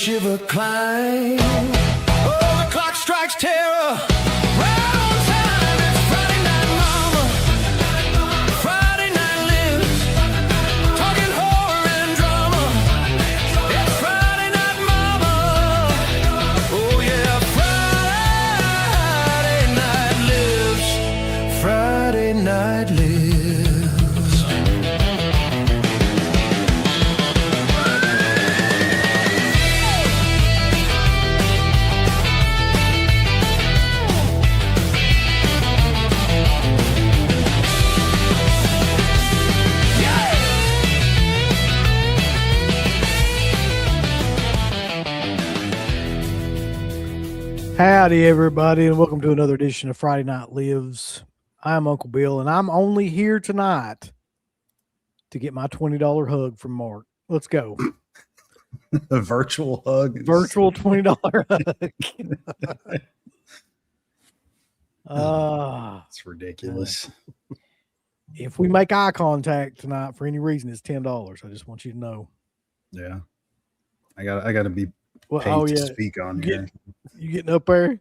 shiver climb. Oh, the clock strikes terror. Right on time. It's Friday night, mama. Friday night lives. Talking horror and drama. It's Friday night, mama. Oh, yeah, Friday night lives. Friday night lives. Howdy, everybody, and welcome to another edition of Friday Night Lives. I'm Uncle Bill, and I'm only here tonight to get my $20 hug from Mark. Let's go. A virtual hug. Virtual $20 hug. It's ridiculous. If we make eye contact tonight for any reason, it's $10. I just want you to know. Yeah. I got to be Well, paid to speak on here. You getting up there?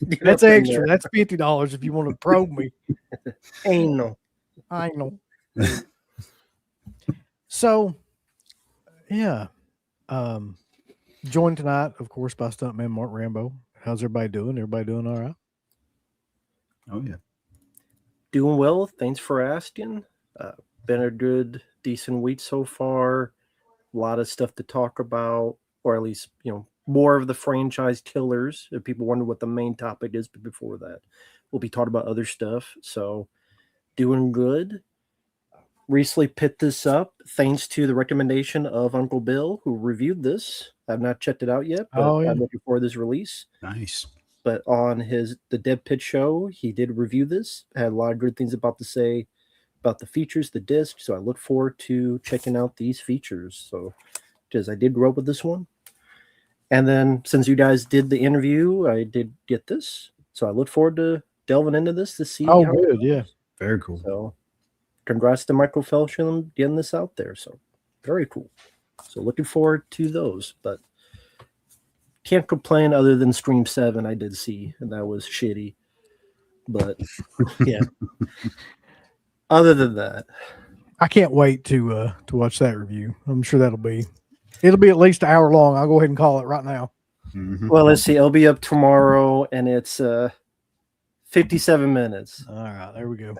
That's extra. That's $50 if you want to probe me. Anal. I know. So, yeah. Joined tonight, of course, by stuntman Mark Rambo. How's everybody doing? Everybody doing all right? Oh, yeah. Doing well. Thanks for asking. Been a good, decent week so far. A lot of stuff to talk about, or at least, more of the franchise killers. If people wonder what the main topic is, but before that, we'll be talking about other stuff. So, doing good. Recently picked this up thanks to the recommendation of Uncle Bill, who reviewed this. I've not checked it out yet, but I'm looking for this release. Nice. But on the Dead Pit show, he did review this. Had a lot of good things about to say about the features, the disc. So I look forward to checking out these features. So, because I did grow up with this one. And then since you guys did the interview, I did get this. So I look forward to delving into this to see. Oh, good. Yeah. Very cool. So congrats to Michael Felsham getting this out there. So very cool. So looking forward to those. But can't complain other than Scream 7 I did see. And that was shitty. But yeah. Other than that. I can't wait to watch that review. I'm sure it'll be at least an hour long. I'll go ahead and call it right now. Mm-hmm. Well, let's see. It'll be up tomorrow, and it's 57 minutes. All right, there we go.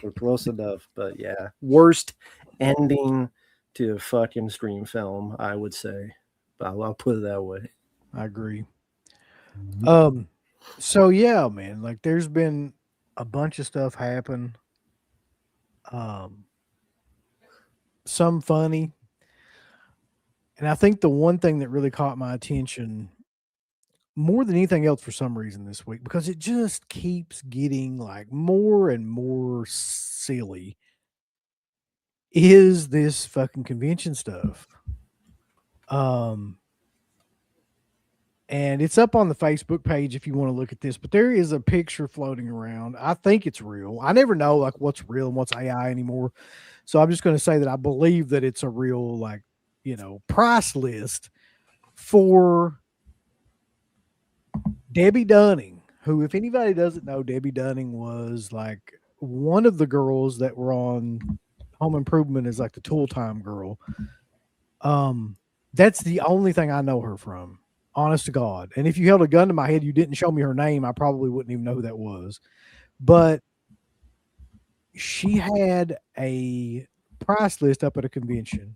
We're close enough, but yeah, worst ending to a fucking Scream film, I would say. I'll put it that way. I agree. So yeah, man, like there's been a bunch of stuff happen. Some funny. And I think the one thing that really caught my attention more than anything else for some reason this week, because it just keeps getting like more and more silly, is this fucking convention stuff. And it's up on the Facebook page if you want to look at this, but there is a picture floating around. I think it's real. I never know like what's real and what's AI anymore. So I'm just going to say that I believe that it's a real, like, price list for Debbie Dunning, who, if anybody doesn't know, Debbie Dunning was like one of the girls that were on Home Improvement as like the Tool Time girl. That's the only thing I know her from, honest to God. And if you held a gun to my head, you didn't show me her name, I probably wouldn't even know who that was. But she had a price list up at a convention.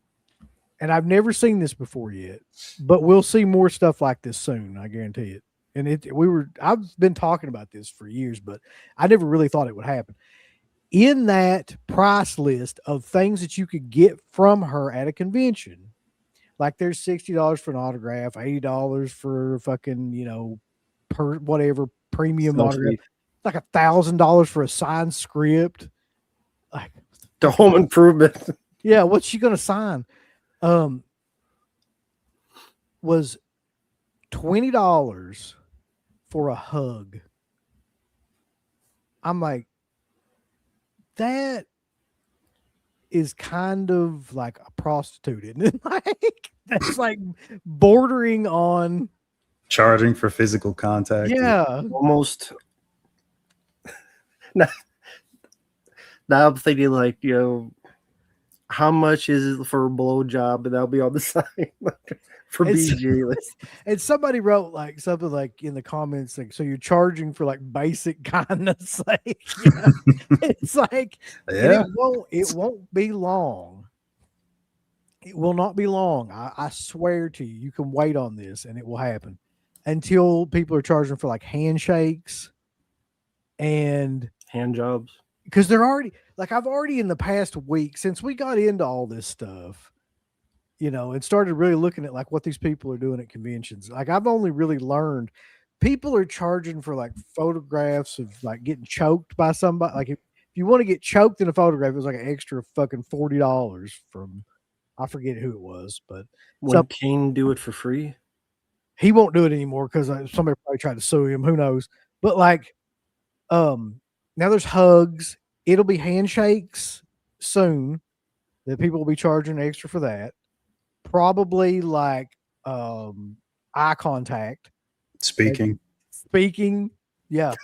And I've never seen this before yet, but we'll see more stuff like this soon. I guarantee it. And I've been talking about this for years, but I never really thought it would happen. In that price list of things that you could get from her at a convention, like there's $60 for an autograph, $80 for fucking, per whatever premium autograph, like $1,000 for a signed script. Like The Home Improvement. Yeah. What's she going to sign? Was $20 for a hug. I'm like, that is kind of like a prostitute, isn't it? Like, That's like bordering on Charging for physical contact. yeah. Almost. Now, now I'm thinking like, how much is it for a blowjob? And that'll be on the side for It's- BG. And somebody wrote like something like in the comments, like, so you're charging for like basic kindness. Like, it's like, and Yeah. it won't be long. It will not be long. I swear to you, you can wait on this and it will happen until people are charging for like handshakes and Hand jobs. because they're already like, I've already in the past week since we got into all this stuff, and started really looking at like what these people are doing at conventions. Like I've only really learned people are charging for like photographs of like getting choked by somebody. Like if you want to get choked in a photograph, it was like an extra fucking $40 from, I forget who it was, but Would Kane do it for free? he won't do it anymore because somebody probably tried to sue him. Who knows? But like, now there's hugs. It'll be handshakes soon that people will be charging extra for that. Probably like eye contact. Speaking. Yeah.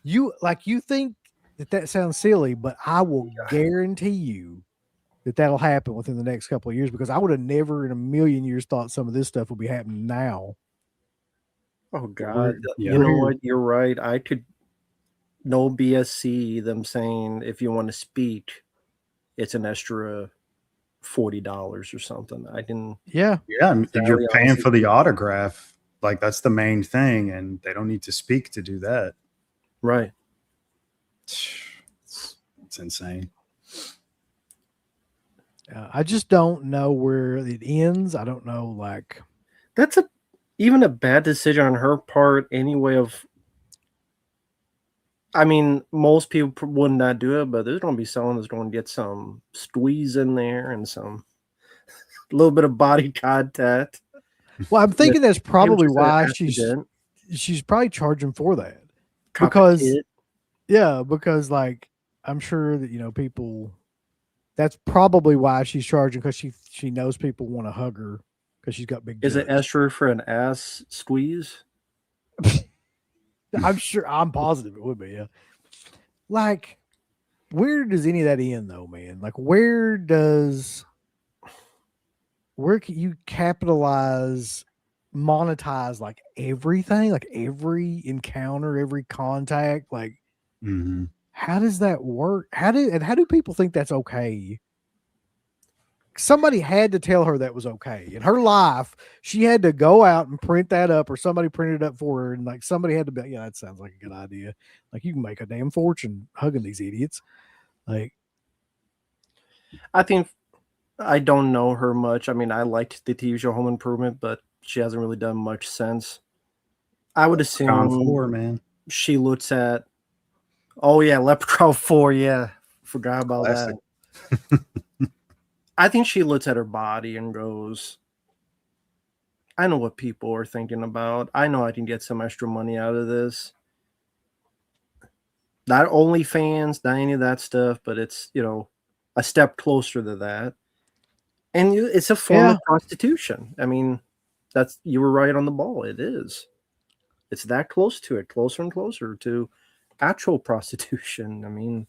You think that sounds silly, but I will guarantee you that'll happen within the next couple of years because I would have never in a million years thought some of this stuff would be happening now. Oh God! Yeah. You know what? You're right. I could no BSC them saying if you want to speak, it's an extra $40 or something. I didn't. Yeah, and Sally you're paying honestly- for the autograph. Like that's the main thing, and they don't need to speak to do that. Right. It's insane. I just don't know where it ends. I don't know, like That's even a bad decision on her part anyway. I mean, most people would not do it, but there's going to be someone that's going to get some squeeze in there and some a little bit of body contact. well, I'm thinking that's probably why Accident. she's probably charging for that. Cop a Because kid. because like I'm sure that people that's probably why she's charging because she knows people want to hug her because she's got big Is it jugs. extra for an ass squeeze? I'm sure I'm positive it would be, yeah. Like, where does any of that end though, man? Like where can you capitalize, monetize like everything, like every encounter, every contact? Like, Mhm. how does that work? How do people think that's okay? Somebody had to tell her that was okay. In her life, she had to go out and print that up, or somebody printed it up for her, and like somebody had to be, yeah, that sounds like a good idea. Like you can make a damn fortune hugging these idiots. Like, I think I don't know her much. I mean, I liked the TV show Home Improvement, but she hasn't really done much since. I would Gone assume for, man. she looks at, oh yeah, Leprechaun 4, yeah, forgot about Classic. that. I think she looks at her body and goes, I know what people are thinking about. I know I can get some extra money out of this. Not OnlyFans, not any of that stuff, but it's, a step closer to that. And it's a form of prostitution. I mean, you were right on the ball. It is. It's that close to it, closer and closer to actual prostitution. I mean,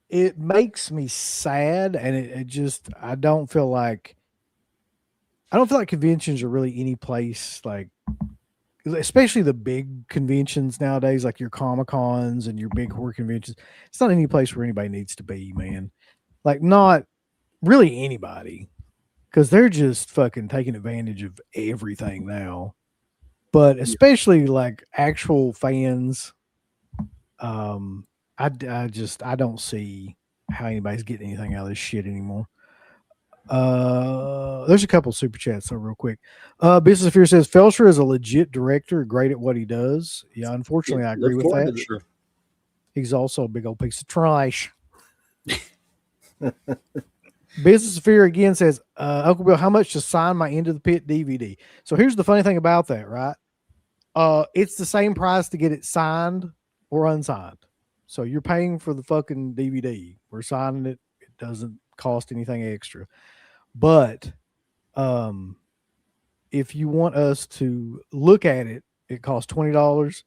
it makes me sad, and it just I don't feel like conventions are really any place, like especially the big conventions nowadays, like your Comic-Cons and your big horror conventions. It's not any place where anybody needs to be, man. Like not really anybody, because they're just fucking taking advantage of everything now. But especially like actual fans, I don't see how anybody's getting anything out of this shit anymore. There's a couple super chats so real quick. Business of Fear says Felcher is a legit director, great at what he does. Yeah, unfortunately, I agree with that. Sure. He's also a big old piece of trash. Business of Fear again says, Uncle Bill, how much to sign my Into the Pit DVD? So here's the funny thing about that, right? It's the same price to get it signed or unsigned. So you're paying for the fucking DVD. We're signing it. It doesn't cost anything extra. But if you want us to look at it, it costs $20,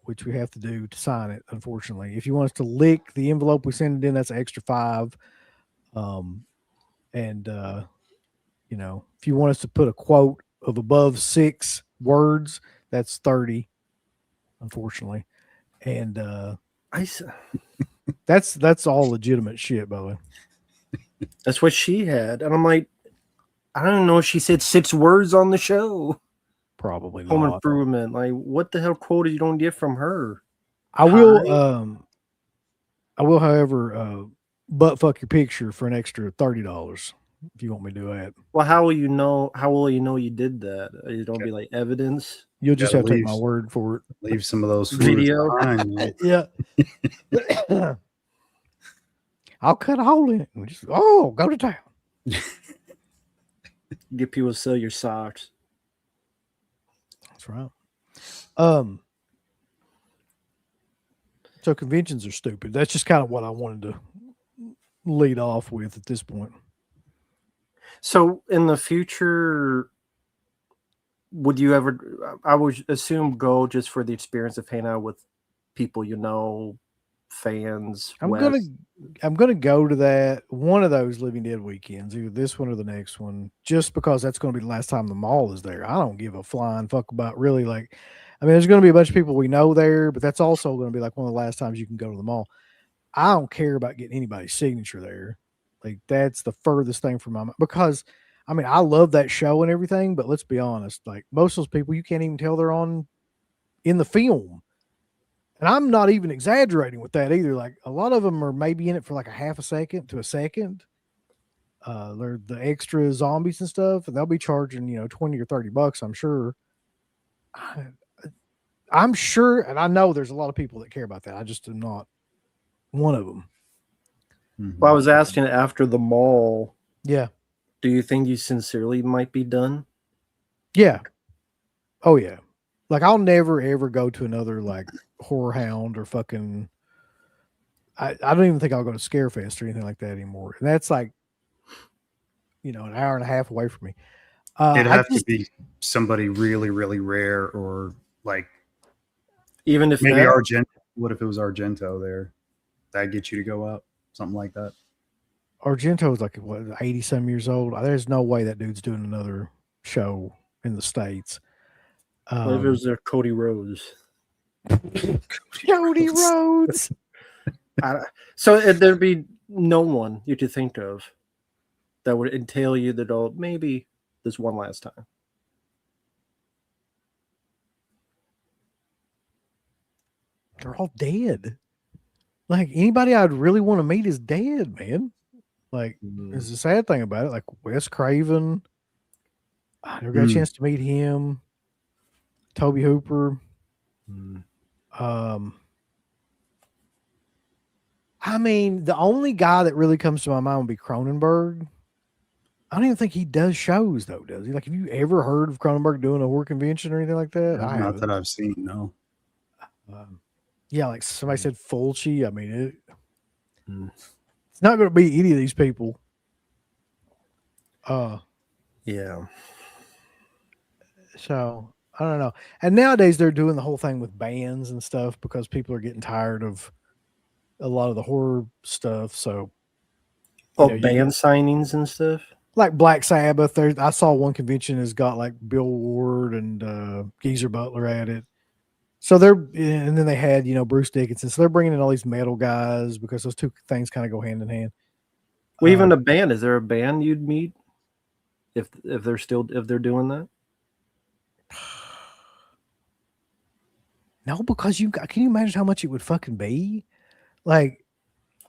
which we have to do to sign it, unfortunately. If you want us to lick the envelope we send it in, that's an extra $5. And if you want us to put a quote of above 6 words, that's $30, unfortunately. And that's all legitimate shit, by the way. That's what she had. And I'm like, I don't know if she said 6 words on the show. Probably Home not. Improvement. Like, what the hell quote you don't get from her? I will, however, butt fuck your picture for an extra $30 if you want me to do that. Well, how will you know? How will you know you did that? You don't be like evidence. You'll just Gotta have to take leave. my word for it. Leave some of those Video. behind. Man. Yeah. I'll cut a hole in it and just go to town. Get people to sell your socks. That's right. So conventions are stupid. That's just kind of what I wanted to lead off with at this point. So in the future, would you ever? I would assume go just for the experience of hanging out with people fans. I'm gonna go to that one of those Living Dead weekends, either this one or the next one, just because that's going to be the last time the mall is there. I don't give a flying fuck about really there's going to be a bunch of people we know there, but that's also going to be like one of the last times you can go to the mall. I don't care about getting anybody's signature there. Like that's the furthest thing from my mind, because I love that show and everything, but let's be honest, like most of those people you can't even tell they're in the film. And I'm not even exaggerating with that either. Like a lot of them are maybe in it for like a half a second to a second. They're the extra zombies and stuff, and they'll be charging, $20 or $30, I'm sure. I'm sure, and I know there's a lot of people that care about that. I just am not one of them. Mhm. Well, I was asking after the mall. Yeah. Do you think you sincerely might be done? Yeah. Oh yeah. Like I'll never ever go to another like Horror Hound or fucking. I don't even think I'll go to Scarefest or anything like that anymore. And that's like, an hour and a half away from me. It'd have to be somebody really, really rare, or like Even if maybe that, Argento. What if it was Argento there? That'd get you to go up, something like that. Argento's like 80 some years old. There's no way that dude's doing another show in the States. what if it was their Cody Rhodes? Cody Rhodes. So there'd be no one you could think of that would entail you that maybe this one last time. They're all dead. Like anybody I'd really want to meet is dead, man. Like there's a sad thing about it. Like Wes Craven, I never got a chance to meet him. Toby Hooper. The only guy that really comes to my mind would be Cronenberg. I don't even think he does shows though, does he? Like, have you ever heard of Cronenberg doing a horror convention or anything like that? Not that I've seen, no. Yeah, like somebody said Fulci. It's not going to be any of these people. Yeah. So I don't know. And nowadays they're doing the whole thing with bans and stuff because people are getting tired of a lot of the horror stuff. So, band signings and stuff. Like Black Sabbath. I saw one convention has got like Bill Ward and Geezer Butler at it. So and then they had Bruce Dickinson. So they're bringing in all these metal guys because those two things kind of go hand in hand. Well, even a band. Is there a band you'd meet if they're doing that? No, because can you imagine how much it would fucking be? Like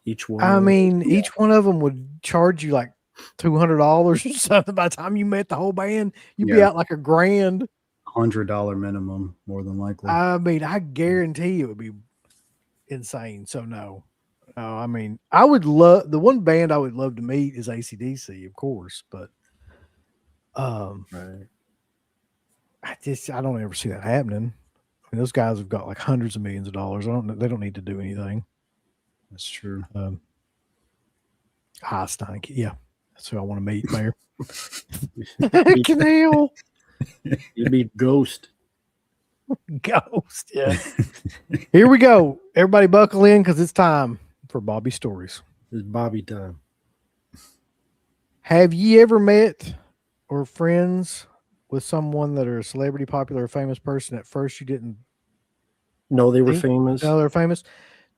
each one. Each one of them would charge you like $200 or something. By the time you met the whole band, you'd be out like $1,000. $100 minimum, more than likely. I guarantee it would be insane. So no. I would love the one band I would love to meet is AC/DC, of course, but right. I don't ever see that happening. Those guys have got like hundreds of millions of dollars. They don't need to do anything. That's true. Ah, Stank. Yeah. That's who I want to meet, Mayor. You'd Canal. be Ghost. Ghost. Yeah. Here we go. Everybody buckle in because it's time for Bobby Stories. It's Bobby time. Have you ever met or friends with someone that are a celebrity, popular, or famous person? At first, you didn't No, they were think famous. know they're famous.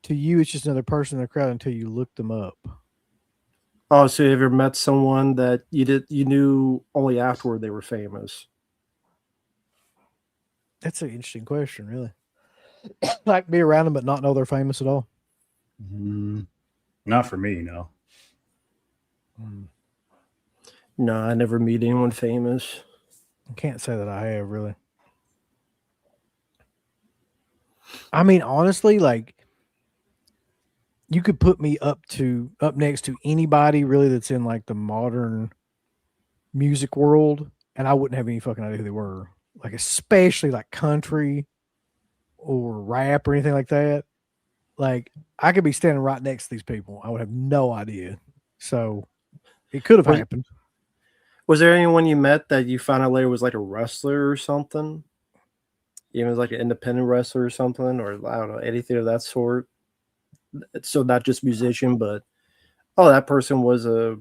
To you, it's just another person in the crowd until you look them up. Oh, so you ever met someone that you knew only afterward they were famous? That's an interesting question, really. Like be around them but not know they're famous at all. Not for me, no. No, I never meet anyone famous. I can't say that I have really. I mean, honestly, like you could put me up next to anybody really that's in like the modern music world, and I wouldn't have any fucking idea who they were. Like especially like country or rap or anything like that. Like I could be standing right next to these people. I would have no idea. So it could have happened. Was there anyone you met that you found out later was like a wrestler or something? Even like an independent wrestler or something, or I don't know, anything of that sort. So not just musician, but that person was a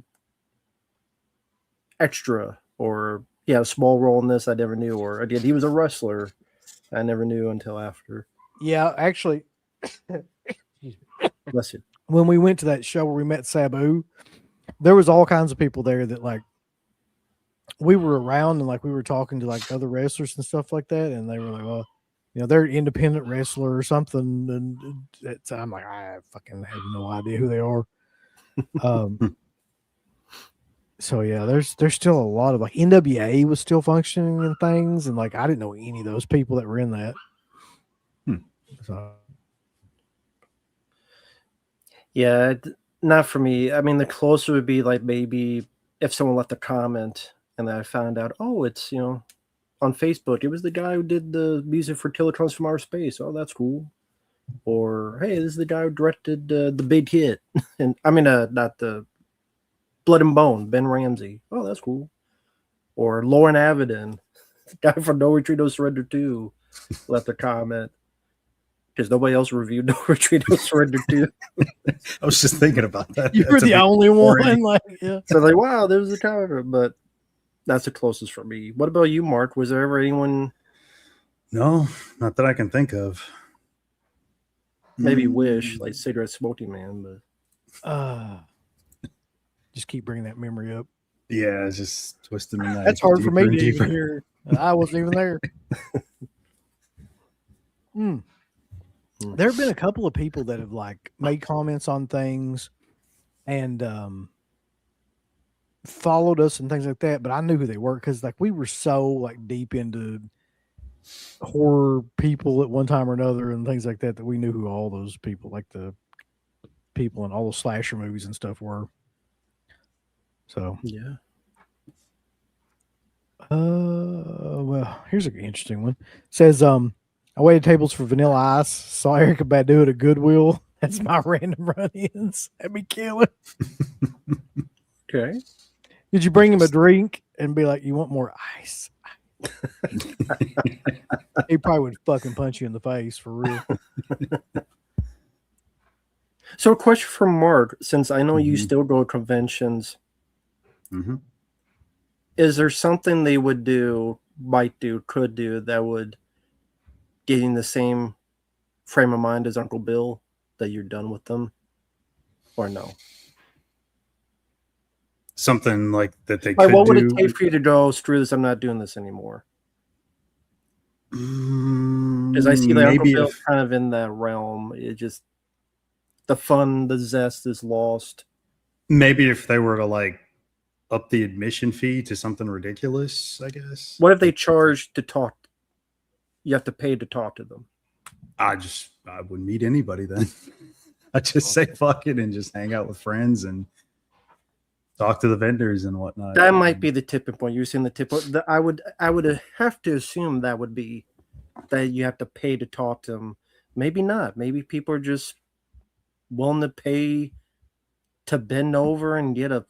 extra, or he had a small role in this I never knew, or again he was a wrestler I never knew until after. Yeah, actually, Bless you. when we went to that show where we met Sabu, there was all kinds of people there that like we were around and like we were talking to like other wrestlers and stuff like that, and they were like, well, you know, they're an independent wrestler or something, and I'm like, I fucking have no idea who they are. So yeah, there's still a lot of like NWA was still functioning and things, and like I didn't know any of those people that were in that. So Yeah, not for me. I mean, the closer would be like maybe if someone left a comment and then I found out, oh, it's, on Facebook, it was the guy who did the music for Kilotron's from Outer Space. Oh, that's cool. Or, hey, this is the guy who directed The Big Hit. And I mean, not the Blood and Bone, Ben Ramsey. Oh, that's cool. Or Lauren Avedon, the guy from No Retreat, No Surrender 2, left a comment. Because nobody else reviewed No Retreat, No Surrender 2. I was just thinking about that. you were the only one. Like, yeah. So like, wow, there was a comment, but that's the closest for me. What about you, Mark? Was there ever anyone? No, not that I can think of. Maybe Wish, like Cigarette Smoking Man, but just keep bringing that memory up. Yeah, it's just twisting the knife. That's hard for me deeper to and even deeper. hear. I wasn't even there. There have been a couple of people that have like made comments on things and followed us and things like that, but I knew who they were because like we were so like deep into horror people at one time or another and things like that we knew who all those people, like the people in all those slasher movies and stuff were. So yeah. Well, here's an interesting one. It says I waited tables for Vanilla Ice, saw Erica Badu at a Goodwill. That's my random run-ins. That'd be killer. Okay. Did you bring him a drink and be like, you want more ice? He probably would fucking punch you in the face for real. So a question from Mark, since I know you still go to conventions, is there something they would do, might do, could do that would get in the same frame of mind as Uncle Bill that you're done with them? Or no? Something like that they Like, could what would do. it take for you to go, screw this, I'm not doing this anymore? Because I see that Uncle Bill's kind of in that realm. It just, the fun, the zest is lost. Maybe if they were to like up the admission fee to something ridiculous, I guess. What if they charge to talk? You have to pay to talk to them. I wouldn't meet anybody then. I just say fuck it and just hang out with friends and talk to the vendors and whatnot. That might be the tipping point. You're saying the tip. I would have to assume that would be that you have to pay to talk to them. Maybe not. Maybe people are just willing to pay to bend over and get a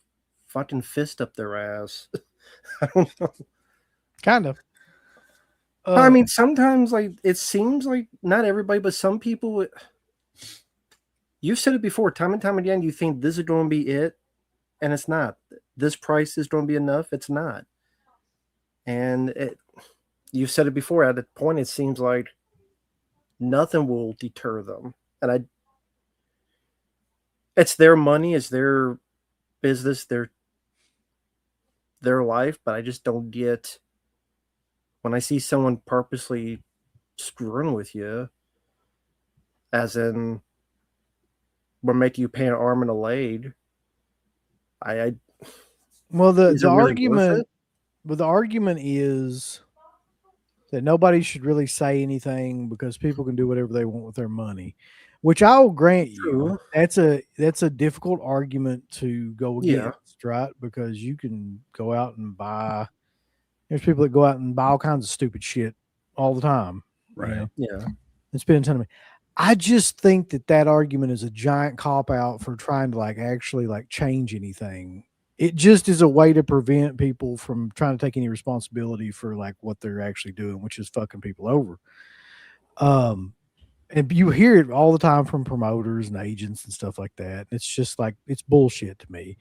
fucking fist up their ass. I don't know. Kind of. I mean, sometimes like it seems like not everybody, but some people. You've said it before, time and time again. You think this is going to be it, and it's not. This price is going to be enough. It's not. And you've said it before. At a point, it seems like nothing will deter them, and it's their money, it's their business, their life. But I just don't get when I see someone purposely screwing with you, as in we're making you pay an arm and a leg. Well, Is it the really worth argument, it? but the argument is that nobody should really say anything because people can do whatever they want with their money, which I'll grant you. True. That's a difficult argument to go Yeah. against, right? Because you can go out and buy. There's people that go out and buy all kinds of stupid shit all the time, Right. You know, Yeah. and spend a ton of money. I just think that argument is a giant cop out for trying to like actually like change anything. It just is a way to prevent people from trying to take any responsibility for like what they're actually doing, which is fucking people over. And you hear it all the time from promoters and agents and stuff like that. It's just like, it's bullshit to me.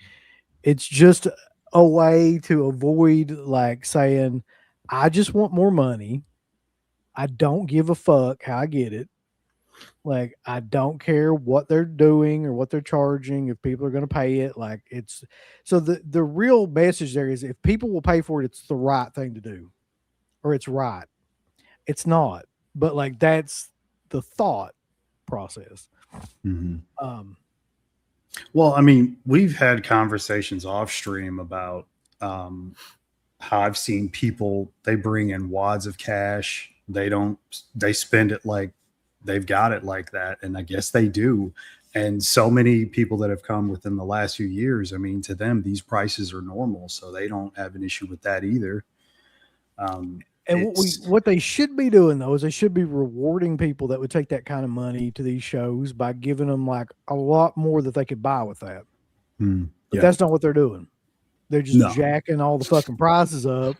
It's just a way to avoid like saying, I just want more money. I don't give a fuck how I get it. Like, I don't care what they're doing or what they're charging, if people are going to pay it. Like, it's so the real message there is if people will pay for it, it's the right thing to do, or it's right. It's not, but like, that's the thought process. Well, I mean, we've had conversations off stream about how I've seen people, they bring in wads of cash. They spend it like they've got it like that. And I guess they do. And so many people that have come within the last few years, I mean, to them, these prices are normal. So they don't have an issue with that either. And what they should be doing though is they should be rewarding people that would take that kind of money to these shows by giving them like a lot more that they could buy with that. But that's not what they're doing. They're just jacking all the fucking prices up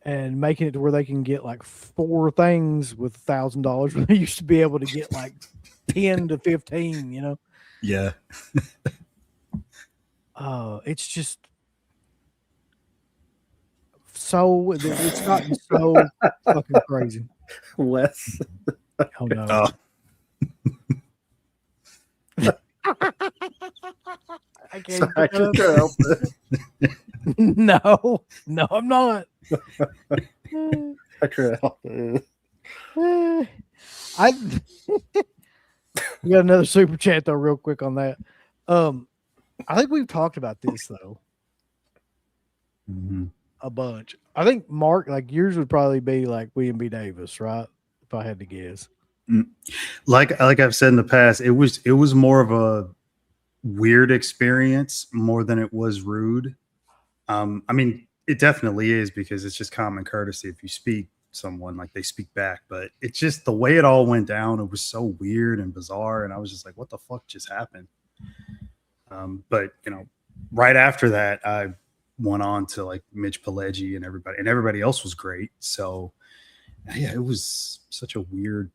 and making it to where they can get like 4 things with $1,000 when they used to be able to get like 10 to 15, you know? Yeah. It's just so, it's gotten so fucking crazy. Wes. Oh no. I can't. I just can't help it. No, I'm not. I can't help it. We got another super chat though, real quick on that. I think we've talked about this though. A bunch. I think Mark, like yours would probably be like William B. Davis, right? If I had to guess. Like I've said in the past, it was more of a weird experience more than it was rude. I mean, it definitely is because it's just common courtesy if you speak someone like they speak back, but it's just the way it all went down. It was so weird and bizarre, and I was just like, what the fuck just happened? But you know, right after that, I went on to like Mitch Pileggi and everybody else was great. So yeah, it was such a weird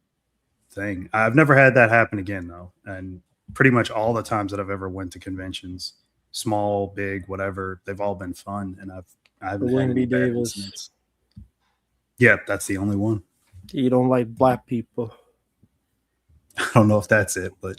thing. I've never had that happen again though, and pretty much all the times that I've ever went to conventions, small, big, whatever, they've all been fun, and I haven't had any bad incidents. Yeah, that's the only one. You don't like black people. I don't know if that's it, but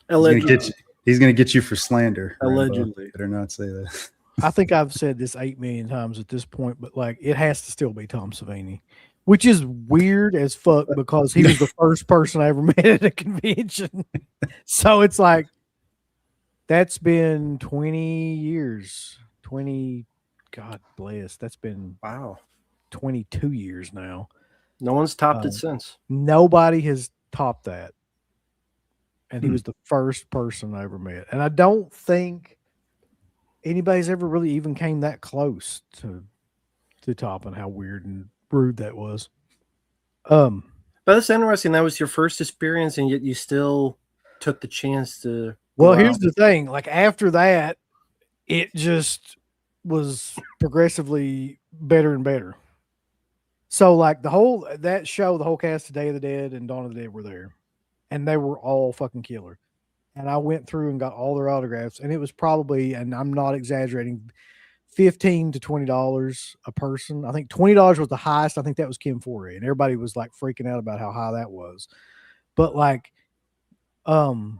Allegedly. He's gonna get you for slander. Allegedly. Better not say that. I think I've said this 8 million times at this point, but like it has to still be Tom Savini, which is weird as fuck because he was the first person I ever met at a convention. So it's like that's been 20 years. 20, God bless. That's been 22 years now. No one's topped it since. Nobody has topped that. And he was the first person I ever met. And I don't think anybody's ever really even came that close to topping how weird and rude that was. But it's interesting. That was your first experience, and yet you still took the chance to. Well, go here's out. the thing. Like after that, it just was progressively better and better. So like the whole cast of Day of the Dead and Dawn of the Dead were there, and they were all fucking killer. And I went through and got all their autographs, and it was probably, and I'm not exaggerating, $15 to $20 a person. I think $20 was the highest. I think that was Kim Foray, and everybody was like freaking out about how high that was. But like, the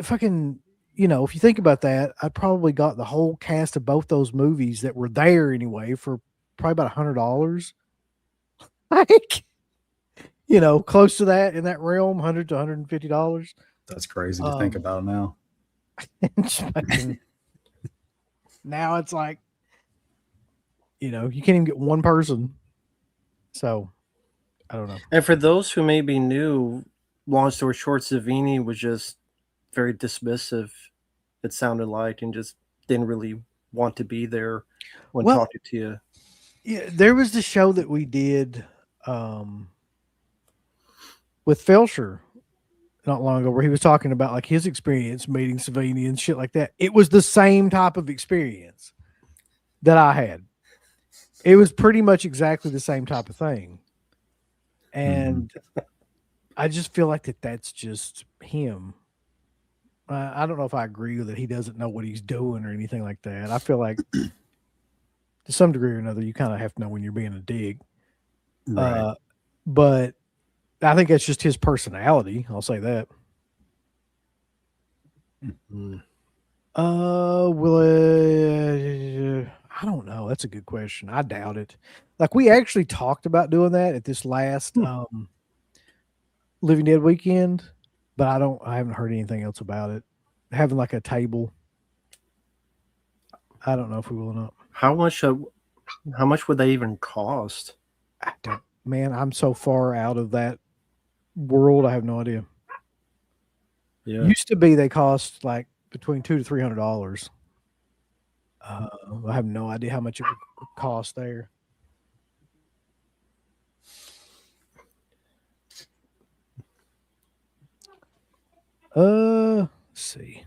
fucking, if you think about that, I probably got the whole cast of both those movies that were there anyway for probably about $100. Like, close to that in that realm, $100 to $150. That's crazy to think about now. Now it's like, you can't even get one person. So I don't know. And for those who may be new, long story short, Savini was just very dismissive, it sounded like, and just didn't really want to be there when talking to you. Yeah, there was the show that we did with Felcher not long ago where he was talking about like his experience meeting Savini and shit like that. It was the same type of experience that I had. It was pretty much exactly the same type of thing. And I just feel like that's just him. I don't know if I agree with that. He doesn't know what he's doing or anything like that. I feel like to some degree or another, you kind of have to know when you're being a dig. Right. But I think that's just his personality. I'll say that. Will it? I don't know. That's a good question. I doubt it. Like we actually talked about doing that at this last Living Dead weekend, but I haven't heard anything else about it. Having like a table. I don't know if we will or not. How much would they even cost? I don't, man, I'm so far out of that world. I have no idea. Yeah. Used to be they cost like between $200 to $300. I have no idea how much it would cost there. Let's see.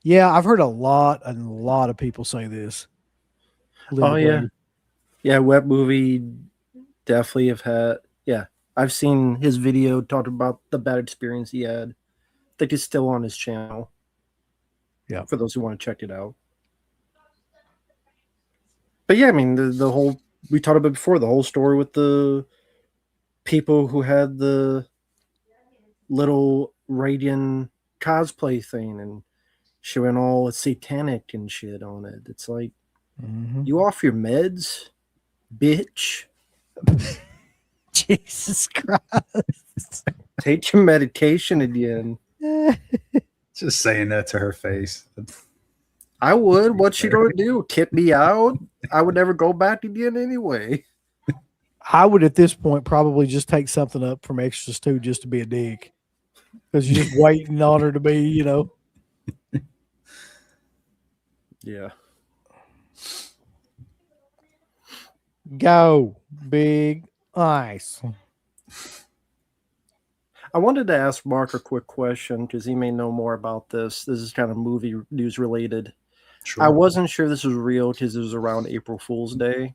Yeah, I've heard a lot of people say this. Oh yeah. Yeah, Web Movie definitely have had. Yeah, I've seen his video talking about the bad experience he had. I think it's still on his channel. Yeah, for those who want to check it out. But yeah, I mean the whole, we talked about before, the whole story with the people who had the little Radian cosplay thing and she went all satanic and shit on it. It's like, you off your meds, bitch. Jesus Christ. Take your medication again. Just saying that to her face. I would. What's she gonna do? Kick me out? I would never go back again anyway. I would at this point probably just take something up from Extras 2 just to be a dick. Because you're just waiting on her to be, Yeah. Go, big ice. I wanted to ask Mark a quick question because he may know more about this. This is kind of movie news related. Sure. I wasn't sure this was real because it was around April Fool's Day.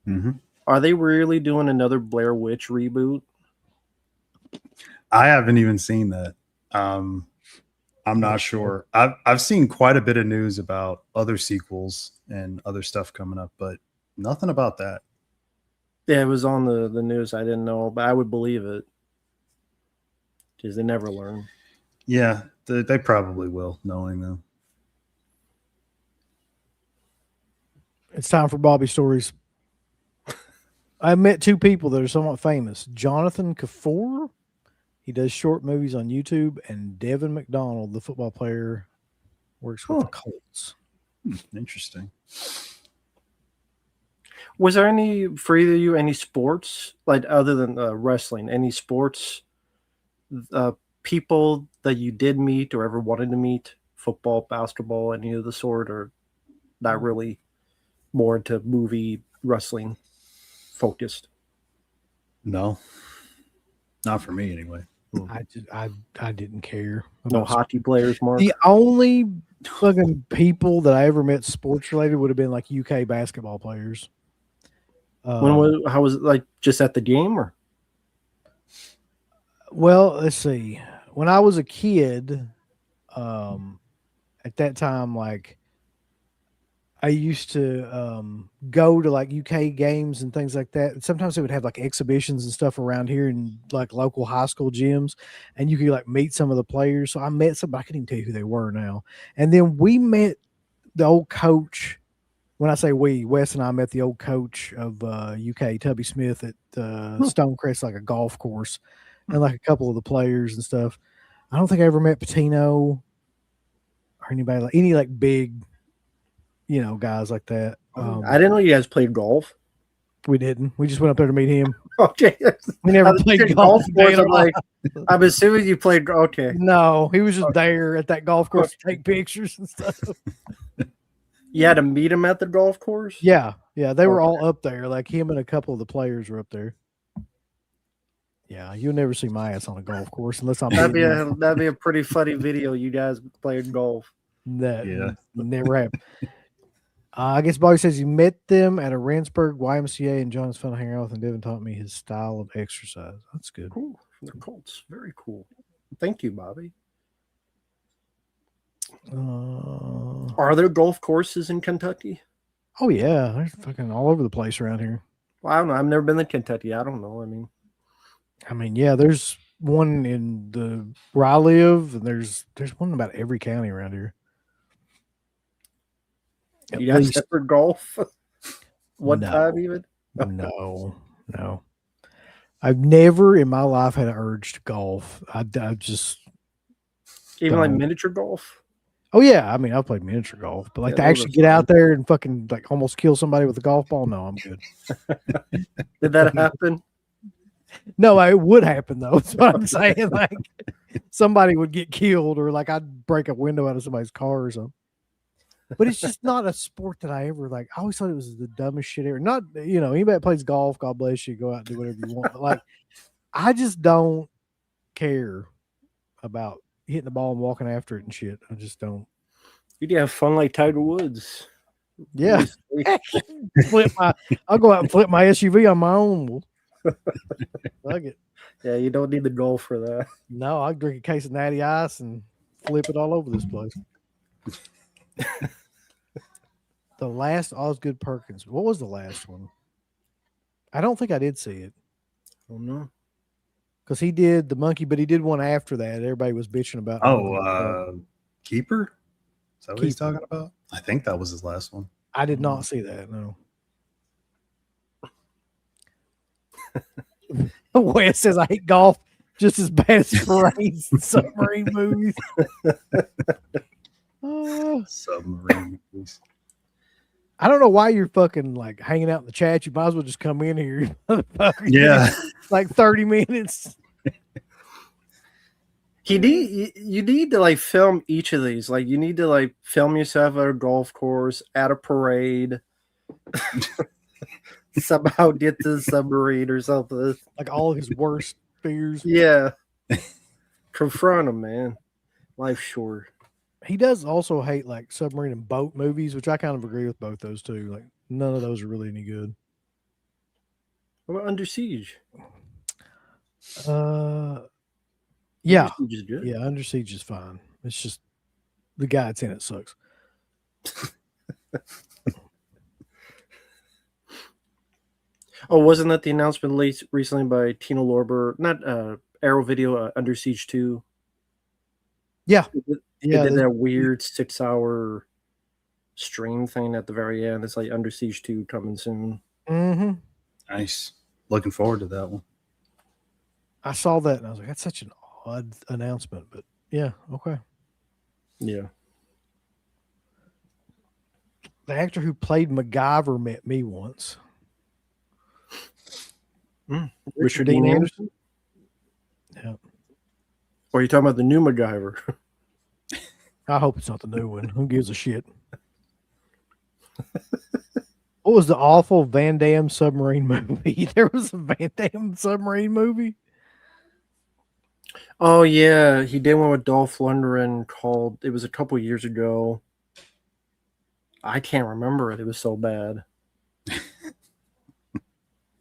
Mm-hmm. Are they really doing another Blair Witch reboot? I haven't even seen that. I'm not sure. I've seen quite a bit of news about other sequels and other stuff coming up, but nothing about that. Yeah, it was on the news. I didn't know, but I would believe it because they never learn. Yeah, they probably will, knowing them. It's time for Bobby Stories. I met two people that are somewhat famous. Jonathan Kaffour, he does short movies on YouTube, and Devin McDonald, the football player, works with the Colts. Interesting. Was there any, for either of you, any sports, like other than wrestling, any sports people that you did meet or ever wanted to meet? Football, basketball, any of the sort, or not really, more into movie wrestling focused? No, not for me anyway. I didn't care. No about hockey players, Mark. The only fucking people that I ever met sports related would have been like UK basketball players. How was it, like, just at the game, or? Well, let's see. When I was a kid, at that time, like I used to go to like UK games and things like that. And sometimes they would have like exhibitions and stuff around here in like local high school gyms, and you could like meet some of the players. So I met somebody, I can't even tell you who they were now. And then we met the old coach. When I say we, Wes and I met the old coach of UK, Tubby Smith, at Stonecrest, like a golf course, and like a couple of the players and stuff. I don't think I ever met Patino or anybody like any like big, guys like that. I didn't know you guys played golf. We didn't. We just went up there to meet him. Okay. We never played golf. Course, I'm assuming you played. Okay. No, he was just there at that golf course to take pictures and stuff. You had to meet him at the golf course? Yeah. They were all up there. Like him and a couple of the players were up there. Yeah, you'll never see my ass on a golf course unless I'm. That'd be a pretty funny video. You guys playing golf. That never happened. I guess Bobby says he met them at a Rendsburg YMCA, and John is fun to hang out with, and Devin taught me his style of exercise. That's good. Cool. The Colts. Very cool. Thank you, Bobby. Are there golf courses in Kentucky? Oh, yeah. They're fucking all over the place around here. Well, I don't know. I've never been to Kentucky. I don't know. I mean, yeah, there's one in where I live, and there's one in about every county around here. You got separate golf? Time even? No. I've never in my life had an urge to golf. I just even like miniature golf. Oh yeah, I mean I've played miniature golf, but like to actually get out there and fucking like almost kill somebody with a golf ball, no, I'm good. Did that happen? No, it would happen though. That's what I'm saying. Like somebody would get killed, or like I'd break a window out of somebody's car or something. But it's just not a sport that I ever like. I always thought it was the dumbest shit ever. Not, anybody that plays golf, God bless you, go out and do whatever you want. But like, I just don't care about hitting the ball and walking after it and shit. I just don't. You'd have fun like Tiger Woods. Yeah. I'll go out and flip my SUV on my own. Fuck it. Yeah, you don't need the golf for that. No, I'll drink a case of Natty Ice and flip it all over this place. The last Osgood Perkins. What was the last one? I don't think I did see it. Oh no, because he did the monkey, but he did one after that. Everybody was bitching about. Keeper. Is that what he's talking about? I think that was his last one. I did not see that. No. Wes says I hate golf just as bad as parades and submarine movies. Submarine movies. I don't know why you're fucking like hanging out in the chat. You might as well just come in here. Yeah. Like 30 minutes. You need to like film each of these. Like you need to like film yourself at a golf course, at a parade. Somehow get to the submarine or something. Like all of his worst fears. Yeah. Confront him, man. Life's short. He does also hate like submarine and boat movies, which I kind of agree with both those two. Like none of those are really any good. What about Under Siege? Yeah. Under Siege is good. Yeah, Under Siege is fine. It's just the guy that's in it sucks. Oh, wasn't that the announcement recently by Tina Lorber? Not Arrow Video, Under Siege 2. Yeah. They did that weird 6-hour stream thing at the very end. It's like Under Siege 2 coming soon. Mm-hmm. Nice. Looking forward to that one. I saw that and I was like, that's such an odd announcement, but yeah, okay. Yeah. The actor who played MacGyver met me once. Richard Dean Anderson? Yeah. Or are you talking about the new MacGyver? I hope it's not the new one. Who gives a shit? What was the awful Van Damme submarine movie? There was a Van Damme submarine movie. Oh yeah, he did one with Dolph Lundgren called. It was a couple years ago. I can't remember it. It was so bad.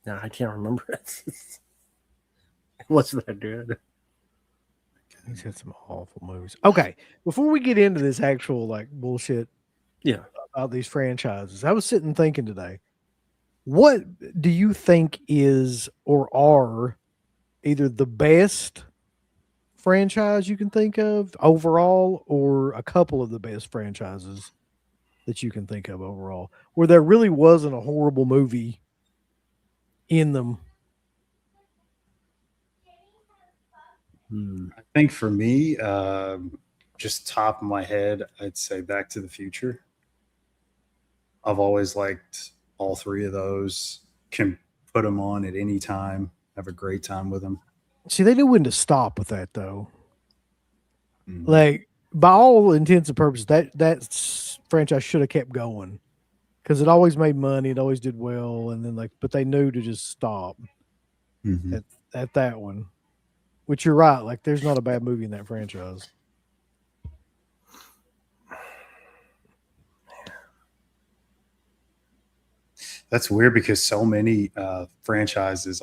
No, I can't remember it. It wasn't that good. He's had some awful movies. Okay, before we get into this actual like bullshit Yeah. about these franchises, I was sitting thinking today, what do you think is or are either the best franchise you can think of overall, or a couple of the best franchises that you can think of overall, where there really wasn't a horrible movie in them? I think for me, just top of my head, I'd say Back to the Future. I've always liked all three of those. Can put them on at any time. Have a great time with them. See, they knew when to stop with that though. Mhm. Like, by all intents and purposes, franchise should have kept going because it always made money, it always did well, and then but they knew to just stop Mhm. at that one. Which you're right, like there's not a bad movie in that franchise. That's weird because so many franchises,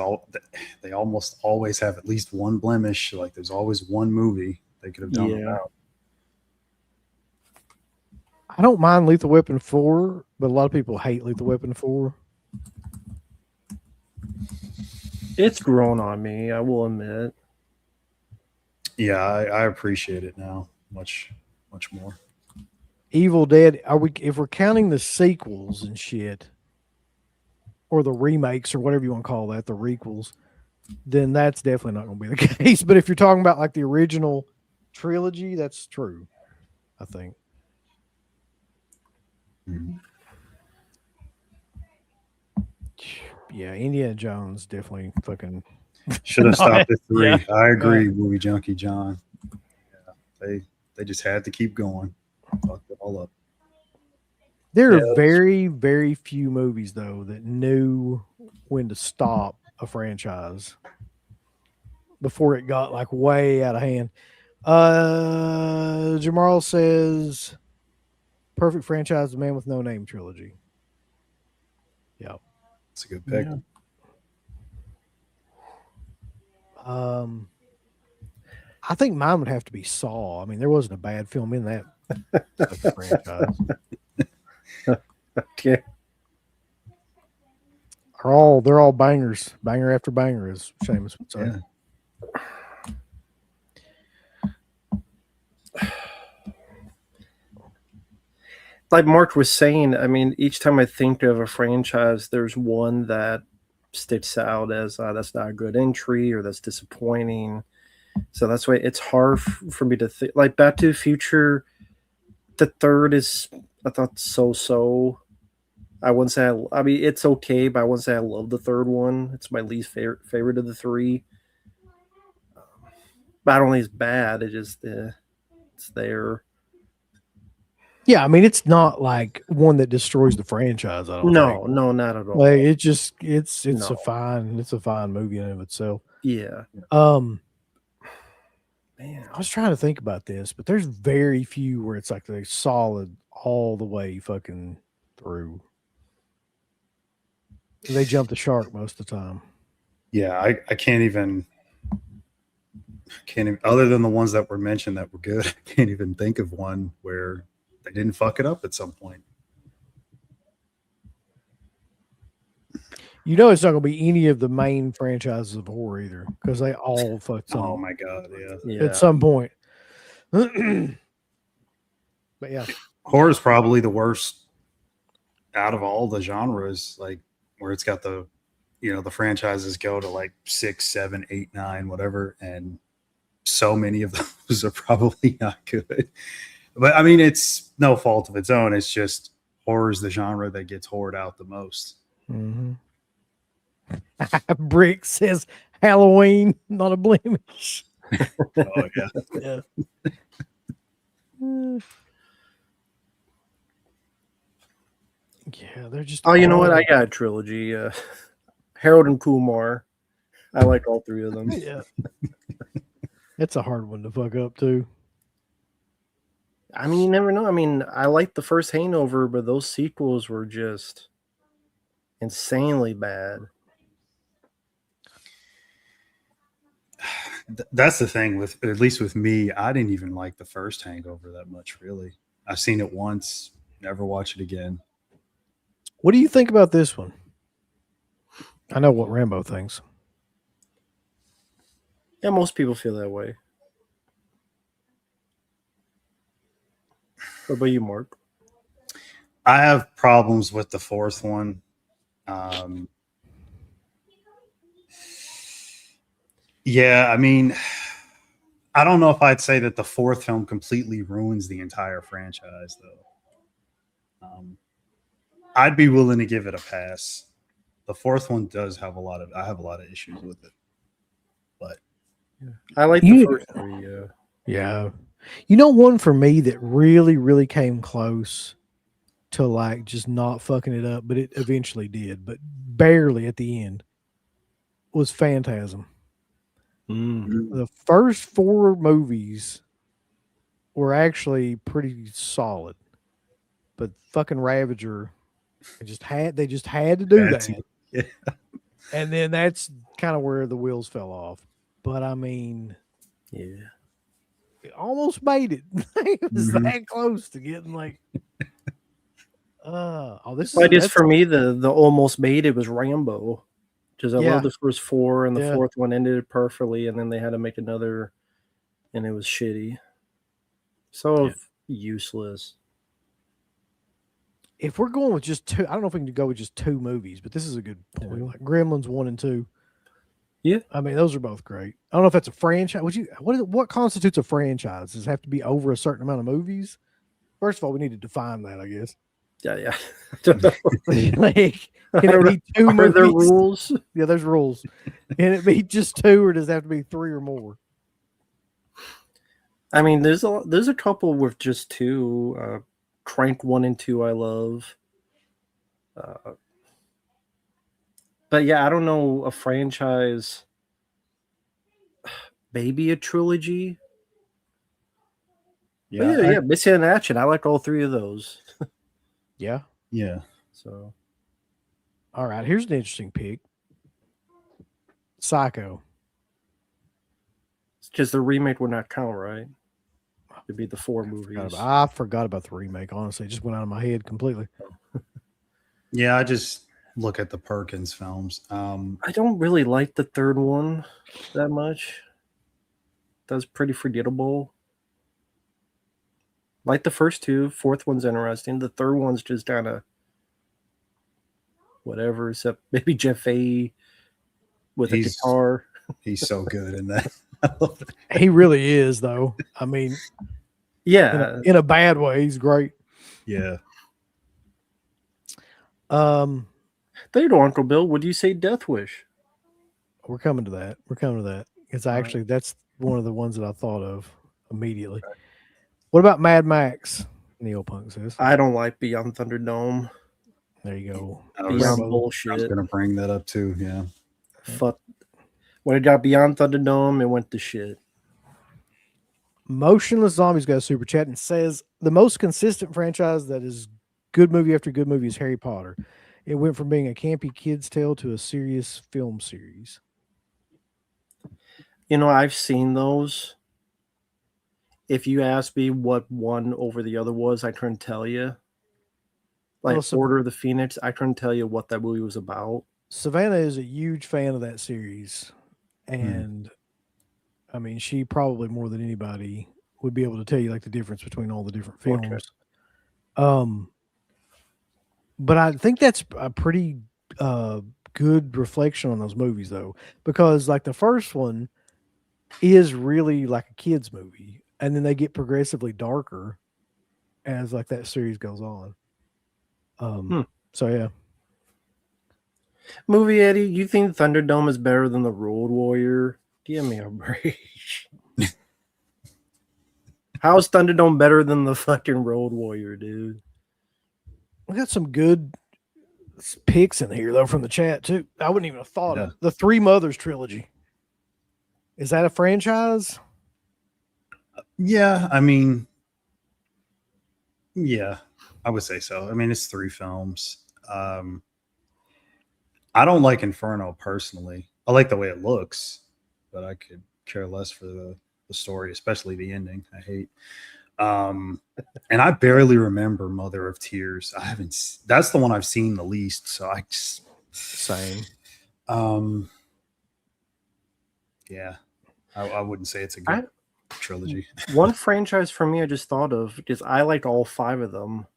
they almost always have at least one blemish. Like there's always one movie they could have done Yeah. without. I don't mind Lethal Weapon 4, but a lot of people hate Lethal Weapon 4. It's grown on me, I will admit. Yeah, I appreciate it now much more. Evil Dead, if we're counting the sequels and shit, or the remakes or whatever you want to call that, the requels, then that's definitely not going to be the case. But if you're talking about like the original trilogy, that's true, I think. Mhm. Yeah, Indiana Jones definitely fucking Should have Not- stopped at 3. yeah, I agree, movie junkie John. Yeah, they just had to keep going. Fucked it all up. There Yeah, are very, very few movies though that knew when to stop a franchise before it got like way out of hand. Jamal says perfect franchise, The Man with No Name trilogy. Yeah. It's a good pick. Yeah. I think mine would have to be Saw. I mean, there wasn't a bad film in that franchise. Okay. They're all bangers, banger after banger, as Seamus would say. Yeah. Like Mark was saying, I mean, each time I think of a franchise, there's one that sticks out as that's not a good entry or that's disappointing. So that's why it's hard for me to think. Like Back to the Future, the third is, I thought, so. I wouldn't say, I mean, it's okay, but I wouldn't say I love the third one. It's my least favorite of the three. But I don't think it's bad. It just, it's there. Yeah, I mean, it's not like one that destroys the franchise. I don't think. No, not at all. Like it's a No. fine movie in and of itself. Yeah. Man, I was trying to think about this, but there's very few where it's like they solid all the way fucking through. They jump the shark most of the time. Yeah, I can't even other than the ones that were mentioned that were good, I can't even think of one where they didn't fuck it up at some point. You know, it's not going to be any of the main franchises of horror either, because they all fucked Oh up my god, yeah. at some point. But yeah, Horror is probably the worst out of all the genres, like where it's got the the franchises go to like 6, 7, 8, 9, whatever, and so many of those are probably not good. But I mean, it's no fault of its own. It's just horror is the genre that gets horrored out the most. mm-hmm. Brick says Halloween, not a blemish. Oh yeah. Yeah. Yeah, they're just. Oh, you know what? I got a trilogy. Harold and Kumar. I like all three of them. Yeah. It's a hard one to fuck up too. I mean, you never know. I mean, I liked the first Hangover, but those sequels were just insanely bad. That's the thing with, at least with me, I didn't even like the first Hangover that much, really. I've seen it once, never watch it again. What do you think about this one? I know what Rambo thinks. Yeah, most people feel that way. What about you, Mark? I have problems with the fourth one. Yeah, I mean, I don't know if I'd say that the fourth film completely ruins the entire franchise, though. I'd be willing to give it a pass. The fourth one does have I have a lot of issues with it, but I like the You- first three. Yeah. You know, one for me that really, really came close to like just not fucking it up, but it eventually did, but barely at the end, was Phantasm. The first 4 movies were actually pretty solid, but fucking Ravager, they just had to do That's- that. yeah. And then that's kind of where the wheels fell off. But I mean, Yeah. it almost made it. It was Mhm. that close to getting like, this But is just for me, the almost made it was Rambo. Because I Yeah. love the first 4, and the Yeah. fourth one ended perfectly, and then they had to make another, and it was shitty. So Yeah. useless. if we're going with just 2, I don't know if we can go with just 2 movies, but this is a good point. Like Gremlins 1 and 2. Yeah. I mean, those are both great. I don't know if that's a franchise. What constitutes a franchise? Does it have to be over a certain amount of movies? First of all, we need to define that, I guess. Yeah. I don't know. Like, I can don't it be 2 Are movies? there rules? Yeah, there's rules. Can it be just 2, or does it have to be 3 or more? I mean, there's a couple with just 2. Crank 1 and 2 I love. But yeah, I don't know a franchise. Maybe a trilogy. Yeah. Missing in Action. I like all 3 of those. Yeah. Yeah. So All right. Here's an interesting pick. Psycho. because the remake would not count, right? It'd be the 4 movies. I forgot about the remake. Honestly, it just went out of my head completely. Yeah, I just look at the Perkins films. I don't really like the 3rd one that much. That's pretty forgettable. Like the first 2, 4th one's interesting. The 3rd one's just kind of whatever, except maybe Jeff A with a guitar. He's so good in that. He really is, though. I mean, Yeah. in a bad way, he's great. Yeah. There you go, Uncle Bill. Would you say Death Wish? We're coming to that. It's actually that's one of the ones that I thought of immediately. What about Mad Max? Neil Punk says. I don't like Beyond Thunderdome. There you go. Beyond I was bullshit. going to bring that up too. Yeah. Fuck. When it got Beyond Thunderdome, it went to shit. Motionless Zombies got a super chat and says the most consistent franchise that is good movie after good movie is Harry Potter. It went from being a campy kid's tale to a serious film series. You know, I've seen those. If you ask me what one over the other was, I couldn't tell you. Like Order of the Phoenix, I couldn't tell you what that movie was about. Savannah is a huge fan of that series. And I mean, she probably more than anybody would be able to tell you like the difference between all the different films. Okay. But I think that's a pretty good reflection on those movies, though, because like the first one is really like a kid's movie, and then they get progressively darker as like that series goes on. So yeah. Movie Eddie, you think Thunderdome is better than the Road Warrior? Give me a break. How is Thunderdome better than the fucking Road Warrior, dude? We got some good picks in here though from the chat too. I wouldn't even have thought of the Three Mothers trilogy. Is that a franchise? Yeah, I mean, yeah, I would say so. I mean, it's 3 films. I don't like Inferno personally. I like the way it looks, but I could care less for the story, especially the ending. I hate. And I barely remember Mother of Tears. I haven't. That's the one I've seen the least. So I just Same. Yeah, I wouldn't say it's a I- good trilogy. One franchise for me I just thought of because I like all 5 of them.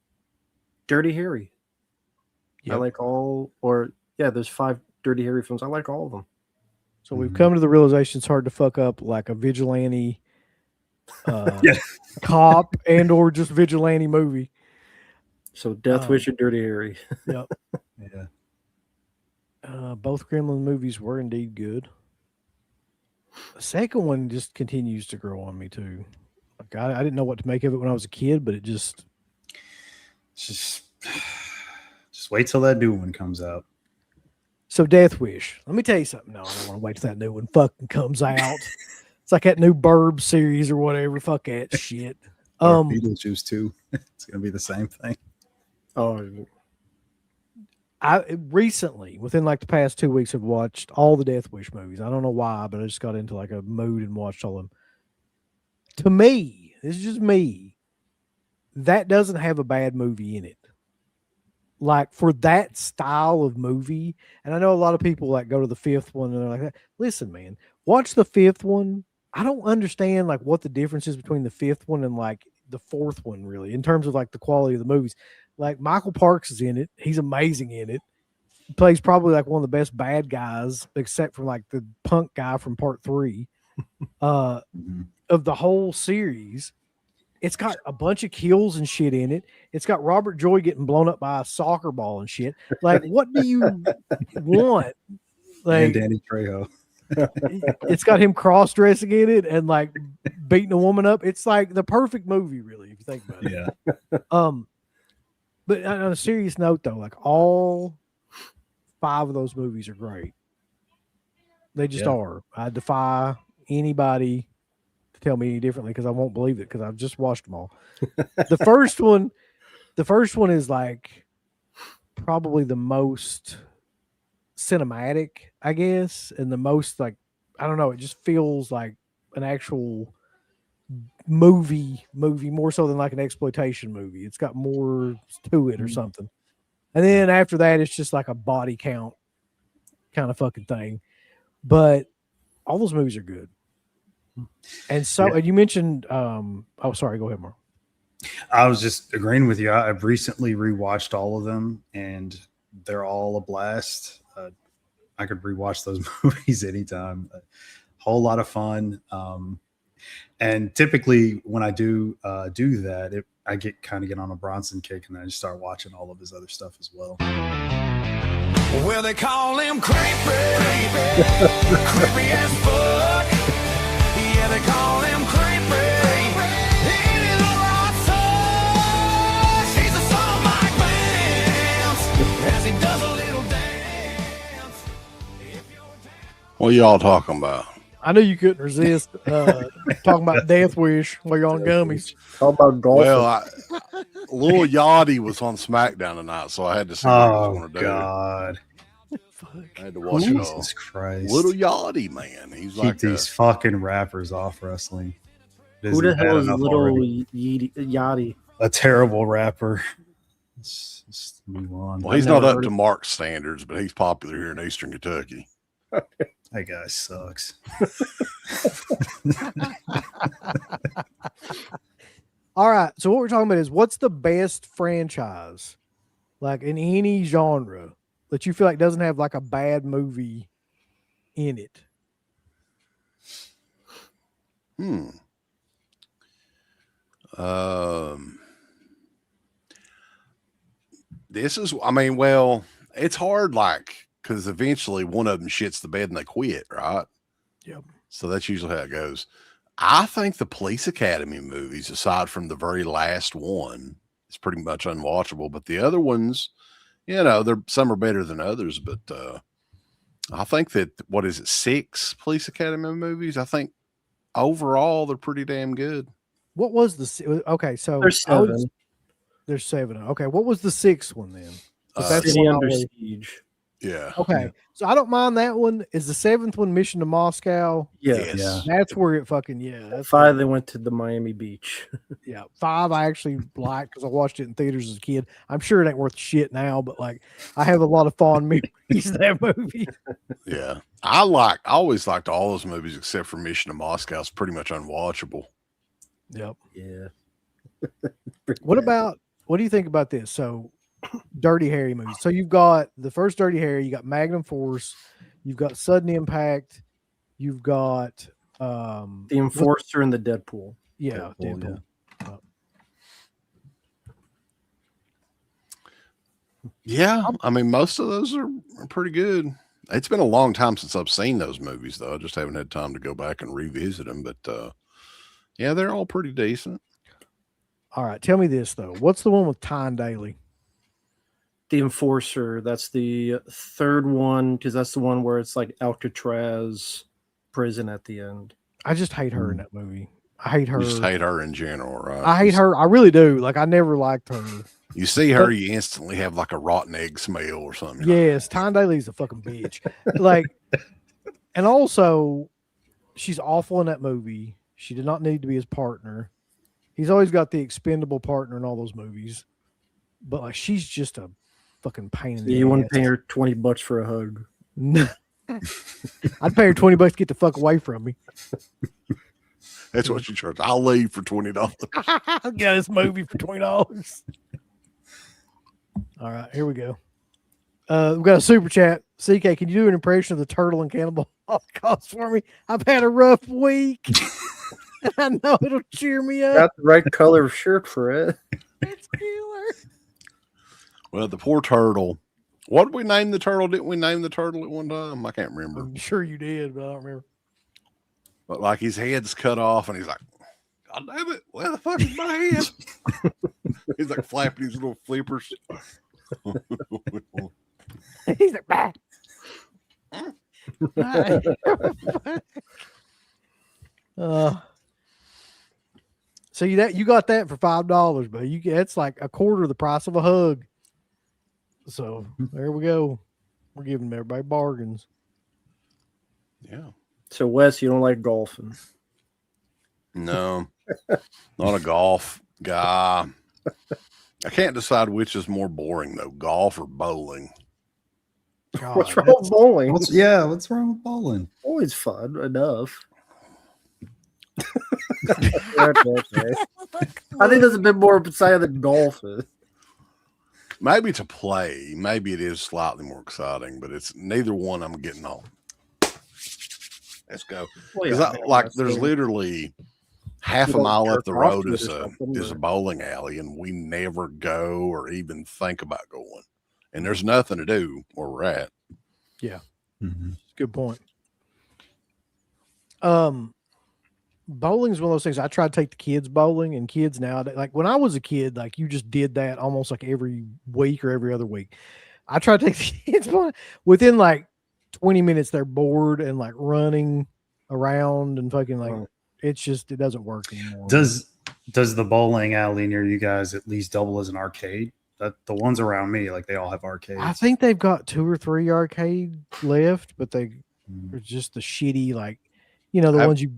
Dirty Harry. I Yep. like there's 5 Dirty Harry films. I like all of them. So we've come to the realization it's hard to fuck up like a vigilante Yeah. cop and or just vigilante movie. So Death Wish and Dirty Harry. Yep. Yeah. Both Gremlin movies were indeed good. The second one just continues to grow on me too. Like I didn't know what to make of it when I was a kid, but it just Just wait till that new one comes out. so Death Wish. Let me tell you something. No, I don't want to wait till that new one fucking comes out. It's like that new Burb series or whatever. Fuck that shit. Or Beetlejuice 2. It's gonna be the same thing. Oh, I recently, within like the past 2 weeks, have watched all the Death Wish movies. I don't know why, but I just got into like a mood and watched all of them. To me, this is just me. That doesn't have a bad movie in it. Like for that style of movie, and I know a lot of people like go to the 5th one and they're like, listen, man, watch the 5th one. I don't understand like what the difference is between the 5th one and like the 4th one, really, in terms of like the quality of the movies. Like Michael Parks is in it. He's amazing in it. He plays probably like one of the best bad guys, except for like the punk guy from part 3 of the whole series. It's got a bunch of kills and shit in it. It's got Robert Joy getting blown up by a soccer ball and shit. Like, what do you want? Like, And Danny Trejo. it's got him cross-dressing in it and like beating a woman up. It's like the perfect movie, really, if you think about it. Yeah. But on a serious note, though, like all 5 of those movies are great. They just are. I defy anybody to tell me any differently because I won't believe it because I've just watched them all. The first one is like probably the most cinematic, I guess, and the most like, I don't know, it just feels like an actual movie more so than like an exploitation movie. It's got more to it or something. And then after that, it's just like a body count kind of fucking thing. But all those movies are good. And so and you mentioned sorry, go ahead, Mark. I was just agreeing with you. I've recently rewatched all of them, and they're all a blast. I could rewatch those movies anytime. A whole lot of fun. And typically, when I do that, I get on a Bronson kick, and then I just start watching all of his other stuff as well. Well, they call him creepy, creepy as fuck. Yeah, they call him creepy. In his right soul, she's a song Mike Vance as he does a little dance. What are y'all talking about? I knew you couldn't resist talking about Death Wish while you're on gummies. how about golf? Well, Lil Yachty was on SmackDown tonight, so I had to see what he was Oh going to do. God! I had to watch Jesus Christ! Little Yachty, man. He's Keep like these fucking rappers off wrestling. It Who the isn't bad hell is enough Little already. Yachty? A terrible rapper. Let's just move on. well, he's I've never not up heard to of- Mark's standards, but he's popular here in Eastern Kentucky. That guy sucks. All right. So what we're talking about is what's the best franchise, like in any genre, that you feel like doesn't have like a bad movie in it? This is, I mean, well, it's hard, like, because eventually one of them shits the bed and they quit, right? Yep. So that's usually how it goes. I think the Police Academy movies, aside from the very last one, is pretty much unwatchable. But the other ones, you know, some are better than others. But I think that, what is it, 6 Police Academy movies? I think overall they're pretty damn good. What was okay? So There's I was- 7. there's 7. Okay, what was the 6th one then? 'Cause that's the City one I Under was- Siege. Yeah. Okay, so I don't mind that one. Is the 7th one Mission to Moscow? Yes. Yes. That's where it fucking that's 5, they went to the Miami Beach. yeah. 5 I actually liked because I watched it in theaters as a kid. I'm sure it ain't worth shit now, but like I have a lot of fond memories of that movie. Yeah. I always liked all those movies except for Mission to Moscow. It's pretty much unwatchable. Yep. Yeah. What do you think about this? So Dirty Harry movies. So you've got the first Dirty Harry, you got Magnum Force, you've got Sudden Impact, you've got The Enforcer and the Deadpool. yeah, Deadpool, Deadpool. Yeah. I mean, most of those are pretty good. It's been a long time since I've seen those movies, though. I just haven't had time to go back and revisit them. But yeah, they're all pretty decent. All right, tell me this though. What's the one with Tyne Daly? The Enforcer. That's the 3rd one because that's the one where it's like Alcatraz prison at the end. I just hate her in that movie. I hate her. You just hate her in general, right? I hate her. I really do. Like I never liked her. You see her, you instantly have like a rotten egg smell or something. Yes, Tyne Daly's a fucking bitch. Like, and also, she's awful in that movie. She did not need to be his partner. He's always got the expendable partner in all those movies, but like she's just a fucking pain in the You want to ass. pay her $20 for a hug? No. I'd pay her $20 to get the fuck away from me. That's what you charge. I'll leave for $20. I'll get this movie for $20. All right, here we go. We've got a super chat. CK, can you do an impression of the turtle and Cannibal Holocaust for me? I've had a rough week. And I know it'll cheer me up. Got the right color of shirt for it. It's killer. Well, the poor turtle. What did we name the turtle? Didn't we name the turtle at one time? I can't remember. I'm sure you did, but I don't remember. But like his head's cut off and he's like, God damn it, where the fuck is my head? He's like flapping his little flippers. He's like, bah. So you got that for $5, but that's like a quarter of the price of a hug. So there we go. We're giving everybody bargains. Yeah. So, Wes, you don't like golfing? No, not a golf guy. I can't decide which is more boring though, golf or bowling. God, What's wrong with bowling? What's wrong with bowling? Always fun enough. that's- Okay. I think there's a bit more beside than golf is. Maybe to play, maybe it is slightly more exciting, but it's neither one I'm getting on. Let's go. Well, Because yeah, like there's literally half a You don't mile up jerk the off road to it is or a something, or- bowling alley, and we never go or even think about going. And there's nothing to do where we're at. Mm-hmm. Good point. Bowling's one of those things. I try to take the kids bowling, and kids nowadays, like when I was a kid, like you just did that almost like every week or every other week. I try to take the kids bowling. Within like 20 minutes, they're bored and like running around and fucking like Right. it doesn't work anymore. Does the bowling alley near you guys at least double as an arcade? That the ones around me, like they all have arcades. I think they've got 2 or 3 arcade left, but they Mhm. are just the shitty, like the ones you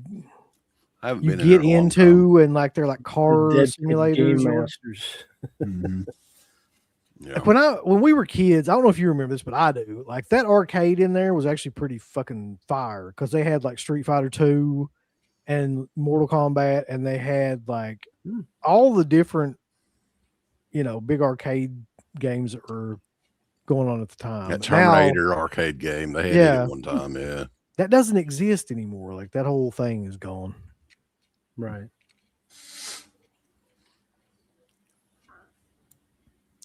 I haven't you been in there get in a long time. into, and like they're like car Dead simulators. Game or- Masters. Mhm. Yeah. Like when we were kids, I don't know if you remember this, but I do. Like that arcade in there was actually pretty fucking fire because they had like Street Fighter 2 and Mortal Kombat, and they had like all the different, big arcade games that were going on at the time. That But now, Terminator arcade game. They had it Yeah. at one time, yeah. that doesn't exist anymore. Like that whole thing is gone. Right.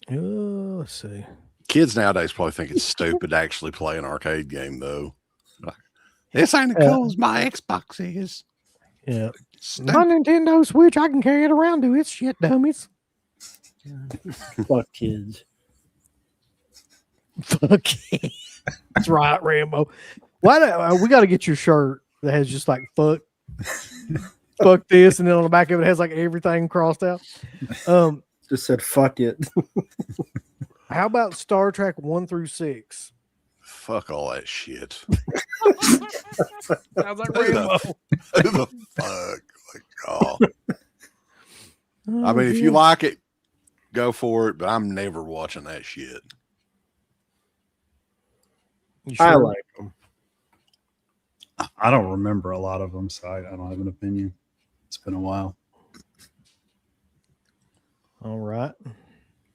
Let's see. Kids nowadays probably think it's stupid to actually play an arcade game, though. Like, this ain't as cool as my Xbox is. Yeah. Stupid. My Nintendo Switch, I can carry it around, do its shit, dummies. Fuck kids. Fuck yeah. That's right, Rambo. We got to get your shirt that has just like fuck fuck this, and then on the back of it has like everything crossed out. Just said fuck it. How about Star Trek 1 through 6? Fuck all that shit. Sounds like Rambo. Who the fuck? Like, oh. I mean, if you like it, go for it. But I'm never watching that shit. You I sure? like them. I don't remember a lot of them, so I don't have an opinion. It's been a while. All right.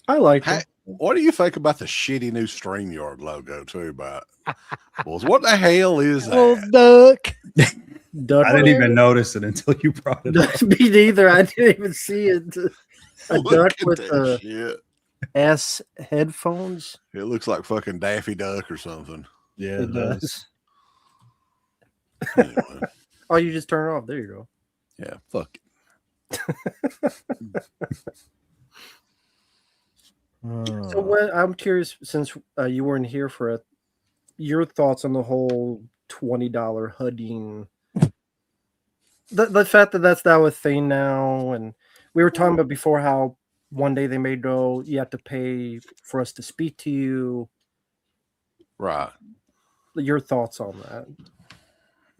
I like Hey, them. what do you think about the shitty new StreamYard logo too? About well, what the hell is Little that? duck. Duck I didn't even notice it until you brought it up. Me neither. I didn't even see it. A Look duck at with that shit. S headphones. It looks like fucking Daffy Duck or something. Yeah, It does. Anyway, Oh, you just turn it off. There you go. yeah, fuck it. So what? I'm curious, since you weren't here for it, your thoughts on the whole $20 hugging. The fact that that's now a thing now, and we were talking about before how one day they may go, you have to pay for us to speak to you. Right. Your thoughts on that?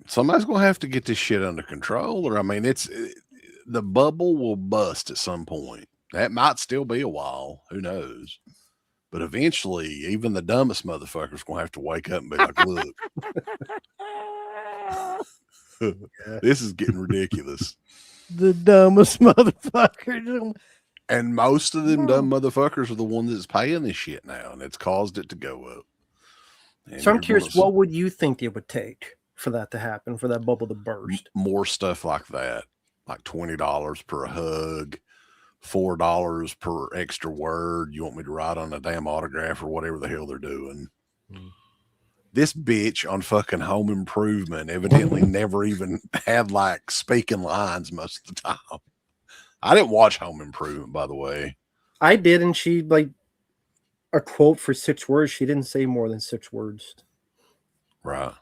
Somebody's gonna have to get this shit under control, or I mean, the bubble will bust at some point. That might still be a while. Who knows? But eventually, even the dumbest motherfucker's gonna have to wake up and be like, "Look, this is getting ridiculous." The dumbest motherfucker. And most of them dumb motherfuckers are the ones that's paying this shit now, and it's caused it to go up. And So I'm you're curious, gonna what would you think it would take for that to happen, for that bubble to burst? more stuff like that, like $20 per hug, $4 per extra word. You want me to write on a damn autograph or whatever the hell they're doing. This bitch on fucking Home Improvement evidently never even had like speaking lines most of the time. I didn't watch Home Improvement, by the way. I did, and she like a quote for 6 words. She didn't say more than 6 words. Right.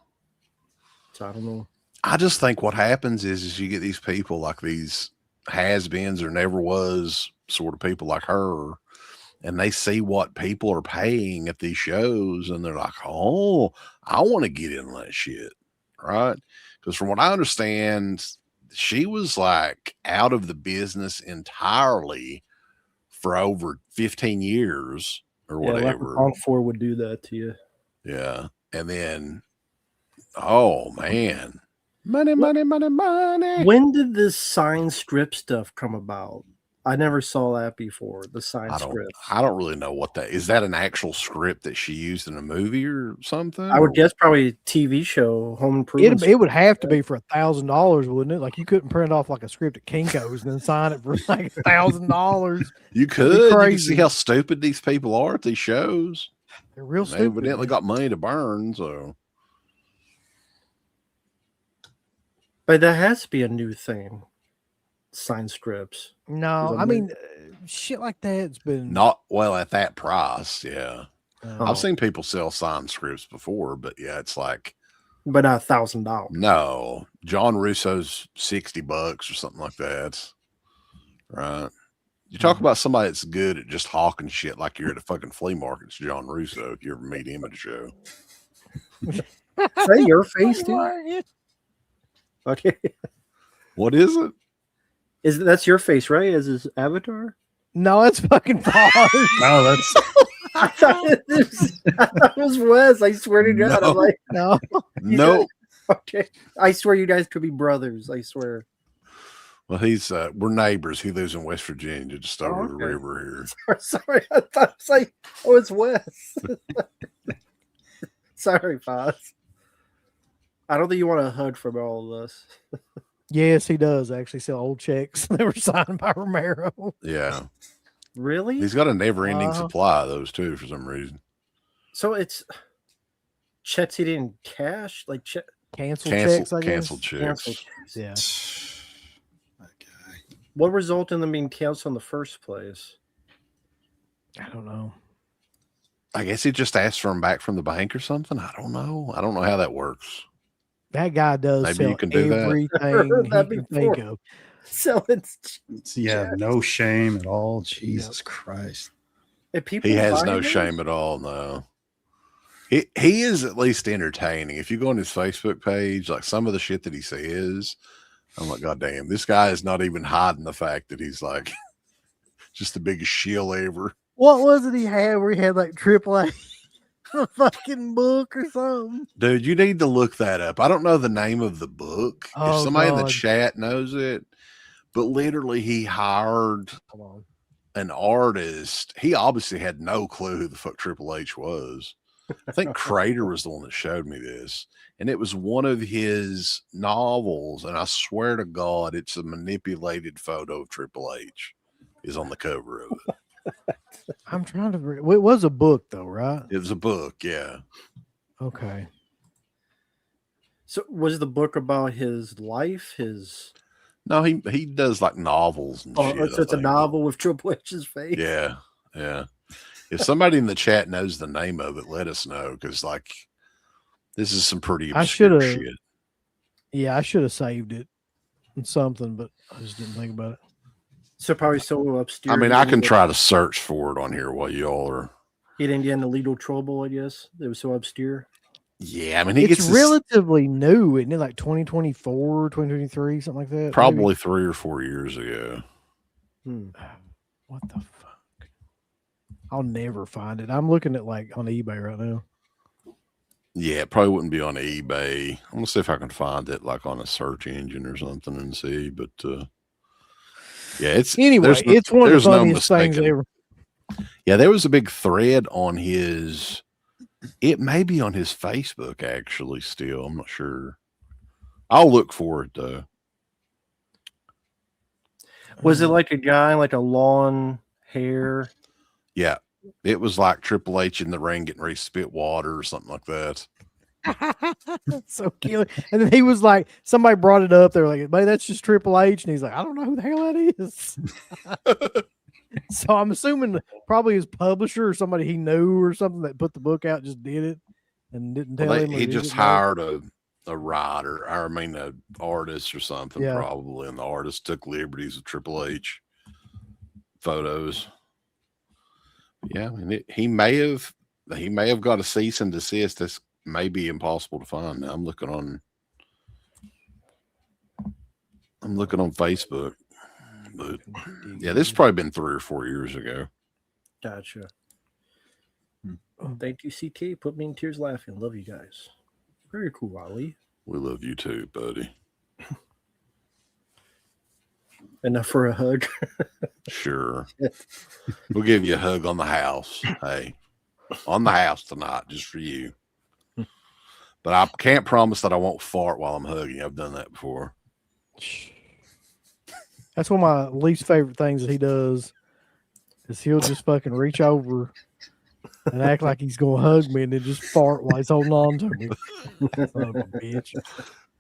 So I don't know. I just think what happens is you get these people like these has-beens or never was sort of people like her, and they see what people are paying at these shows, and they're like, oh, I want to get in that shit, right? Because from what I understand, she was like out of the business entirely for over 15 years or whatever. All 4 would do that to you. Yeah. And then, oh man, money, money, money, money. When did this sign strip stuff come about? I never saw that before. The sign strips. I don't really know what that is. That an actual script that she used in a movie or something? I would guess probably a TV show, Home Improvement. It would have to be for $1,000, wouldn't it? Like you couldn't print off like a script at Kinko's and then sign it for like $1,000. You could. You can crazy. see how stupid these people are at these shows. They're real They stupid. evidently man. got money to burn, so But that has to be a new thing. Sign strips. No, I mean, shit like that's been not well at that price. Yeah. Oh. I've seen people sell signed scripts before, but yeah, it's like, but not $1,000. no, John Russo's $60 or something like that. Right. You talk about somebody that's good at just hawking shit like you're at a fucking flea market. It's John Russo. If you ever meet him at a show. Is that your face, dude? Okay. What is it? That's your face, right? As his avatar? No, that's fucking Paul. No, that's I thought it was Wes. I swear to God. No. I'm like, No, No. okay. I swear you guys could be brothers. I swear. Well, he's we're neighbors. He lives in West Virginia, just over the Okay. river here. Sorry. I thought it was like, oh, it's Wes. Sorry, Foz. I don't think you want a hug from all of us. yes, he does actually sell old checks that were signed by Romero. Yeah. Really? He's got a never-ending supply of those too for some reason. So it's checks he didn't cash, like Cancel checks, I guess. Canceled checks. canceled checks. Yeah. What resulted in them being canceled in the first place? I don't know. I guess he just asked for them back from the bank or something. I don't know. I don't know how that works. That guy does Maybe sell you can do that. everything he That can think before. of. Selling. Yeah, no shame at all. Jesus Christ. And people He has buy no those? shame at all. No. He is at least entertaining. If you go on his Facebook page, like some of the shit that he says, I'm like, God damn, this guy is not even hiding the fact that he's like just the biggest shill ever. What was it he had where he had like AAA a fucking book or something? Dude, you need to look that up. I don't know the name of the book. If Oh, somebody in the God. chat knows it, but literally he hired Hold on. an artist. He obviously had no clue who the fuck Triple H was. I think Crater was the one that showed me this. And it was one of his novels. And I swear to God, it's a manipulated photo of Triple H is on the cover of it. I'm trying to. It was a book though, right? It was a book. Yeah. Okay. So was the book about his life? His No, he does like novels and shit. so it's a novel with Triple H's face. Yeah. Yeah. If somebody in the chat knows the name of it, let us know. Cause like this is some pretty obscure shit. Yeah, I should have saved it in something, but I just didn't think about it. So probably so obscure. I mean, I can try to search for it on here while y'all are. He didn't get into legal trouble, I guess. It was so obscure. Yeah, I mean, It's relatively new, isn't it? Like 2024, 2023, something like that. Probably maybe? 3 or 4 years ago. What the fuck? I'll never find it. I'm looking at like on eBay right now. Yeah, it probably wouldn't be on eBay. I'm gonna see if I can find it like on a search engine or something and see. But yeah, it's Anyway, it's one of the funniest things ever. Yeah, there was a big thread on his. It may be on his Facebook actually. Still, I'm not sure. I'll look for it though. Was it like a guy, like a long hair? Yeah, it was like Triple H in the ring getting ready to spit water or something like that. That's so cute. And then he was like, somebody brought it up. They were like, "Buddy, that's just Triple H." And he's like, "I don't know who the hell that is." So I'm assuming probably his publisher or somebody he knew or something that put the book out just did it and didn't tell him. He just hired a writer, I mean, an artist or something, Yeah. probably. And the artist took liberties with Triple H photos. Yeah, I mean, he may have got a cease and desist. This may be impossible to find now. I'm looking on Facebook, but yeah, this has probably been 3 or 4 years ago. Gotcha. Thank you, CT. Put me in tears laughing. Love you guys. Very cool, Ali. We love you too, buddy. Enough for a hug. Sure. We'll give you a hug on the house. Hey, on the house tonight, just for you. But I can't promise that I won't fart while I'm hugging. I've done that before. That's one of my least favorite things that he does is he'll just fucking reach over and act like he's going to hug me and then just fart while he's holding on to me. Son of a bitch.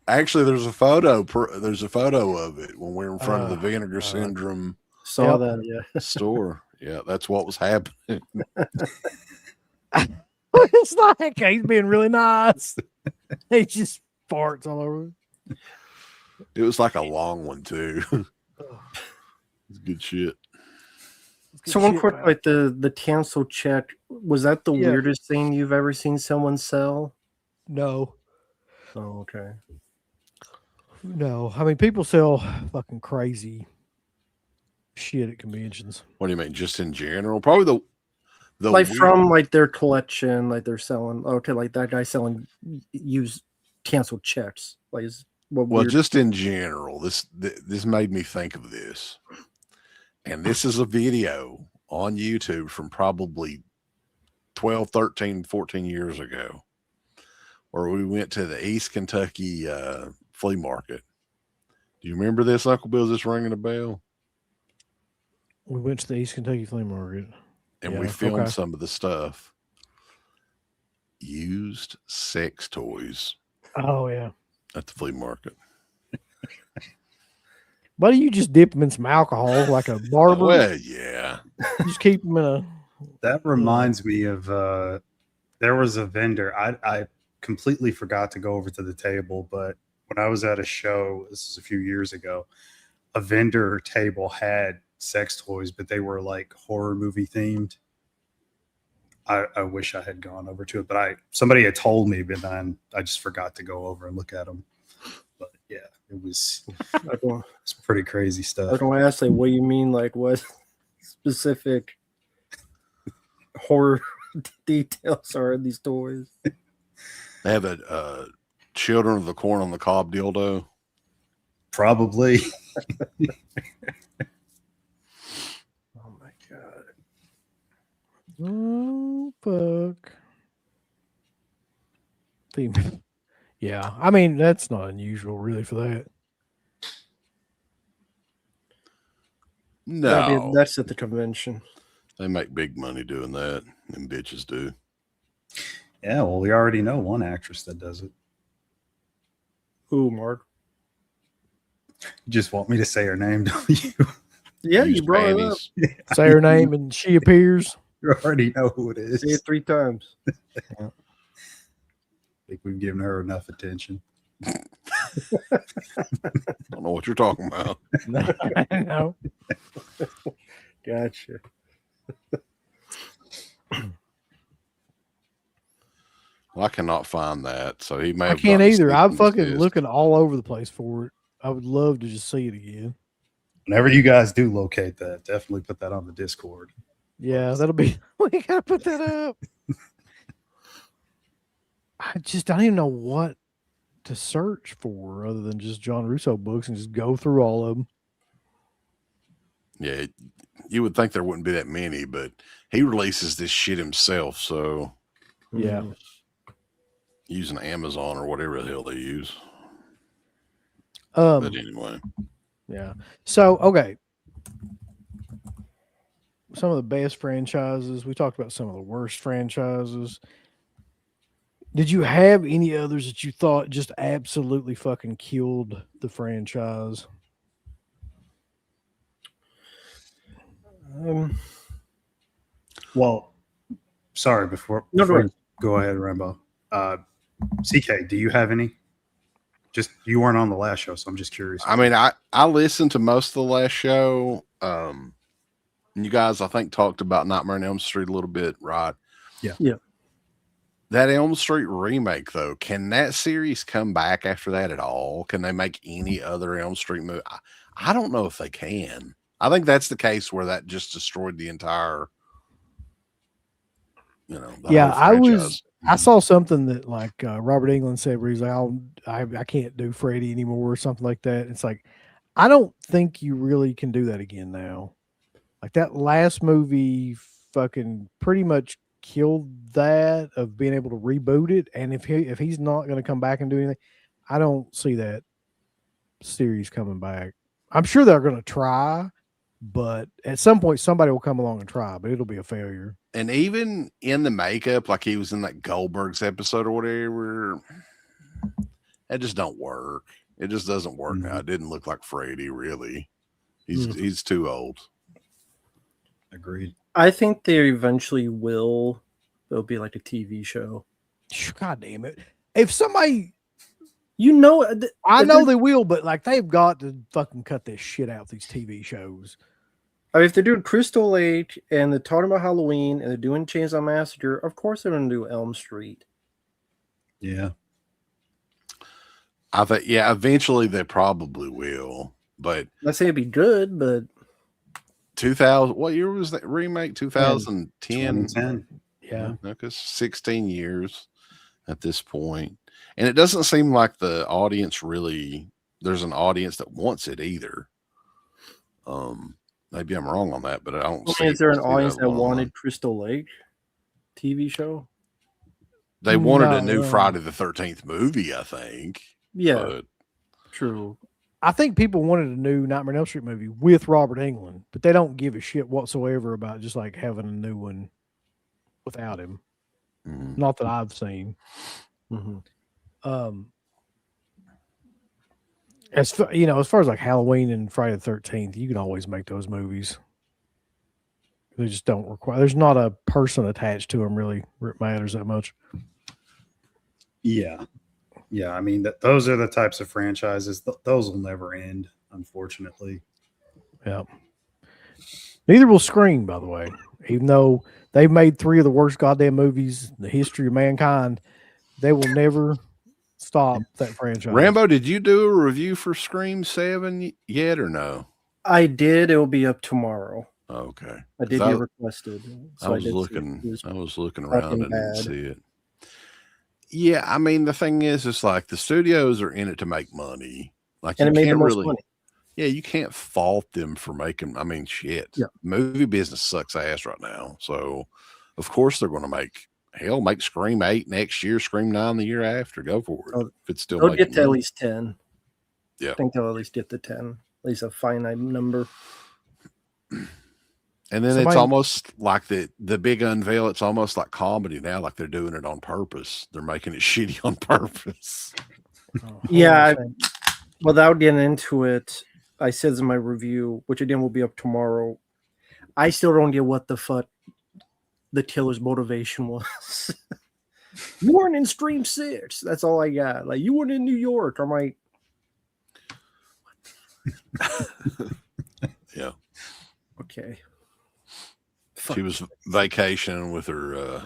Actually, there's a photo of it when we were in front of the Vinegar Syndrome Saw that, yeah. store. Yeah, that's what was happening. It's like he's being really nice. He just farts all over. It was like a long one too. It's good shit. So one quick, like the cancel check, was that the weirdest thing you've ever seen someone sell? No. Oh, okay. No. I mean, people sell fucking crazy shit at conventions. What do you mean? Just in general? Probably the like from like their collection, like they're selling. Okay, like that guy selling used canceled checks. Like, well, just in general, this made me think of this, and this is a video on YouTube from probably 12, 13, 14 years ago, where we went to the East Kentucky flea market. Do you remember this, Uncle Bill? Is this ringing a bell? We went to the East Kentucky flea market. And we filmed some of the stuff. Used sex toys. Oh, yeah. At the flea market. Why do you just dip them in some alcohol like a barber? Well, yeah. Just keep them in a... That reminds me of there was a vendor. I completely forgot to go over to the table, but when I was at a show, this was a few years ago, a vendor table had sex toys, but they were like horror movie themed. I wish I had gone over to it, but somebody had told me, but then I just forgot to go over and look at them. But yeah, it's pretty crazy I stuff. was going to ask, like, what you mean, like, what specific horror details are in these toys? They have a Children of the Corn on the Cob dildo. Probably. Oh my god! Oh fuck. Yeah, I mean that's not unusual, really, for that. No, That's at the convention. they make big money doing that. Them bitches do. Yeah, well, we already know one actress that does it. Ooh, Mark. You just want me to say her name, don't you? Yeah, Use you brought it up. panties. Say her name and she appears. You already know who it is. Say it 3 times. I think we've given her enough attention. Don't know what you're talking about. No. Gotcha. Well, I cannot find that, so he may. I have can't gotten either. sneaked I'm in his fucking disc. looking all over the place for it. I would love to just see it again. Whenever you guys do locate that, definitely put that on the Discord. Yeah, that'll be. We gotta put that up. I don't even know what to search for other than just John Russo books and just go through all of them. Yeah, you would think there wouldn't be that many, but he releases this shit himself, so Yeah. Mm. using Amazon or whatever the hell they use. But anyway, Yeah. So, okay. Some of the best franchises. We talked about some of the worst franchises. Did you have any others that you thought just absolutely fucking killed the franchise? Well, sorry, before you go ahead, Rambo. CK, do you have any? Just you weren't on the last show, so I'm just curious. I mean, I listened to most of the last show. You guys, I think, talked about Nightmare on Elm Street a little bit, right? Yeah. Yeah. That Elm Street remake, though, can that series come back after that at all? Can they make any other Elm Street movie? I don't know if they can. I think that's the case where that just destroyed the entire, the Yeah, whole franchise. I saw something that like Robert Englund said where he's like, I can't do Freddy anymore or something like that. It's like, I don't think you really can do that again now. Like that last movie fucking pretty much killed that of being able to reboot it. And if he's not going to come back and do anything, I don't see that series coming back. I'm sure they're going to try, but at some point somebody will come along and try, but it'll be a failure. And even in the makeup, like he was in that Goldberg's episode or whatever, that just don't work. It just doesn't work now. It didn't look like Freddy, really. He's too old. Agreed. I think they eventually will. There'll be like a TV show. God damn it! If somebody, I I know they will, but like they've got to fucking cut this shit out. These TV shows. I mean, if they're doing Crystal Lake and they're talking about Halloween and they're doing Chainsaw Massacre, of course they're going to do Elm Street. Yeah. I think, eventually they probably will. But Not saying it'd be good, but 2000, what year was that remake? 2010. 2010. Yeah. Because 16 years at this point. And it doesn't seem like the audience really, there's an audience that wants it either. Maybe I'm wrong on that, but I don't see. is there an audience that online. wanted Crystal Lake TV show? They wanted a No, new no. Friday the 13th movie, I think. Yeah, But true. I think people wanted a new Nightmare on Elm Street movie with Robert Englund, but they don't give a shit whatsoever about just like having a new one without him. mhm. Not that I've seen. Mm-hmm. As far as like Halloween and Friday the 13th, you can always make those movies. They just don't require. There's not a person attached to them really where it matters that much. Yeah. Yeah. I mean, those are the types of franchises. Those will never end, unfortunately. Yeah. Neither will Scream, by the way. Even though they've made 3 of the worst goddamn movies in the history of mankind, they will never stop that franchise. Rambo, did you do a review for Scream 7 yet or no? I did. It will be up tomorrow. Okay. I did get requested. I was looking around and didn't see it. Yeah, I mean, the thing is, it's like the studios are in it to make money. Like, And you it made the can't most really, money. yeah, you can't fault them for making. I mean, shit, Yeah. movie business sucks ass right now. So, of course, they're going to make Scream 8 next year, Scream 9 the year after. Go for it. Oh, If it's still They'll making get to at money. least 10. Yeah. I think they'll at least get to 10. At least a finite number. And then it's almost like the big unveil. It's almost like comedy now. Like they're doing it on purpose. They're making it shitty on purpose. Yeah. Without getting into it, I said in my review, which again will be up tomorrow, I still don't get what the fuck the killer's motivation was. You weren't in Stream 6. That's all I got. Like, you weren't in New York. I'm like, Yeah. Okay. She was vacationing with her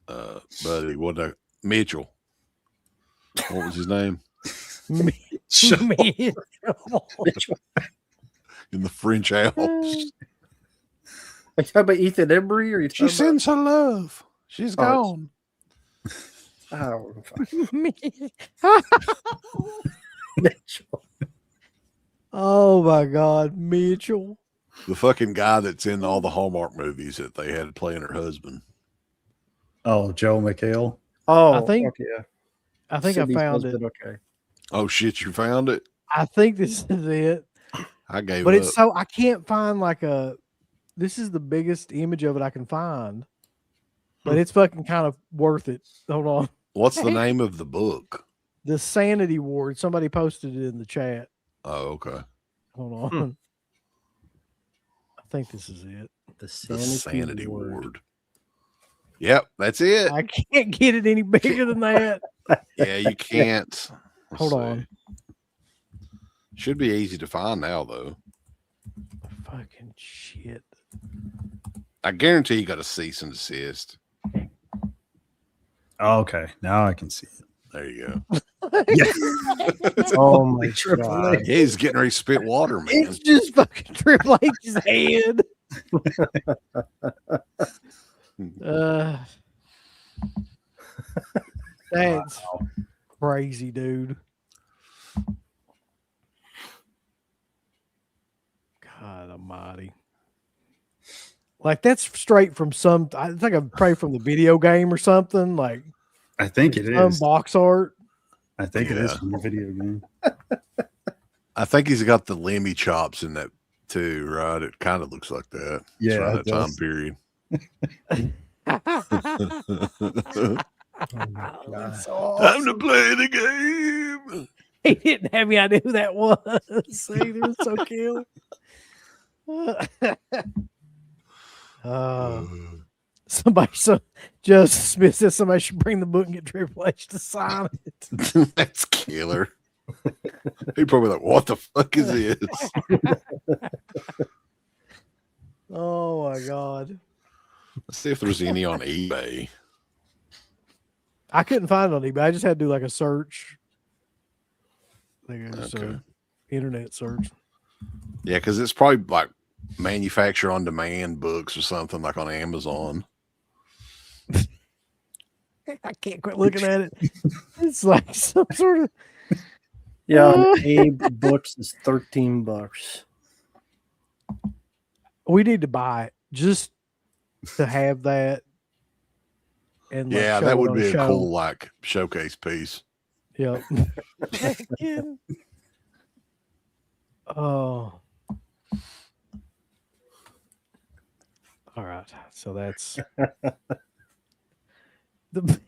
buddy. Mitchell. What was his name? Mitchell. In the French Alps. Are you talking about Ethan Embry? Or you She sends her love. She's gone. Oh, Mitchell. Oh my God, Mitchell. The fucking guy that's in all the Hallmark movies that they had playing her husband. Oh, Joe McHale. Oh, I think okay. I Cindy's found it. husband, okay. Oh shit, you found it? I think this is it. I gave But up. it's so I can't find this is the biggest image of it I can find. But it's fucking kind of worth it. Hold on. What's the name of the book? The Sanity Ward. Somebody posted it in the chat. Oh, okay. Hold on. I think this is it. The Sanity Ward. Yep, that's it. I can't get it any bigger than that. Yeah, you can't. Hold on. Should be easy to find now, though. Fucking shit. I guarantee you got a cease and desist. Oh, okay, now I can see it. There you go. Yeah. Oh my God. Yeah, he's getting ready to spit water, man. It's just fucking Triple H's head. That's crazy, dude. God almighty. Like, that's straight from I think I'm probably from the video game or something. Like, I think it some is. box art. I think it is from the video game. I think he's got the Lemmy chops in that too, right? It kind of looks like that. Yeah, it's around it that time does. period. That's Time awesome. to play the game. He didn't have any idea who that was. See, they were so killed. Justice Smith says somebody should bring the book and get Triple H to sign it. That's killer. He probably like, what the fuck is this? Oh my God. Let's see if there's any on eBay. I couldn't find it on eBay. I just had to do like a search. Okay. Internet search. Yeah, because it's probably like manufacturer on demand books or something like on Amazon. I can't quit looking at it. It's like some sort of Yeah, Abe Books is $13. we need to buy it just to have that. And like, Yeah, show that it would on be a show. cool like showcase piece. Yep. Oh. All right. So that's the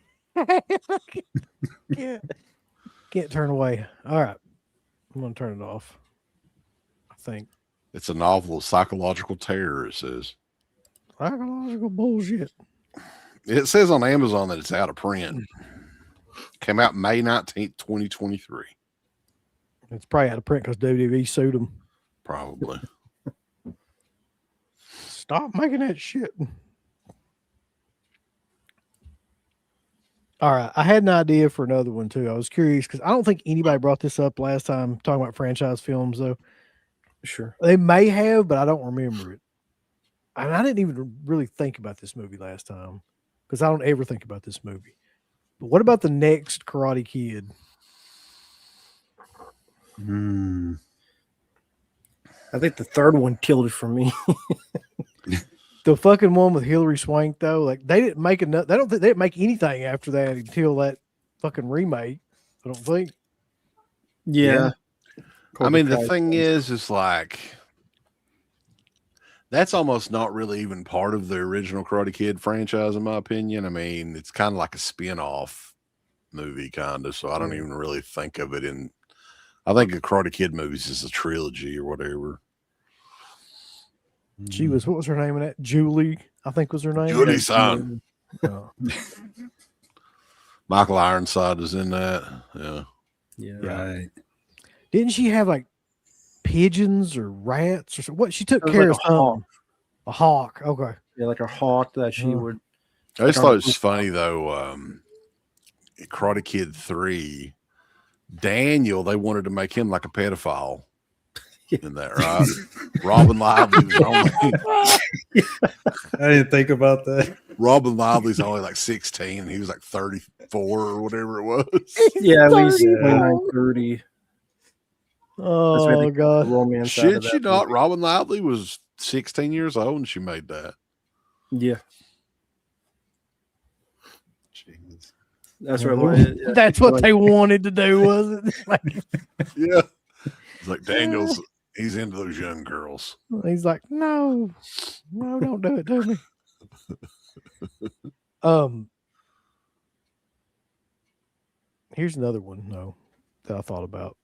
can't turn away. All right. I'm gonna turn it off. I think. It's a novel of psychological terror, it says. Psychological bullshit. It says on Amazon that it's out of print. Came out May 19th, 2023. It's probably out of print because WWE sued them. Probably. Stop making that shit. All right. I had an idea for another one too. I was curious because I don't think anybody brought this up last time talking about franchise films, though. Sure. They may have, but I don't remember it. And I didn't even really think about this movie last time because I don't ever think about this movie. But what about the next Karate Kid? I think the third one killed it for me. The fucking one with Hilary Swank, though, like they didn't make enough. They didn't make anything after that until that fucking remake. I don't think. Yeah. I mean, the thing is like that's almost not really even part of the original Karate Kid franchise, in my opinion. I mean, it's kind of like a spin-off movie, kind of. So I don't even really think of it in. I think the Karate Kid movies is a trilogy or whatever. She was, what was her name in that? Julie, I think was her name. Julie-san. Oh. Michael Ironside is in that. Yeah. Yeah. Right. Didn't she have like pigeons or rats or something? What she took It was care like of a hawk. A hawk. Okay. Yeah, like a hawk that she would. I just thought it was funny though. Karate Kid 3, Daniel, they wanted to make him like a pedophile in that, right? Robin Lively was only I didn't think about that. Robin Lively's only like 16 and he was like 34 or whatever it was. Yeah, at least 30. 29, 30. Oh god. Romance. Shit, she not. Robin Lively was 16 years old and she made that. Yeah. Jeez. That's right. Yeah. That's what they wanted to do, wasn't it? Like, Yeah. It's like Daniel's, he's into those young girls. he's like, no, don't do it to me. Here's another one, that I thought about.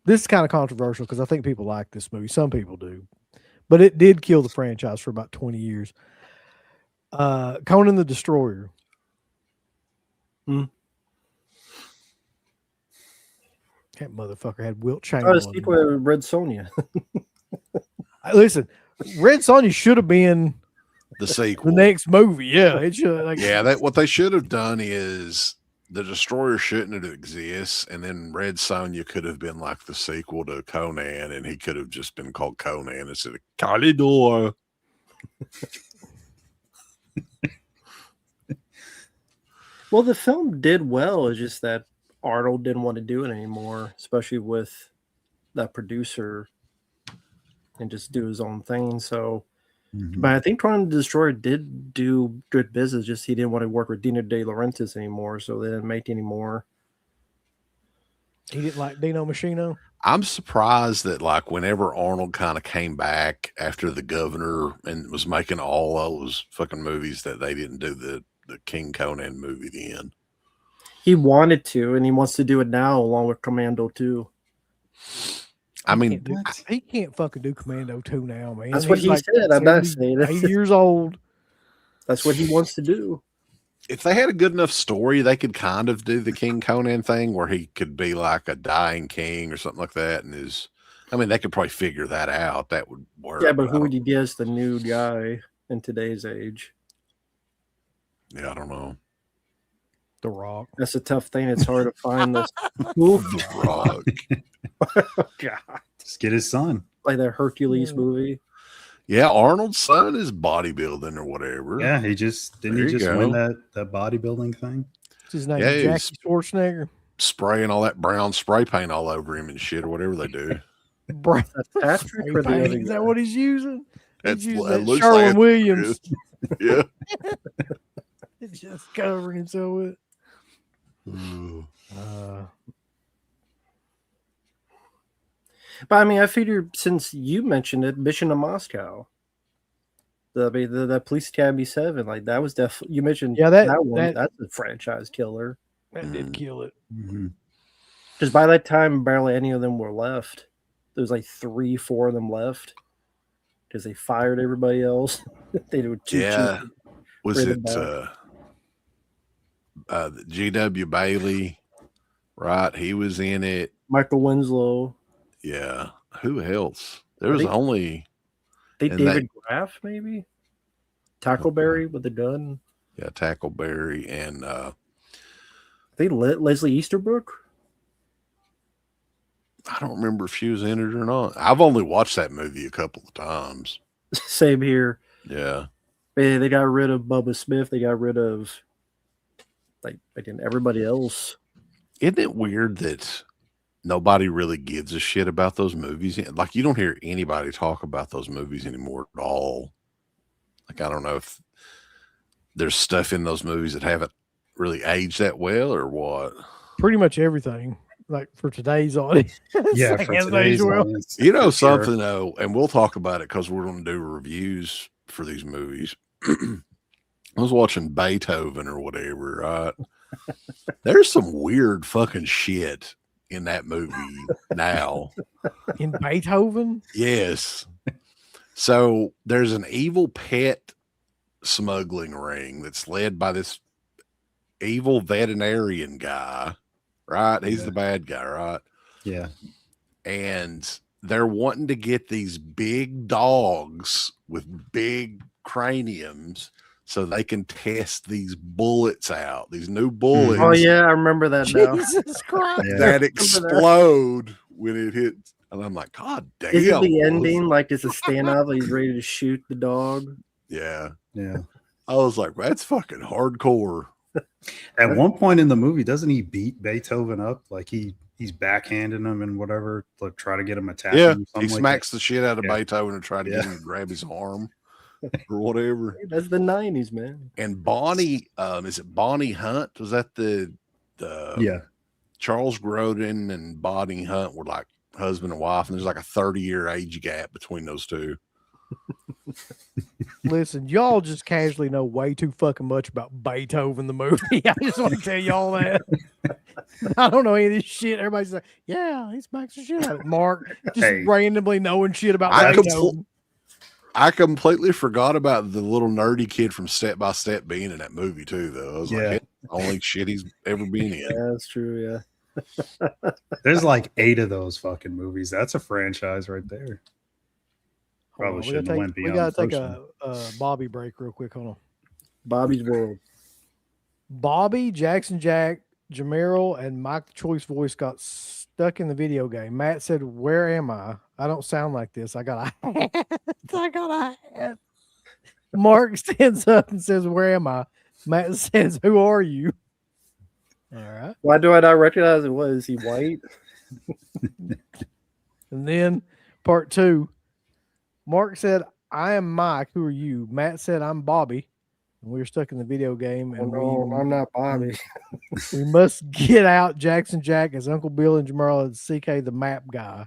This is kind of controversial because I think people like this movie. Some people do, but it did kill the franchise for about 20 years. Conan the Destroyer. That motherfucker had Wilt Oh, Chamberlain. the sequel with Red Sonja. Listen, Red Sonja should have been The the sequel. next movie. Yeah, it should. Like, Yeah, that what they should have done is the Destroyer shouldn't have exist, and then Red Sonja could have been like the sequel to Conan, and he could have just been called Conan instead of Calidor. Well, the film did well. It's just that Arnold didn't want to do it anymore, especially with that producer and just do his own thing. So, but I think Conan the Destroyer did do good business. Just he didn't want to work with Dino De Laurentiis anymore, so they didn't make any more. he didn't like Dino Machino. I'm surprised that like whenever Arnold kind of came back after The Governor and was making all those fucking movies that they didn't do the King Conan movie then. He wanted to, and he wants to do it now along with Commando 2. I mean, He can't fucking do Commando 2 now, man. That's what He's he like said. I'm not 70, saying it. 8 years old. That's what he wants to do. if they had a good enough story, they could kind of do the King Conan thing where he could be like a dying king or something like that. And they could probably figure that out. That would work. Yeah, but who would you get as the new guy in today's age? Yeah, I don't know. The Rock. That's a tough thing. It's hard to find this. The Rock. God. Just get his son. Like that Hercules movie. Yeah, Arnold's son is bodybuilding or whatever. Yeah, he just There you win go. that bodybuilding thing. What's his name? Yeah, he's- Jackie Schwarzenegger. Spraying all that brown spray paint all over him and shit or whatever they do. Bro, That's Patrick or the other is guy? that what he's using? That's, He's using it that looks Sherwin like Williams. Yeah. It's just covering himself with. But I mean, I figured since you mentioned it, Mission to Moscow, the Police Academy 7, like that was definitely you mentioned. Yeah, that one. that- That's a franchise killer. That did kill it. Mm-hmm. Because by that time, barely any of them were left. There was like 3-4 of them left because they fired everybody else. They were too Yeah. cheap. Was Bring it it back. G.W. Bailey, right? He was in it. Michael Winslow. Yeah. Who else? There I was think- only. They And David Graff, maybe? Tackleberry with the gun. Yeah, Tackleberry and They Leslie Easterbrook. I don't remember if she was in it or not. I've only watched that movie a couple of times. Same here. Yeah. They got rid of Bubba Smith. They got rid of like again everybody else. Isn't it weird that nobody really gives a shit about those movies? Like, you don't hear anybody talk about those movies anymore at all. Like, I don't know if there's stuff in those movies that haven't really aged that well or what. Pretty much everything, like for today's audience. Yeah, Like, for hasn't today's aged well. audience, You know for sure. something, though, and we'll talk about it because we're going to do reviews for these movies. I was watching Beethoven or whatever, right? There's some weird fucking shit in that movie now. In Beethoven. Yes. So there's an evil pet smuggling ring that's led by this evil veterinarian guy, right? He's Yeah. the bad guy, right? Yeah. And they're wanting to get these big dogs with big craniums so they can test these bullets out, these new bullets Oh yeah, I remember that now. Jesus Christ. Yeah. that explode when it hits. And I'm like, God damn. Is it the Willis." ending? Like it's a standoff? He's ready to shoot the dog. Yeah. Yeah. I was like, that's fucking hardcore. At one point in the movie, doesn't he beat Beethoven up? Like he's backhanding him and whatever to try to get him attacking. Yeah. him, He something like smacks the shit out of Yeah. Beethoven and try to get Yeah. him to grab his arm or whatever. That's the '90s, man. And Bonnie, is it Bonnie Hunt? Was that the that. Yeah. Charles Grodin and Bonnie Hunt were like husband and wife, and there's like a 30-year age gap between those two. Listen, y'all just casually know way too fucking much about Beethoven the movie. I just want to tell y'all that. I don't know any of this shit. Everybody's like, yeah, he smacks the shit out of it. Mark just Hey. randomly knowing shit about I Beethoven. I completely forgot about the little nerdy kid from Step by Step being in that movie too, though. I was Yeah. like, only shit he's ever been in. Yeah, that's true. Yeah. There's like 8 of those fucking movies. That's a franchise right there. Hold on, Probably we shouldn't have gotta went take, we beyond gotta the take first a Bobby break real quick. Hold on. Bobby's World. Bobby, Jackson Jack, Jameral, and Mike the Choice Voice got stuck in the video game. Matt said, "Where am I? I don't sound like this. I got a hat. I got a hat." Mark stands up and says, "Where am I?" Matt says, "Who are you?" All right. Why do I not recognize it? What is he white? And then part 2, Mark said, "I am Mike. Who are you?" Matt said, "I'm Bobby." And we were stuck in the video game, Oh, and no, I'm not Bobby. we must get out Jackson Jack as Uncle Bill and Jameral as CK the map guy.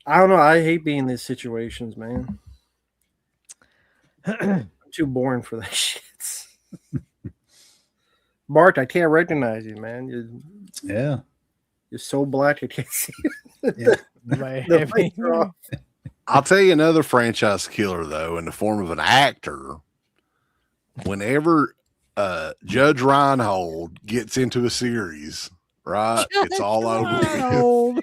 I don't know. I hate being in these situations, man. I'm too boring for that shit. Mark, I can't recognize you, man. Yeah. You're so black I can't see Man, the lights are off. I'll tell you another franchise killer, though, in the form of an actor. Whenever Judge Reinhold gets into a series, right, it's all over. Reinhold.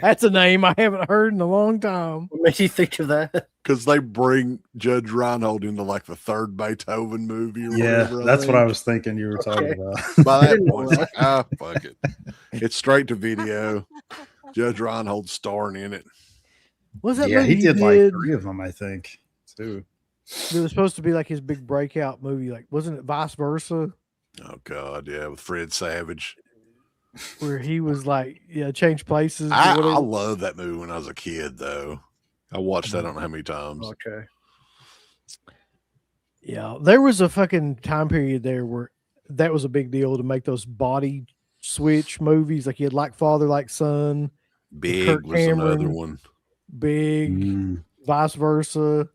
That's a name I haven't heard in a long time. What made you think of that? Because they bring Judge Reinhold into like the third Beethoven movie or Yeah. whatever. That's what think. I was thinking you were talking Okay. about. By I that didn't know point, it's like, fuck it. It's straight to video. Judge Reinhold starring in it. What's that Yeah, movie he did like did? 3 of them, I think, too. It was supposed to be like his big breakout movie. Like, wasn't it Vice Versa? Oh God, yeah, with Fred Savage. Where he was like, yeah, change places. or I whatever. loved that movie when I was a kid, though. I watched that I don't know how many times. Okay. Yeah, there was a fucking time period there where that was a big deal to make those body switch movies. Like you had Like Father, Like Son, Big Kirk was another Cameron. one. Big, Mm. Vice Versa.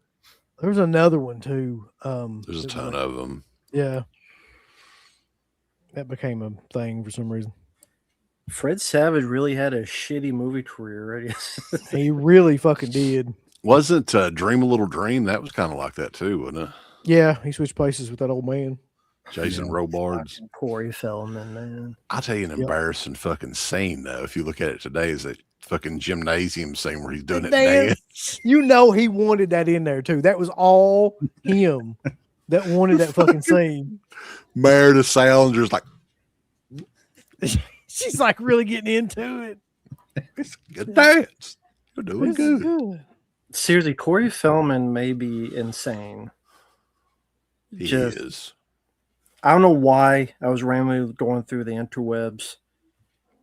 There was another one too. There's a that was ton like- of them. Yeah, that became a thing for some reason. Fred Savage really had a shitty movie career, right? He really fucking did. Wasn't Dream a Little Dream? That was kind of like that too, wasn't it? Yeah, he switched places with that old man. Jason Robards. Fucking Corey Feldman, man. I'll tell you an embarrassing fucking scene though. If you look at it today, is that fucking gymnasium scene where he's doing it dance. You know he wanted that in there too. That was all him that wanted that fucking scene. Meredith Salinger's like, She's like really getting into it. it's a good dance. You're doing This is good. good. Seriously, Corey Feldman may be insane. He Just- is. I don't know why I was randomly going through the interwebs,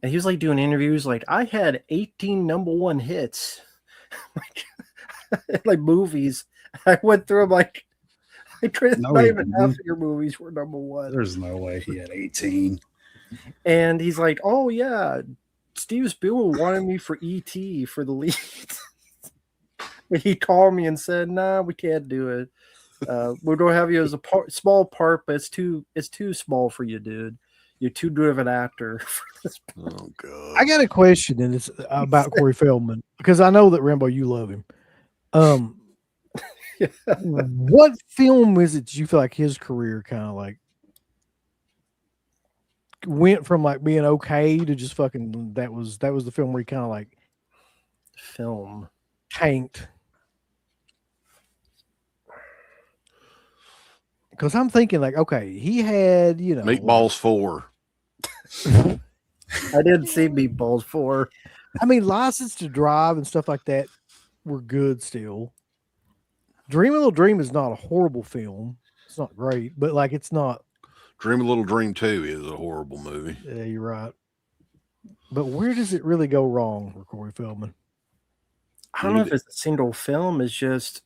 and he was like doing interviews. Like, I had 18 #1 hits, like movies. I went through them like, No, not he even half of didn't. your movies were #1. There's no way he had 18. And he's like, "Oh yeah, Steve Spielberg wanted me for E.T. for the lead." He called me and said, "Nah, we can't do it. We're gonna have you as a small part, but it's too small for you, dude. You're too good of an actor for this." Oh god. I got a question, and it's about Corey Feldman because I know that Rambo, you love him. What film is it that you feel like his career kind of like went from like being okay to just fucking that was the film where he kind of like Film. tanked? Because I'm thinking like, okay, he had, you know, Meatballs 4. I didn't see Meatballs 4. I mean, License to Drive and stuff like that were good still. Dream a Little Dream is not a horrible film. It's not great, but like it's not. Dream a Little Dream 2 is a horrible movie. Yeah, you're right. But where does it really go wrong for Corey Feldman? I don't know if it's a single film. It's just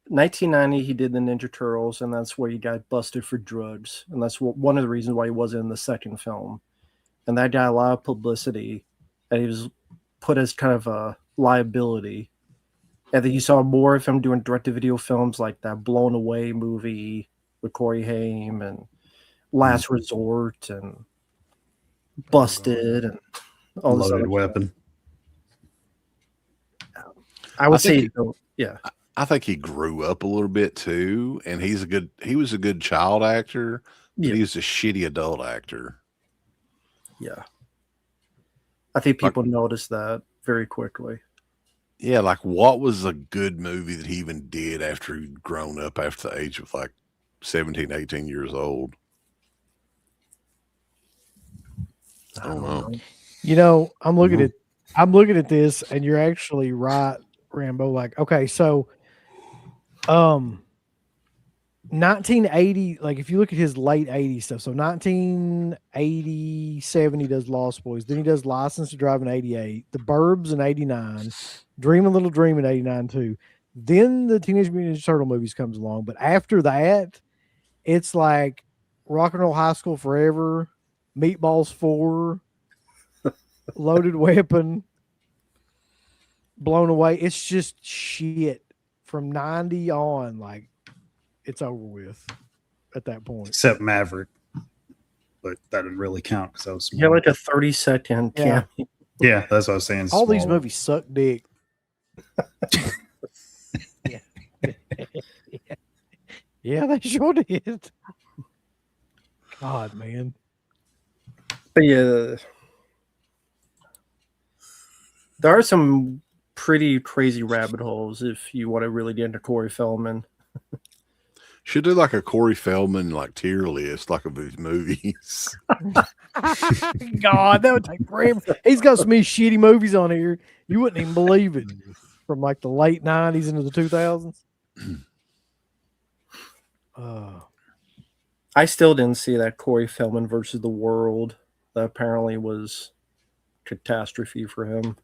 1990. He did the Ninja Turtles, and that's where he got busted for drugs, and that's one of the reasons why he wasn't in the second film. And that got a lot of publicity, and he was put as kind of a liability. And then you saw more of him doing direct-to-video films like that Blown Away movie with Corey Haim and Last Resort and Busted and all this Loaded other weapon. stuff. I would say, think yeah. I think he grew up a little bit too, and he was a good child actor, but Yeah. he was a shitty adult actor. Yeah. I think people noticed that very quickly. Yeah, like what was a good movie that he even did after he'd grown up after the age of like 17, 18 years old? I don't know. You know, I'm looking at this, and you're actually right, Rambo. Like, okay, so 1980, like if you look at his late 80s stuff, so 1987 he does Lost Boys, then he does License to Drive in 88, The Burbs in 89, Dream a Little Dream in 89 too. Then the Teenage Mutant Ninja Turtle movies comes along, but after that, it's like Rock and Roll High School Forever, Meatballs 4, Loaded Weapon, Blown Away. It's just shit from 90 on. Like, it's over with at that point. Except Maverick. But that didn't really count because I was He had small. like a 30-second Yeah. cameo. Yeah, that's what I was saying. All these Small. movies suck dick. Yeah, they sure did. God, man. But yeah, there are some pretty crazy rabbit holes if you want to really get into Corey Feldman. Should do like a Corey Feldman like tier list, like of his movies. God, that would take forever. He's got so many shitty movies on here. You wouldn't even believe it. From like the late 90s into the 2000s. I still didn't see that Corey Feldman versus the World. That apparently was catastrophe for him.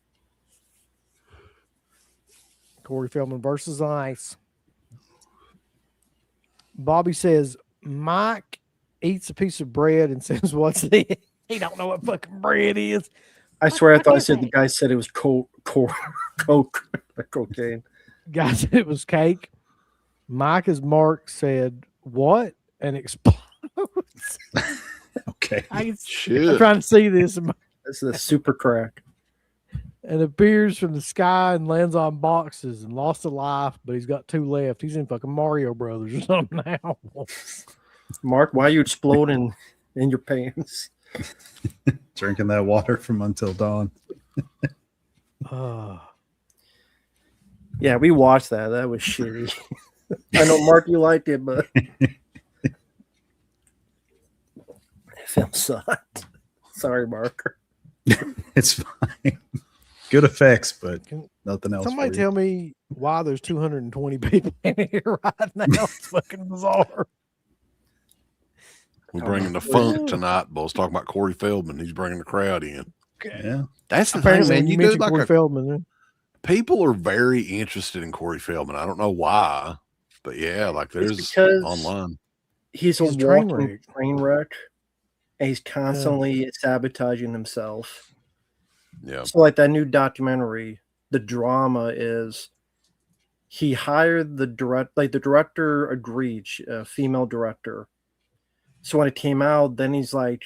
Corey Feldman versus Ice. Bobby says, Mike eats a piece of bread and says, what's this? He don't know what fucking bread is. I swear I thought I said the guy said it was coke, cocaine. Guy said it was cake. Mike, as Mark said, what? And explodes. Okay. I'm Shit. trying to see this. This is a super crack. And appears from the sky and lands on boxes and lost a life, but he's got 2 left. He's in fucking Mario Brothers or something now. Mark, why are you exploding in your pants? Drinking that water from Until Dawn. Yeah, we watched that. That was shitty. I know, Mark, you liked it, but the film sucked. Sorry, Mark. It's fine. Good effects, but nothing else. Somebody for you. tell me why there's 220 people in here right now. It's fucking bizarre. We're bringing the funk tonight. Bo's talking about Corey Feldman. He's bringing the crowd in. Yeah. That's the Apparently, thing, man. when You mentioned do like Corey a Feldman. people are very interested in Corey Feldman. I don't know why, but yeah, like there's because online. He's a He's a train walking wreck. train wreck, and he's constantly sabotaging himself. Yeah. So, like that new documentary, the drama is he hired the director agreed, female director. So when it came out, then he's like,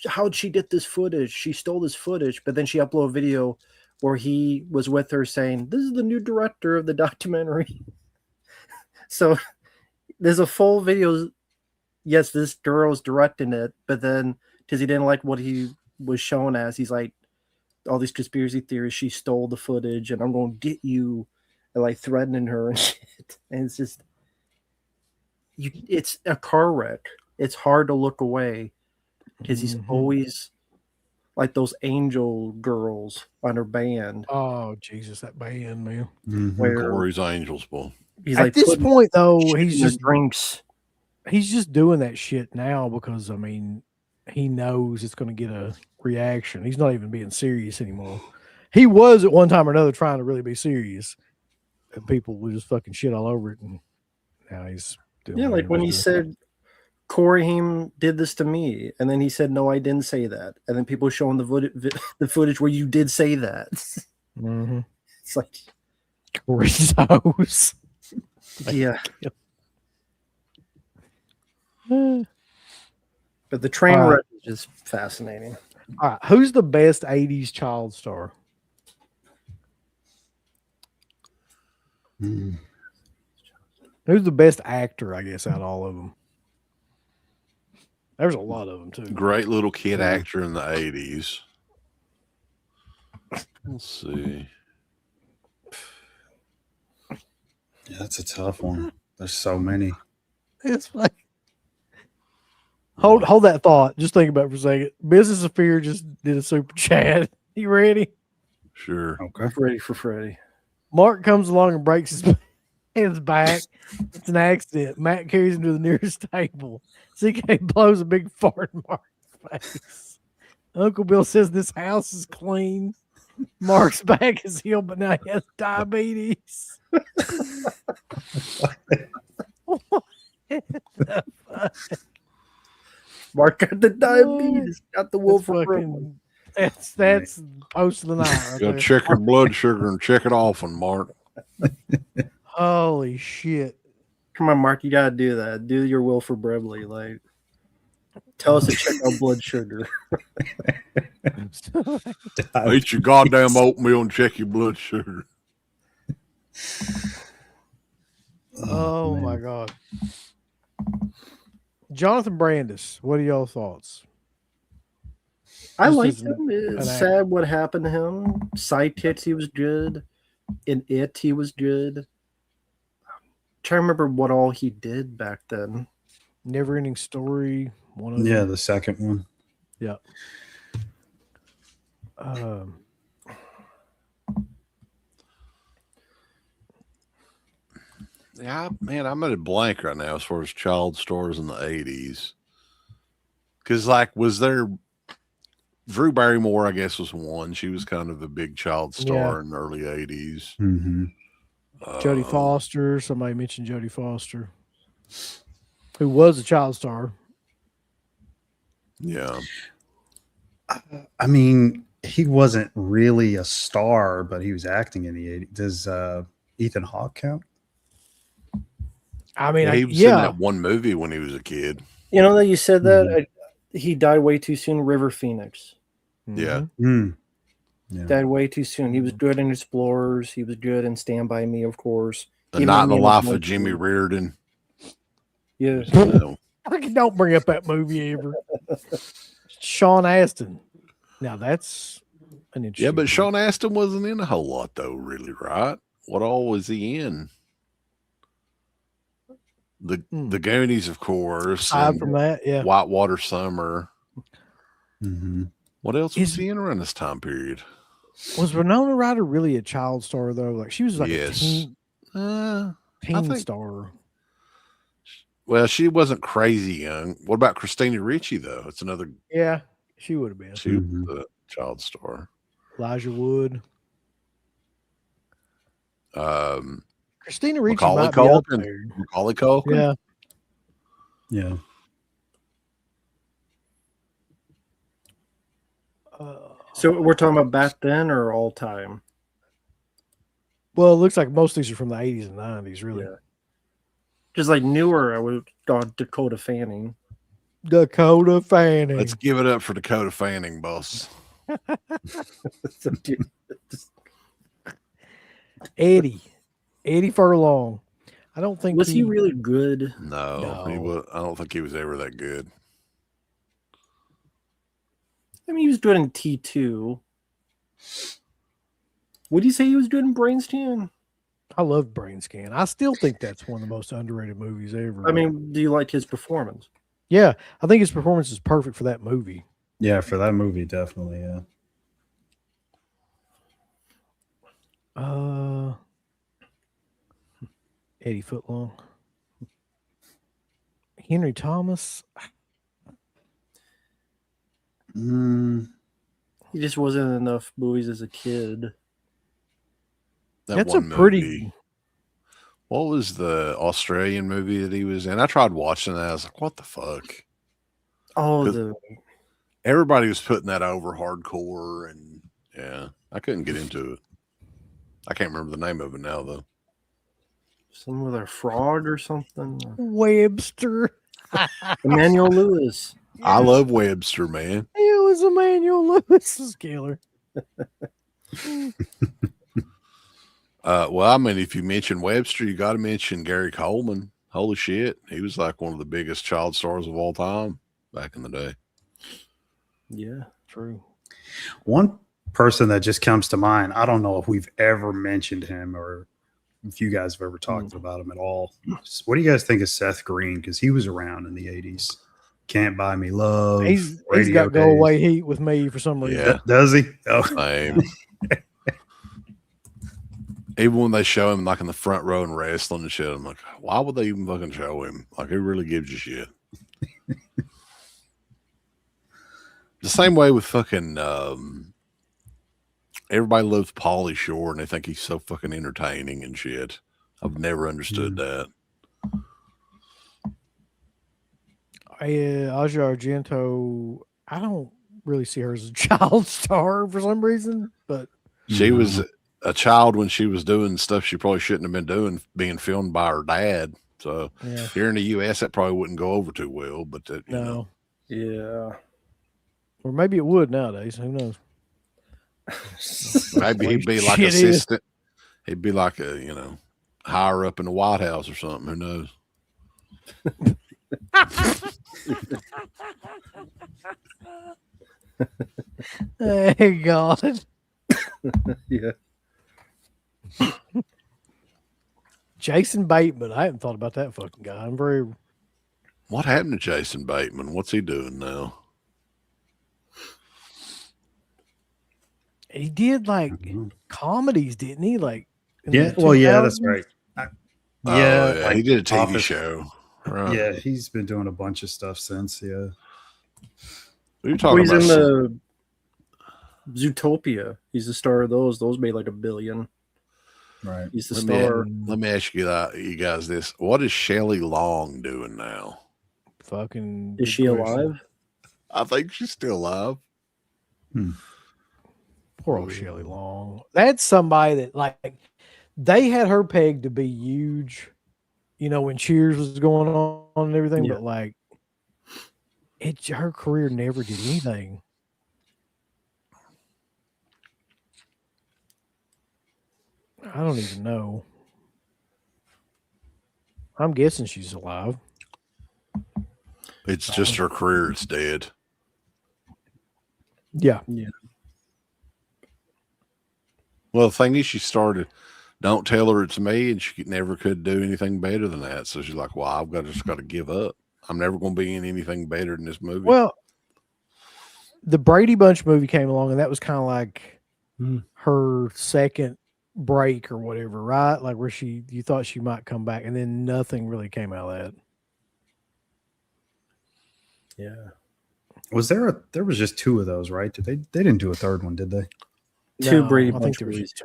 how'd she get this footage? She stole this footage, but then she uploaded a video where he was with her saying, this is the new director of the documentary. So there's a full video. Yes, this girl's directing it, but then because he didn't like what he was shown as, he's like, all these conspiracy theories, she stole the footage and I'm going to get you, and like threatening her and shit. And it's just, it's a car wreck. It's hard to look away because he's always like those angel girls on her band. Oh, Jesus, that band, man. Where Corey's Angels, boy. he's At like this putting point, though, shit he's in their just drinks. he's just doing that shit now because, I mean, he knows it's going to get a reaction. He's not even being serious anymore. He was at one time or another trying to really be serious, and people would just fucking shit all over it. And now he's doing Yeah, like when he said Corey Haim did this to me, and then he said, "No, I didn't say that," and then people showing the footage where you did say that. It's like Corey's house. Yeah. But the train wreck is just fascinating. All right, who's the best 80s child star? Who's the best actor, I guess, out of all of them? There's a lot of them, too. Great little kid actor in the 80s. Let's see. Yeah, that's a tough one. There's so many. It's like hold that thought. Just think about it for a second. Business of Fear just did a super chat. You ready? Sure. Okay. Ready for Freddy. Mark comes along and breaks his back. It's an accident. Matt carries him to the nearest table. CK blows a big fart in Mark's face. Uncle Bill says this house is clean. Mark's back is healed, but now he has diabetes. What the fuck? Mark got the diabetes, got the wolf of Brooklyn. That's post of the night. Right You gotta there. check your blood sugar and check it often, Mark. Holy shit. Come on, Mark, you gotta do that. Do your Wilford Brimley. Like, tell us to check our blood sugar. Eat your goddamn oatmeal and check your blood sugar. Oh my God. Jonathan Brandis, what are y'all thoughts? I Just liked as him. It's an sad what happened to him. Sidekicks, he was good. In It, he was good. I'm trying to remember what all he did back then. Never Ending Story. One of Yeah, them. the second one. Yeah. Yeah, man, I'm at a blank right now as far as child stars in the 80s. Because, like, was there Drew Barrymore, I guess, was one. She was kind of a big child star in the early 80s. Mm-hmm. Jodie Foster. Somebody mentioned Jodie Foster, who was a child star. Yeah. I mean, he wasn't really a star, but he was acting in the 80s. Does Ethan Hawke count? I mean, He was in that one movie when he was a kid. You know that you said that? He died way too soon. River Phoenix. Yeah. Yeah. Died way too soon. He was good in Explorers. He was good in Stand By Me, of course. A Night in the Life of Jimmy Reardon. Yeah. No. Fucking don't bring up that movie ever. Sean Astin. Now that's an interesting. Yeah, but movie. Sean Astin wasn't in a whole lot though, really, right? What all was he in? The Goonies, of course. Aside and from that, yeah. Whitewater Summer. Mm-hmm. What else was he in around this time period? Was Winona Ryder really a child star though? Like she was like a teen I think star. Well, she wasn't crazy young. What about Christina Ricci though? It's another. Yeah, she would have been. She was a child star. Elijah Wood. Christina Ricci Macaulay might be up Culkin. there. Macaulay Culkin. Yeah. Yeah. So we're talking about back then or all time? Well, it looks like most of these are from the 80s and 90s, really. Yeah. Just like newer, I would have gone Dakota Fanning. Dakota Fanning. Let's give it up for Dakota Fanning, boss. Eddie Furlong. I don't think Was he really good? No, he was. I don't think he was ever that good. I mean, he was good in T2. What do you say he was good in Brain Scan? I love Brain Scan. I still think that's one of the most underrated movies ever. I mean, do you like his performance? Yeah, I think his performance is perfect for that movie. Yeah, for that movie, definitely. Yeah. Eddie Footlong. Henry Thomas. He just wasn't in enough movies as a kid. That's one a pretty. movie. What was the Australian movie that he was in? I tried watching that. I was like, what the fuck? Oh, Everybody was putting that over hardcore, and yeah, I couldn't get into it. I can't remember the name of it now, though. some other frog or something. Webster. Emmanuel Lewis. I love Webster, man. It was Emmanuel Lewis's killer. Well, I mean, if you mention Webster, you got to mention Gary Coleman. Holy shit. He was like one of the biggest child stars of all time back in the day. Yeah, true. One person that just comes to mind, I don't know if we've ever mentioned him or if you guys have ever talked about him at all. What do you guys think of Seth Green? Because he was around in the 80s. Can't Buy Me Love. He's Radio got go Days. away heat with me for some reason. Yeah. Does he? Oh. Same. Even when they show him like in the front row and wrestling and shit, I'm like, why would they even fucking show him? Like, who really gives a shit? The same way with fucking everybody loves Pauly Shore and they think he's so fucking entertaining and shit. I've never understood that. Aja Argento, I don't really see her as a child star for some reason, but She was a child when she was doing stuff she probably shouldn't have been doing, being filmed by her dad. So here in the U.S., that probably wouldn't go over too well. But that, you know. Yeah. Or maybe it would nowadays. Who knows? Maybe he'd be like assistant. He'd be like a, you know, higher up in the White House or something. Who knows? Hey God. Yeah. Jason Bateman. I haven't thought about that fucking guy. I'm very. What happened to Jason Bateman? What's he doing now? He did like comedies, didn't he? Like, yeah. Well, yeah, that's right. Yeah, like he did a TV Office. show. Right. Yeah, he's been doing a bunch of stuff since. Yeah. What are you talking He's about? in the Zootopia. He's the star of those. Those made like $1 billion. Right. He's the Let star. me ask you guys this: what is Shelley Long doing now? Fucking. Is she alive? I think she's still alive. Poor old Shelley Long. That's somebody that like they had her pegged to be huge, you know, when Cheers was going on and everything, but like her career never did anything. I don't even know. I'm guessing she's alive. It's just her career. It's dead. Yeah. Well, the thing is, she started. Don't tell her it's me, and she never could do anything better than that. So she's like, "Well, just got to give up. I'm never going to be in anything better than this movie." Well, the Brady Bunch movie came along, and that was kind of like her second break or whatever, right? Like where you thought she might come back, and then nothing really came out of that. Yeah. There was just 2 of those, right? They didn't do a third one, did they? Two No, Brady I think Bunch there was movies. just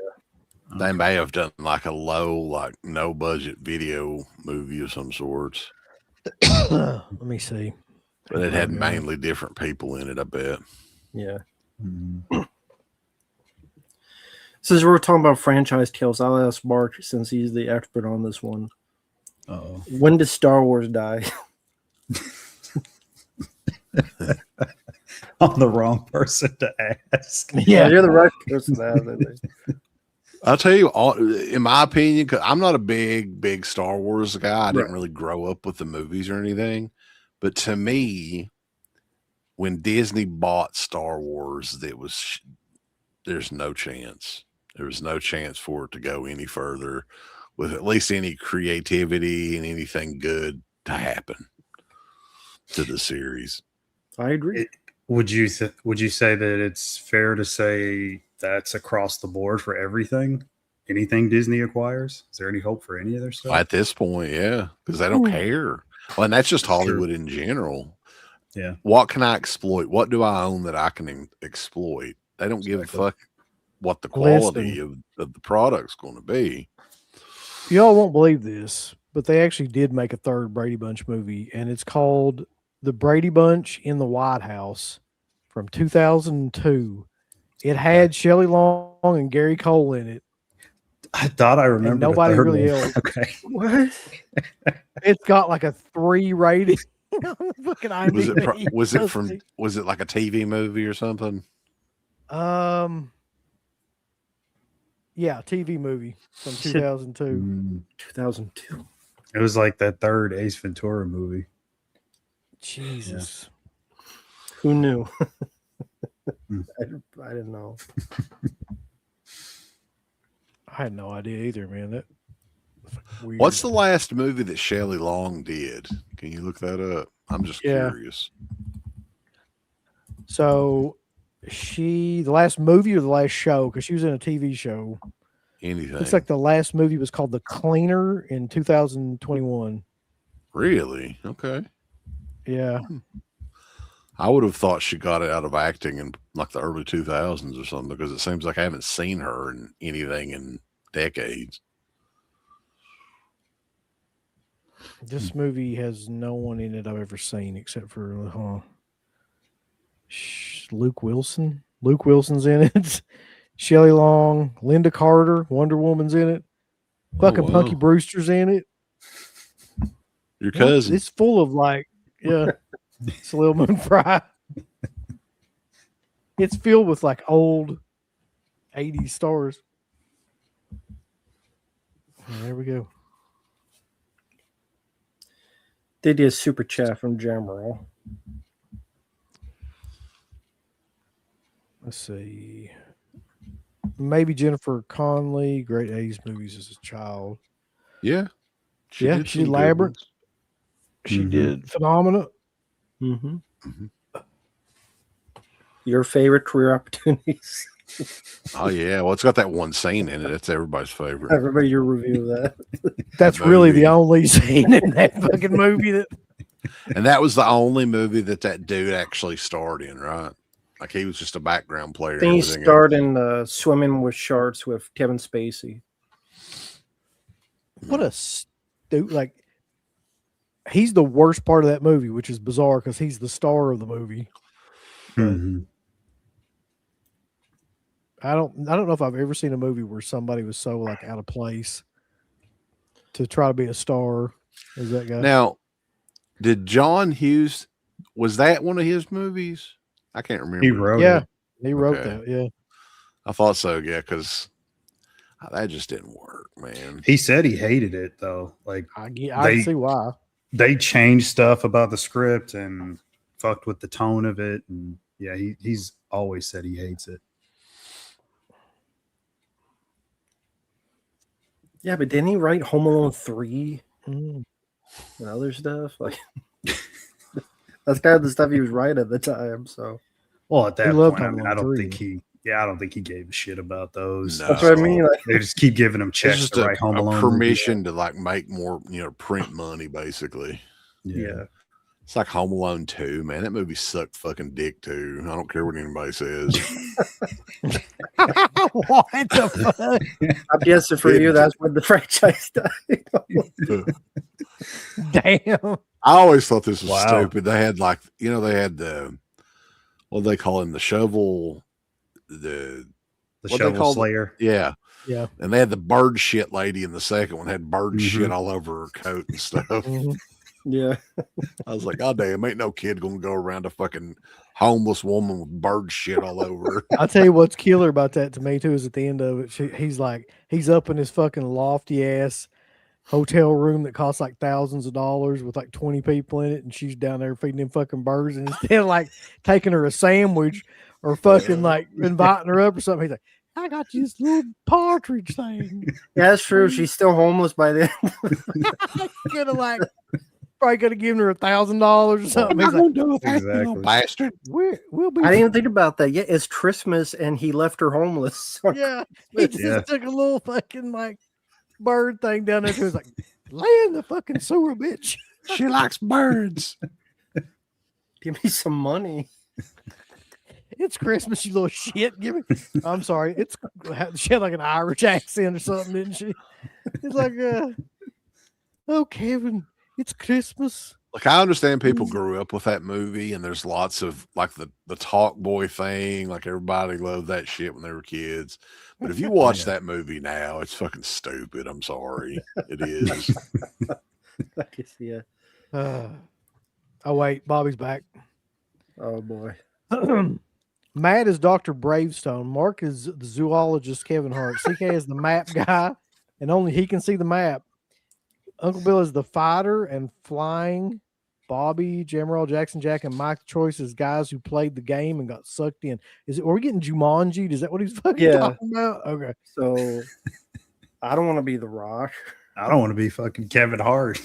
They may have done like a low, like no budget video movie of some sorts, Let me see. but it had Yeah. mainly different people in it. I bet. Yeah. Mm-hmm. Since we're talking about franchise tales, I'll ask Mark, since he's the expert on this one. Uh-oh. When did Star Wars die? I'm the wrong person to ask. Yeah. You're the right person to ask it. I'll tell you, in my opinion, because I'm not a big Star Wars guy. I didn't really grow up with the movies or anything. But to me, when Disney bought Star Wars, there's no chance. There was no chance for it to go any further with at least any creativity and anything good to happen to the series. I agree. Would you say that it's fair to say that's across the board for everything? Anything Disney acquires? Is there any hope for any of their stuff? At this point, yeah, because they don't care. Well, and that's just Hollywood in general. Yeah. What can I exploit? What do I own that I can exploit? They don't give a fuck what the quality of the product's going to be. Y'all won't believe this, but they actually did make a third Brady Bunch movie, and it's called The Brady Bunch in the White House from 2002. It had Shelley Long and Gary Cole in it. I thought I remember. Nobody really one. else. Okay. What? It's got like a 3 rating. Fucking IMDb. Was it like a TV movie or something? Yeah, TV movie from 2002. 2002. It was like that third Ace Ventura movie. Jesus. Who knew? I didn't know. I had no idea either, man. That weird. What's the last movie that Shelley Long did? Can you look that up? I'm just curious. So the last movie or the last show, because she was in a TV show. Anything. Looks like the last movie was called The Cleaner in 2021. Really? Okay. Yeah. I would have thought she got it out of acting in like the early 2000s or something, because it seems like I haven't seen her in anything in decades. This movie has no one in it I've ever seen except for Luke Wilson. Luke Wilson's in it. Shelley Long, Linda Carter, Wonder Woman's in it. Fucking Punky Brewster's in it. Your cousin. It's full of Salil Moon Fry. It's filled with like old 80s stars. There we go. They did a super chat from Jammerall. Let's see. Maybe Jennifer Connelly, great 80s movies as a child. Yeah. She did Labyrinth. She did Phenomena. Mm-hmm. Your favorite career opportunities? Oh, yeah. Well, it's got that one scene in it. It's everybody's favorite. I remember your review of that. That's really the only scene in that fucking movie And that was the only movie that dude actually starred in, right? Like he was just a background player. Then he starred in Swimming with Sharks with Kevin Spacey. What a like. He's the worst part of that movie, which is bizarre because he's the star of the movie. Mm-hmm. I don't know if I've ever seen a movie where somebody was so like out of place to try to be a star as that guy. Now, did John Hughes, was that one of his movies? I can't remember. He wrote it. He wrote that. Yeah. I thought so. Yeah. Cause that just didn't work, man. He said he hated it though. Like I can see why. they changed stuff about the script and fucked with the tone of it. And yeah, he's always said he hates it. Yeah, but didn't he write Home Alone 3 Mm. and other stuff? Like that's kind of the stuff he was writing at the time. So Well, at that loved point, I Home mean, Alone I don't 3. think I don't think he gave a shit about those. No. that's what I mean. Like, They just keep giving him It's checks just to a write Home Alone permission to like make more, print money, basically. yeah. It's like Home Alone 2, man. That movie sucked fucking dick too. I don't care what anybody says. What the fuck? I'm guessing for you, that's when the franchise died. Damn. I always thought this was Wow. stupid. They had like, they had the, what do they call him? The shovel, The what they Shovel call Slayer. yeah. Yeah. And they had the bird shit lady in the second one, had bird Mhm. shit all over her coat and stuff. Mhm. Yeah. I was like, God damn, ain't no kid gonna go around a fucking homeless woman with bird shit all over her. I'll tell you what's killer about that to me too is at the end of it, he's up in his fucking lofty ass hotel room that costs like thousands of dollars with like 20 people in it, and she's down there feeding them fucking birds, and instead of like taking her a sandwich or fucking like inviting her up or something, he's like, I got you this little partridge thing. Yeah, that's true. She's still homeless by then. Could have like probably could have given her $1,000 or something. He's like, do with that, you little bastard? we'll be I didn't even think about that. Yeah, it's Christmas and he left her homeless. yeah. He just Yeah. took a little fucking like bird thing down there to his like, lay in the fucking sewer, bitch. She likes birds. Give me some money. It's Christmas, you little shit. Give me. I'm sorry. She had like an Irish accent or something, didn't she? It's like, oh, Kevin, it's Christmas. Like, I understand people grew up with that movie, and there's lots of like the talk boy thing. Like, everybody loved that shit when they were kids. But if you watch that movie now, it's fucking stupid. I'm sorry. It is. I can see it. Oh, wait. Bobby's back. Oh boy. Matt is Dr. Bravestone. Mark is the zoologist, Kevin Hart. CK is the map guy, and only he can see the map. Uncle Bill is the fighter and flying. Bobby, Jamroll, Jackson Jack, and Mike Choice is guys who played the game and got sucked in. Are we getting Jumanji? Is that what he's fucking talking about? Okay. So I don't want to be the Rock. I don't want to be fucking Kevin Hart.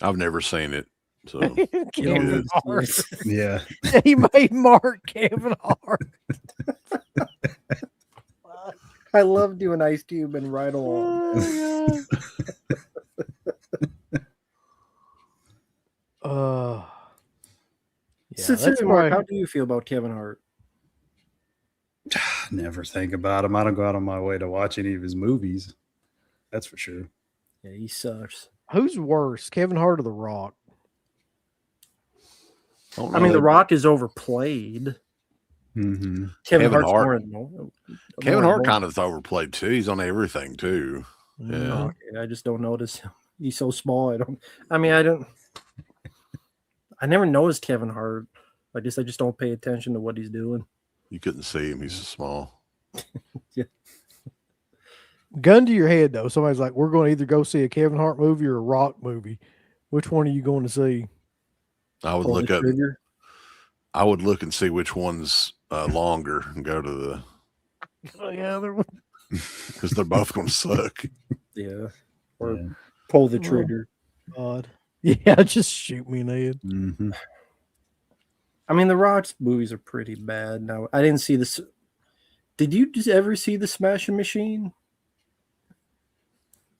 I've never seen it. So Kevin Hart. Yeah. He made Mark Kevin Hart. I love doing Ice Cube and Ride Along. Yeah, Sincerely, Mark, how do you feel about Kevin Hart? Never think about him. I don't go out on my way to watch any of his movies. That's for sure. Yeah, he sucks. Who's worse, Kevin Hart or The Rock? I mean, The Rock is overplayed. Mm-hmm. Kevin Kevin Hart's Hart. Kevin Hart kind of is overplayed too. He's on everything too. Yeah. Okay, I just don't notice him. He's so small. I never noticed Kevin Hart. I just don't pay attention to what he's doing. You couldn't see him. He's so small. Yeah. Gun to your head, though. Somebody's like, we're going to either go see a Kevin Hart movie or a Rock movie. Which one are you going to see? I would Pull look the up. trigger. I would look and see which one's longer and go to the Yeah, other one. because they're both going to suck. Yeah. Or Yeah. pull the trigger. God. Yeah, just shoot me in the head. Mm-hmm. I mean, The Rock's movies are pretty bad. Now, I didn't see this. Did you just ever see The Smashing Machine?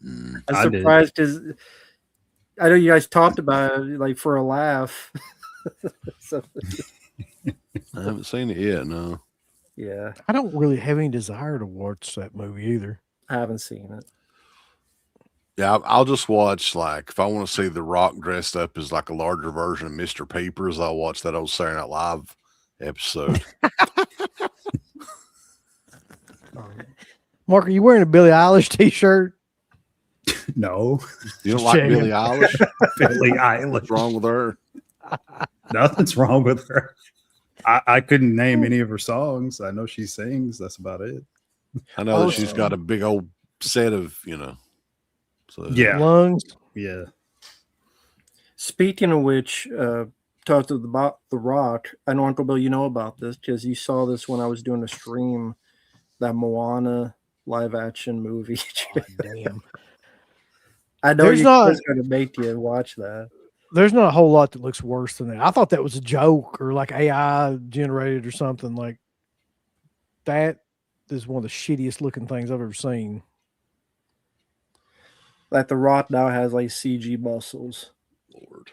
Mm. I I'm did. surprised because I know you guys talked about it like for a laugh. So, I haven't seen it yet. No. yeah, I don't really have any desire to watch that movie either. I haven't seen it. Yeah, I'll just watch like if I want to see The Rock dressed up as like a larger version of Mr. Peepers, I'll watch that old Saturday Night Live episode. Mark, are you wearing a Billie Eilish t-shirt? No. You don't like Shame. Billie Eilish? Billie Eilish. What's wrong with her? Nothing's wrong with her. I couldn't name any of her songs. I know she sings. That's about it. I know that she's got a big old set of, So Yeah. lungs. Yeah. Speaking of which, talked about The Rock. I know, Uncle Bill, you know about this because you saw this when I was doing a stream, that Moana live action movie. God damn. I know There's you not- guys going to make you watch that. There's not a whole lot that looks worse than that. I thought that was a joke or like AI generated or something. Like that is one of the shittiest looking things I've ever seen. Like The Rock now has like CG muscles, Lord.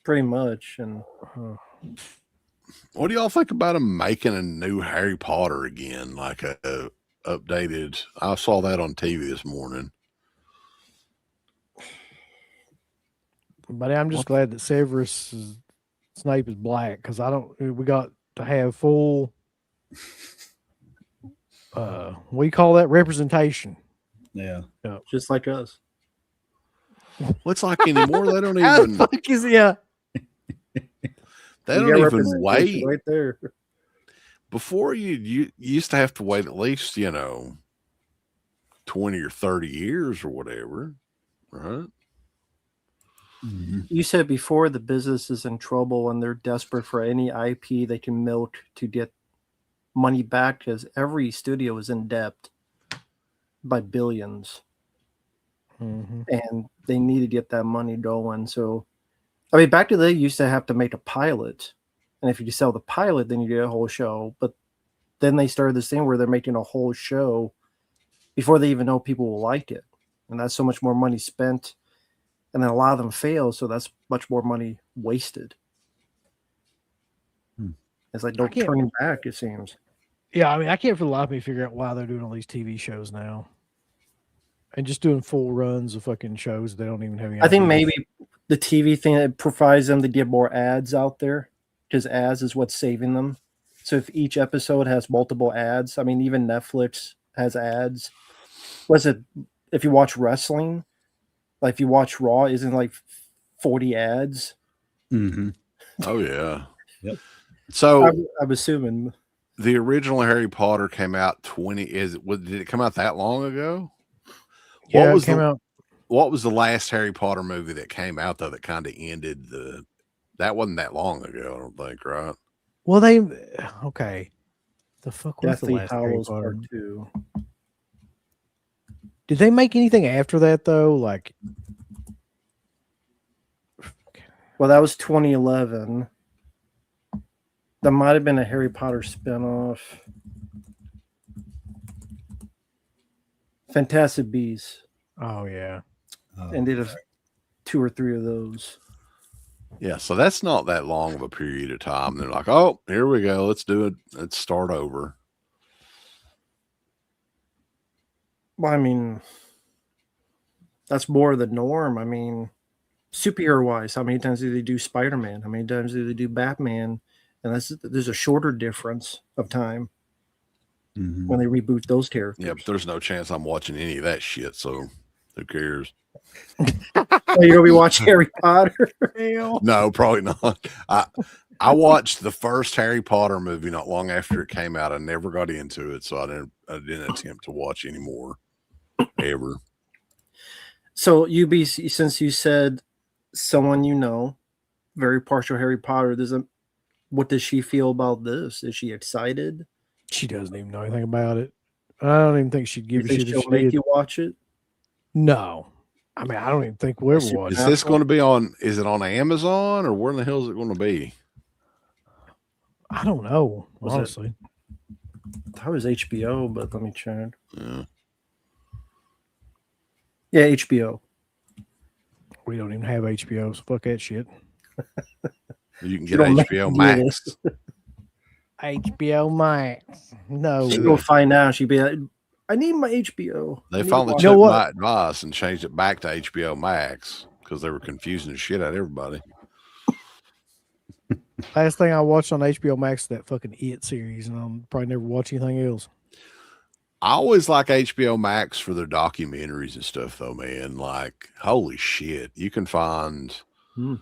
pretty much. And What do y'all think about him making a new Harry Potter again? Like a updated. I saw that on TV this morning. But I'm just glad that Severus Snape is black because we got to have full what do you call that, representation. Yeah. just like us. What's like anymore? They don't How the even. fuck is they You don't got even representation wait. right there. Before you used to have to wait at least 20 or 30 years or whatever, right? Mhm. You said before the business is in trouble and they're desperate for any IP they can milk to get money back because every studio is in debt by billions Mhm. and they need to get that money going. So, I mean, back to they used to have to make a pilot, and if you sell the pilot, then you get a whole show. But then they started this thing where they're making a whole show before they even know people will like it, and that's so much more money spent. And then a lot of them fail, so that's much more money wasted. It's like no can't- turning back, it seems. Yeah, I mean, I can't for the life of me figure out why they're doing all these TV shows now, and just doing full runs of fucking shows they don't even have any. I think idea. maybe the TV thing that provides them to get more ads out there because ads is what's saving them. So if each episode has multiple ads, I mean, even Netflix has ads. Was it if you watch wrestling, like if you watch Raw, isn't like 40 ads? Mm-hmm. Oh yeah. Yep. So I'm assuming. the original Harry Potter came out did it come out that long ago? Yeah, What was it came out. What was the last Harry Potter movie that came out though that kind of ended that wasn't that long ago, I don't think, right? Well, okay. The fuck was the Deathly last Harry Hallows Potter? Part 2. Did they make anything after that though? Like, Well, that was 2011. That might have been a Harry Potter spinoff. Fantastic Beasts. oh yeah, And did 2 or 3 of those. Yeah, so that's not that long of a period of time. They're like, oh, here we go. Let's do it. Let's start over. Well, I mean, that's more the norm. I mean, superhero wise, how many times do they do Spider-Man? How many times do they do Batman? And there's a shorter difference of time Mm-hmm. when they reboot those characters. Yeah, but there's no chance I'm watching any of that shit. So who cares? Oh, you're gonna be watching Harry Potter? No, probably not. I watched the first Harry Potter movie not long after it came out. I never got into it, so I didn't attempt to watch anymore ever. So since you said someone you know, very partial Harry Potter, what does she feel about this? Is she excited? she doesn't even know anything about it. I don't even think she'd You give a think shit if she'll she make did. you watch it? No, I mean, I don't even think we'll ever watch Is it. this going to be on? Is it on Amazon or where in the hell is it going to be? I don't know, Was it- honestly. That was HBO, but let me check. Yeah. Yeah, HBO. We don't even have HBO, so fuck that shit. You can She get don't make HBO you do Max. this. HBO Max. No. She'd go find out. She'd be like, I need my HBO. They I need finally to watch You know took what? my advice and changed it back to HBO Max because they were confusing the shit out of everybody. Last thing I watched on HBO Max is that fucking It series, and I'll probably never watch anything else. I always like HBO Max for their documentaries and stuff, though, man. Like, holy shit, you can find Hmm.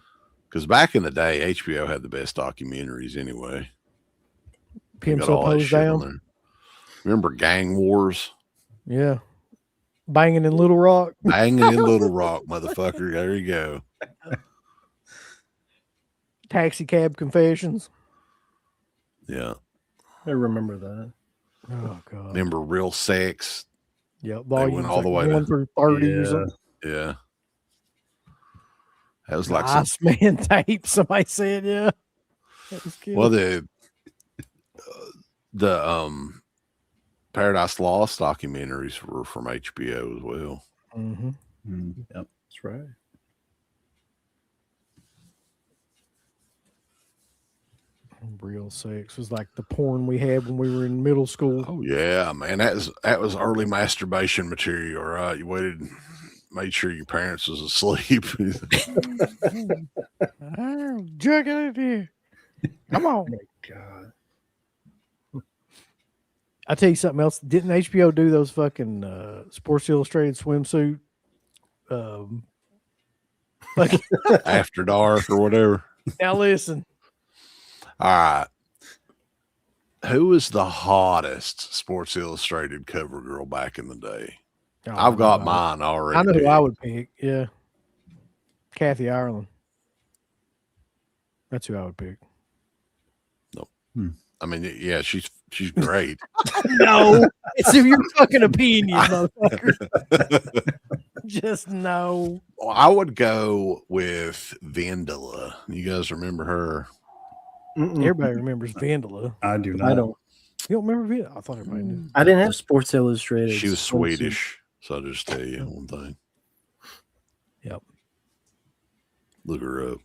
because back in the day, HBO had the best documentaries anyway. They Pimp got So all that Pose shit on Down. there. Remember Gang Wars? Yeah. Banging in Little Rock. Banging in Little Rock, motherfucker. There you go. Taxi Cab Confessions. Yeah. I remember that. Oh god. Remember Real Sex? Yep. They went all the way to 1 through 30 or Yeah. something. Yeah. That was like some, Iceman tape. Somebody said, yeah. That was good. well, the Paradise Lost documentaries were from HBO as well. Mm-hmm. Yep. That's right. Real Sex was like the porn we had when we were in middle school. Oh yeah, man. That was early masturbation material, right? You waited, made sure your parents was asleep. Jerk it in here. Come on. God. I'll tell you something else. Didn't HBO do those fucking Sports Illustrated swimsuit? Fucking, After dark or whatever. now listen. All right. Who was the hottest Sports Illustrated cover girl back in the day? Oh, I've got I know. mine already. I know who picked. I would pick. Yeah. Kathy Ireland. That's who I would pick. I mean, yeah, she's great. No. It's your fucking opinion, motherfucker. Just no. Well, I would go with Vendela. You guys remember her? Everybody remembers Vandala. I do not. I don't. You don't remember Vandala? I thought everybody knew. I didn't have Sports Illustrated. She was swimsuit. Swedish. So I'll just tell you one thing. Yep. Look her up.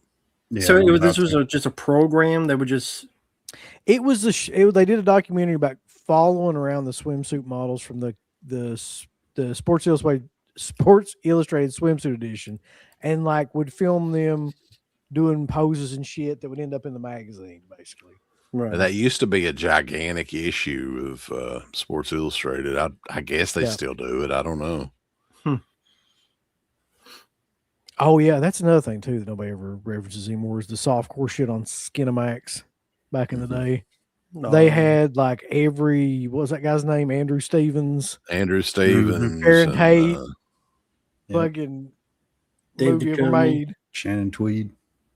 Yeah, So I'm this about was just a program that would just. It was they did a documentary about following around the swimsuit models from the Sports Illustrated swimsuit edition, and like would film them doing poses and shit that would end up in the magazine, basically. Right. That used to be a gigantic issue of Sports Illustrated. I guess they Yeah. still do it. I don't know. Oh yeah, that's another thing too that nobody ever references anymore is the softcore shit on Skinamax back in the day. No. They had like what was that guy's name? Andrew Stevens, Andrew Stevens. Aaron and, Tate. Yeah. fucking Dave movie ever Duchovny. made. Shannon Tweed.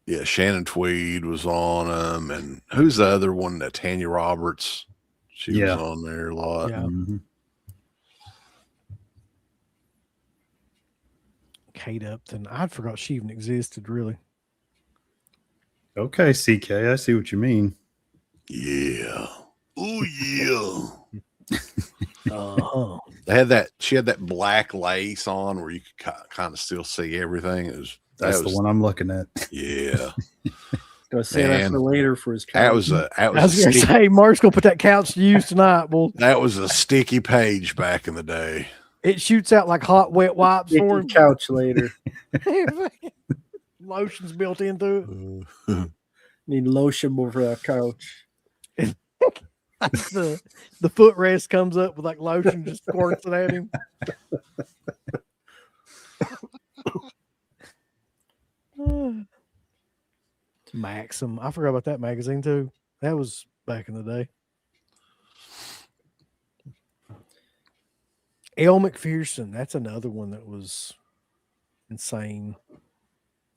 yeah, Shannon Tweed was on them. And who's the other one? That Tanya Roberts. She Yeah. was on there a lot. Yeah. Mhm. Kate Upton. I forgot she even existed, really. Okay, CK, I see what you mean. Yeah. Oh yeah. Uh-huh. She had that black lace on where you could kind of still see everything. That's the one I'm looking at. Yeah. Gonna say that Man. for later for his. That was a I was going to sticky, say, Mark's going to put that couch to use tonight, boy. that was a sticky page back in the day. It shoots out like hot, wet wipes for him. couch later. Lotion's built into it. Need lotion for that couch. the footrest comes up with like lotion, just squirts it at him. Maxim. I forgot about that magazine too. That was back in the day. Elle McPherson. That's another one that was insane.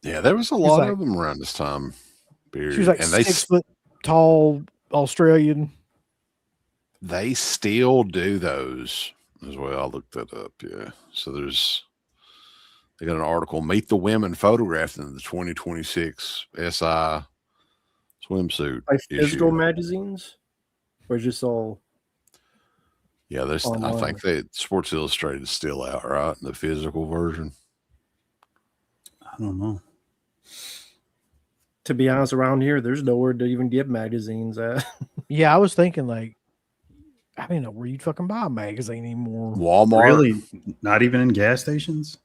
Yeah, there was a lot like- of them around this time period. She was like and 6 foot tall Australian. they still do those as well. I looked that up. Yeah. So they got an article, Meet the Women Photographed in the 2026 SI swimsuit Like physical issue. magazines, or just all. Yeah, I online. think that Sports Illustrated is still out, right? The physical version. I don't know. To be honest, around here, there's nowhere to even get magazines at. Yeah, I was thinking like, I didn't know where you'd fucking buy a magazine anymore. Walmart. Really? Not even in gas stations?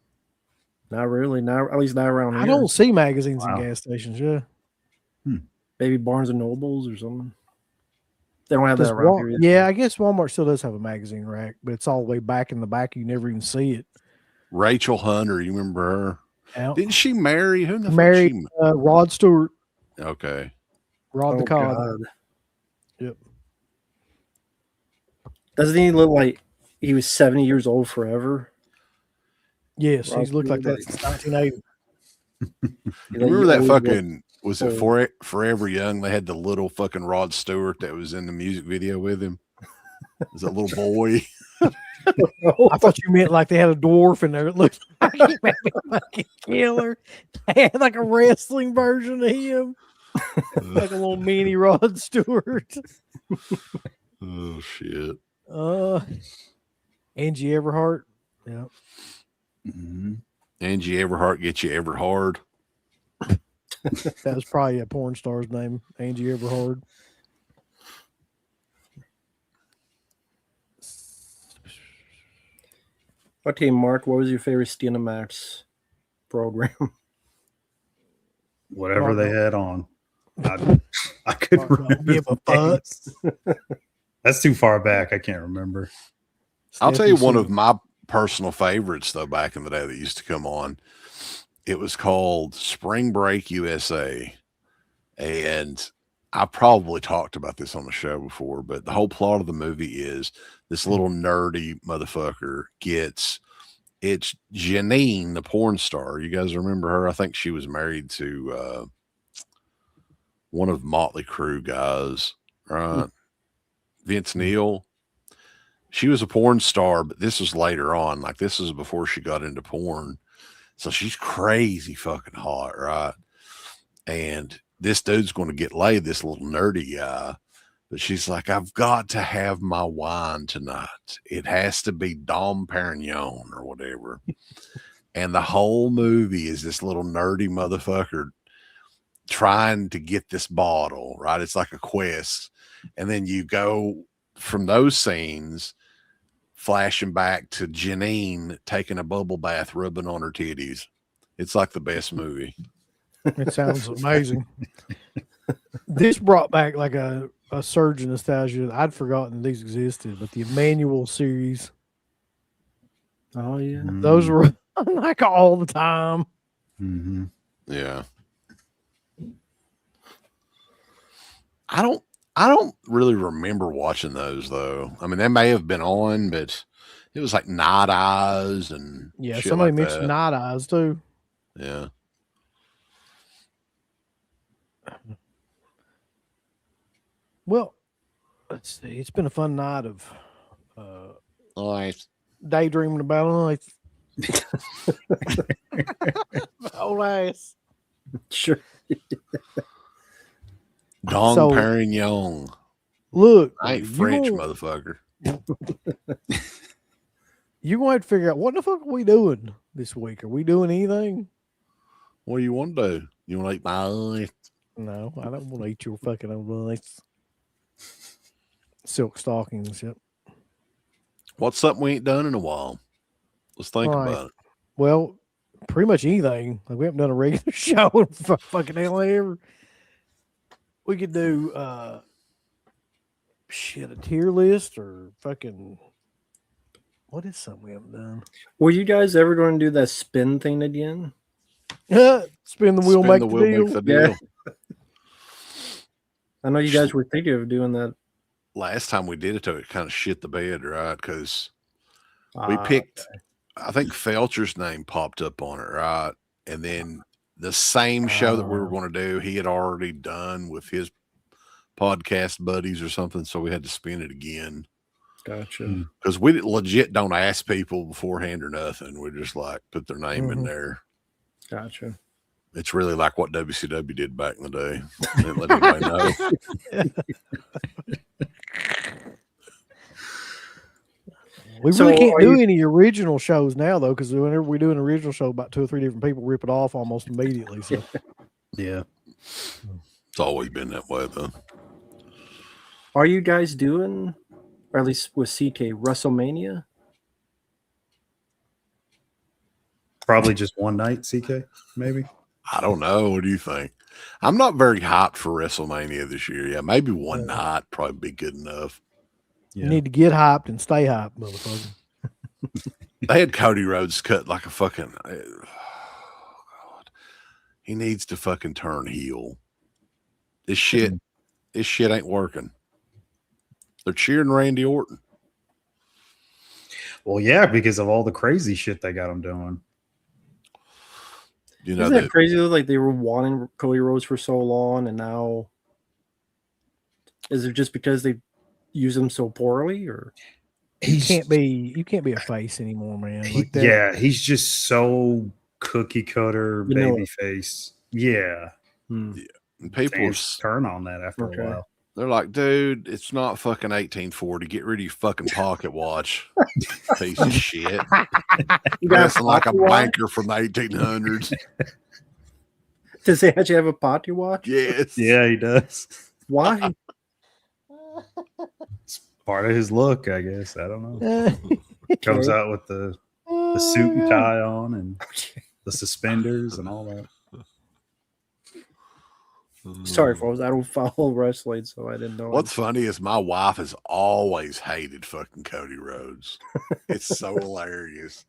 Not really. Not at least not around here. I don't see magazines Wow. in gas stations. Yeah, Maybe Barnes and Nobles or something. They don't have Does that around Wal- here. Yet. yeah, I guess Walmart still does have a magazine rack, but it's all the way back in the back. You never even see it. Rachel Hunter, you remember her? Out. Didn't she marry? Who the Married fuck Rod Stewart, she? Okay. Rod the Oh, Cod. God. Yep. Doesn't he look like he was 70 years old forever? Yes, Rod he's looked like that Stewart. since 1980. Remember that always fucking, was it old. Forever Young? They had the little fucking Rod Stewart that was in the music video with him. Was that little boy? I thought you meant like they had a dwarf in there. It looked like he made me fucking killer. They had like a wrestling version of him, like a little mini Rod Stewart. Oh shit. Angie Everhart. Yeah. Angie Everhart get you ever hard. That was probably a porn star's name, Angie Everhart. Okay, Mark, what was your favorite Cinemax program? Whatever Mark, they had on. I couldn't Mark, don't remember. give a the fuck. names. That's too far back. I can't remember. I'll tell you Stephanie one C. of my personal favorites though back in the day that used to come on. It was called Spring Break USA. And I probably talked about this on the show before, but the whole plot of the movie is this little nerdy motherfucker it's Janine, the porn star. You guys remember her? I think she was married to one of Motley Crue guys, right? Vince Neil. She was a porn star, but this was later on. Like this was before she got into porn. So she's crazy fucking hot, right? And this dude's going to get laid, this little nerdy guy. But she's like, I've got to have my wine tonight. It has to be Dom Perignon or whatever. And the whole movie is this little nerdy motherfucker trying to get this bottle, right? It's like a quest. And then you go from those scenes, flashing back to Janine taking a bubble bath, rubbing on her titties. It's like the best movie. It sounds amazing. This brought back like a surge in nostalgia. I'd forgotten these existed, but the Emmanuel series, Oh yeah. those were like all the time. Mm-hmm. Yeah. I don't really remember watching those though. I mean, they may have been on, but it was like Night Eyes and Yeah, shit somebody like mentioned that. Night Eyes too. Yeah. Well, let's see. It's been a fun night of Nice. daydreaming about life. Oh, nice. Sure. Dom So- Perignon. Look, I ain't you French, gonna- motherfucker. You're going to have to figure out what the fuck are we doing this week? Are we doing anything? What do you want to do? You want to eat my eye? No, I don't want to eat your fucking own life. Silk stockings. Yep. What's something we ain't done in a while? Let's think All right. about it. Well, pretty much anything. Like we haven't done a regular show in fucking hell ever. We could do a tier list or fucking what is something we haven't done? Were you guys ever going to do that spin thing again? Spin the wheel, Spin make the the wheel, deal. make the deal. Yeah. I know you guys were thinking of doing that. Last time we did it, though, it kind of shit the bed, right? Because we Ah, picked, I think Felcher's name popped up on it, right? And then the same show that we were going to do, he had already done with his podcast buddies or something. So we had to spin it again. Gotcha. Because we legit don't ask people beforehand or nothing. We just like put their name in Mhm. there. Gotcha. It's really like what WCW did back in the day. They didn't let anybody know. We So really can't are do you- any original shows now, though, because whenever we do an original show, about 2 or 3 different people rip it off almost immediately. So Yeah. It's always been that way, though. Are you guys doing, or at least with CK, WrestleMania? Probably just one night, CK, maybe. I don't know. What do you think? I'm not very hyped for WrestleMania this year. Yeah, maybe one night probably be good enough. you Yeah. need to get hyped and stay hyped, motherfucker. They had Cody Rhodes cut like a fucking. Oh God. He needs to fucking turn heel. This shit ain't working. They're cheering Randy Orton. Well, yeah, because of all the crazy shit they got him doing. You know Isn't that that crazy though? Like they were wanting Cody Rhodes for so long, and now is it just because they use him so poorly, or You can't be a face anymore, man. Like that. Yeah, he's just so cookie cutter Vanilla. baby face. Yeah, people are, fans turn on that after Okay. a while. they're like, dude, it's not fucking 1840. Get rid of your fucking pocket watch, piece of shit. You got Dressing like a pocket watch? banker from the 1800s. Does he actually have a potty watch? Yes. Yeah, he does. Why? It's part of his look, I guess. I don't know. Comes out with the suit and tie on and the suspenders and all that. Sorry, folks. I don't follow wrestling, so I didn't know. What's funny is my wife has always hated fucking Cody Rhodes. It's so hilarious.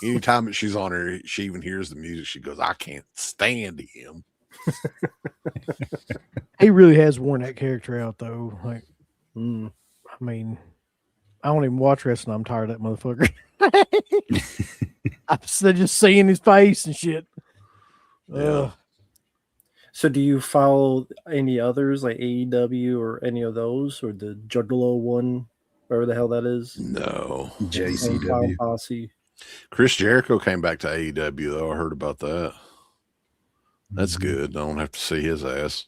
Anytime that she's on her, she even hears the music, she goes, I can't stand him. He really has worn that character out, though. Like, Mm. I mean, I don't even watch wrestling. I'm tired of that motherfucker. I'm just seeing his face and shit. Yeah. Ugh. So, do you follow any others like AEW or any of those, or the Juggalo one, whatever the hell that is? No. JCW. Posse. Chris Jericho came back to AEW, though. I heard about that. That's Mhm. good. I don't have to see his ass.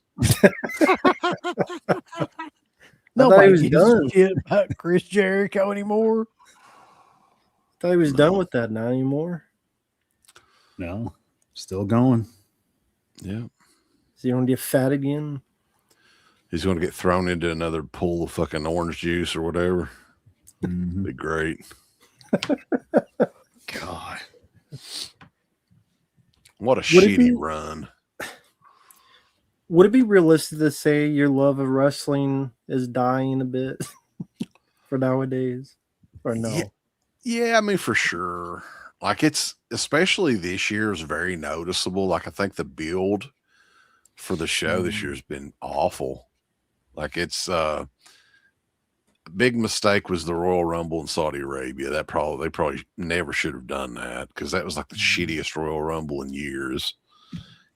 Nobody was gives a done. shit about Chris Jericho anymore. I thought he was done with that. Not anymore. No, still going. Yeah. Is he going to get fat again? He's going to get thrown into another pool of fucking orange juice or whatever. Mhm. Be great. God. What a Would it shitty be- run. Would it be realistic to say your love of wrestling is dying a bit for nowadays, or no? Yeah. Yeah, I mean, for sure. Like, it's especially this year is very noticeable. Like, I think the build for the show this year has been awful. Like, it's a big mistake was the Royal Rumble in Saudi Arabia. They probably never should have done that, because that was like the shittiest Royal Rumble in years.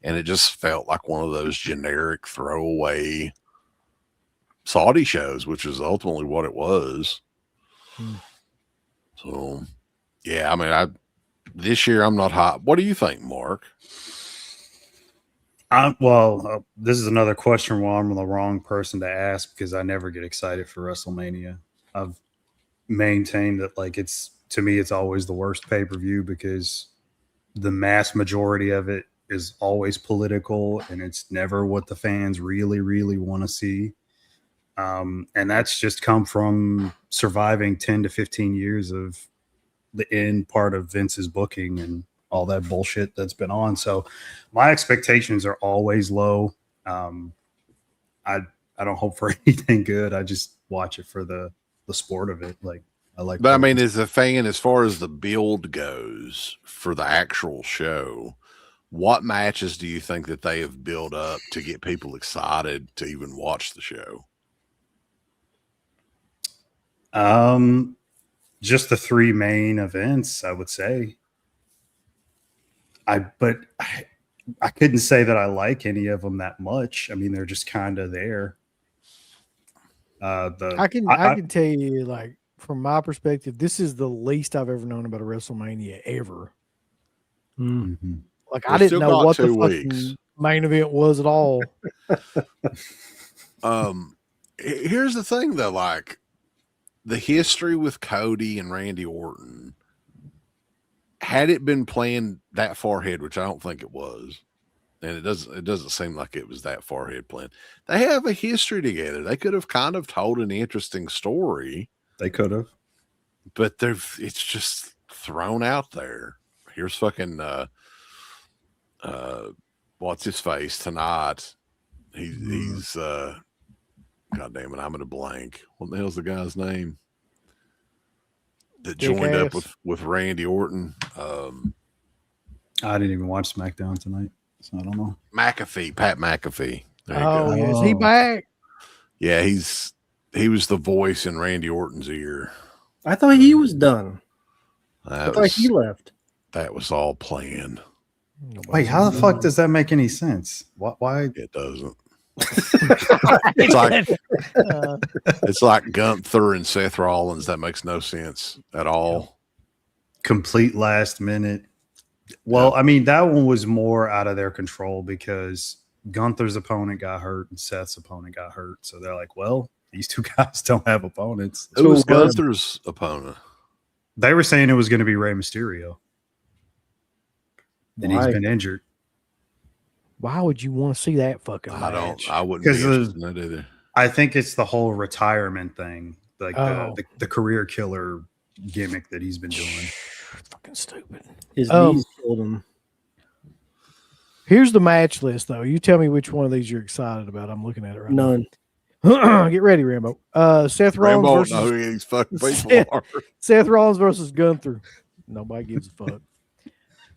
And it just felt like one of those generic throwaway Saudi shows, which is ultimately what it was. So, yeah, I mean, this year I'm not hot. What do you think, Mark? This is another question where I'm the wrong person to ask, because I never get excited for WrestleMania. I've maintained that, like, to me, it's always the worst pay-per-view, because the mass majority of it is always political, and it's never what the fans really, really want to see. And that's just come from surviving 10 to 15 years of the end part of Vince's booking and all that bullshit that's been on. So my expectations are always low. I don't hope for anything good. I just watch it for the sport of it. Like, I like, But I mean, as a fan, as far as the build goes for the actual show, what matches do you think that they have built up to get people excited to even watch the show? Just the three main events, I would say. I couldn't say that I like any of them that much. I mean, they're just kind of there. I can tell you, like, from my perspective, this is the least I've ever known about a WrestleMania ever. Mhm. Like, We've I didn't still know got what the 2 fucking weeks. main event was at all. Here's the thing, though, like, the history with Cody and Randy Orton, had it been planned that far ahead, which I don't think it was, and it doesn't seem like it was that far ahead planned. They have a history together. They could have kind of told an interesting story, They could have. but it's just thrown out there. Here's fucking what's his face tonight? He's God damn it, I'm in a blank. What the hell's the guy's name that joined up with Randy Orton? I didn't even watch SmackDown tonight, so I don't know. McAfee, Pat McAfee. There you Oh, go. yeah. Is he back? Yeah, he was the voice in Randy Orton's ear. I thought he was done. I That thought he was, left. that was all planned. Wait, how the fuck does that make any sense? Why? It doesn't. It's like Uh, it's like Gunther and Seth Rollins. That makes no sense at all. Complete last minute. Well, I mean, that one was more out of their control because Gunther's opponent got hurt and Seth's opponent got hurt. So they're like, well, these two guys don't have opponents. Who was So, Gunther's opponent? They were saying it was going to be Rey Mysterio. And he's Why? been injured. why would you want to see that fucking I match? wouldn't be 'Cause interested in that either. I think it's the whole retirement thing, like Oh. the career killer gimmick that he's been doing. Fucking stupid. His Um, knees killed him. Here's the match list, though. You tell me which one of these you're excited about. I'm looking at it right None. now. Get ready, Rambo. Seth Rollins Rambo versus don't know who these fucking people Seth- are. Seth Rollins versus Gunther. Nobody gives a fuck.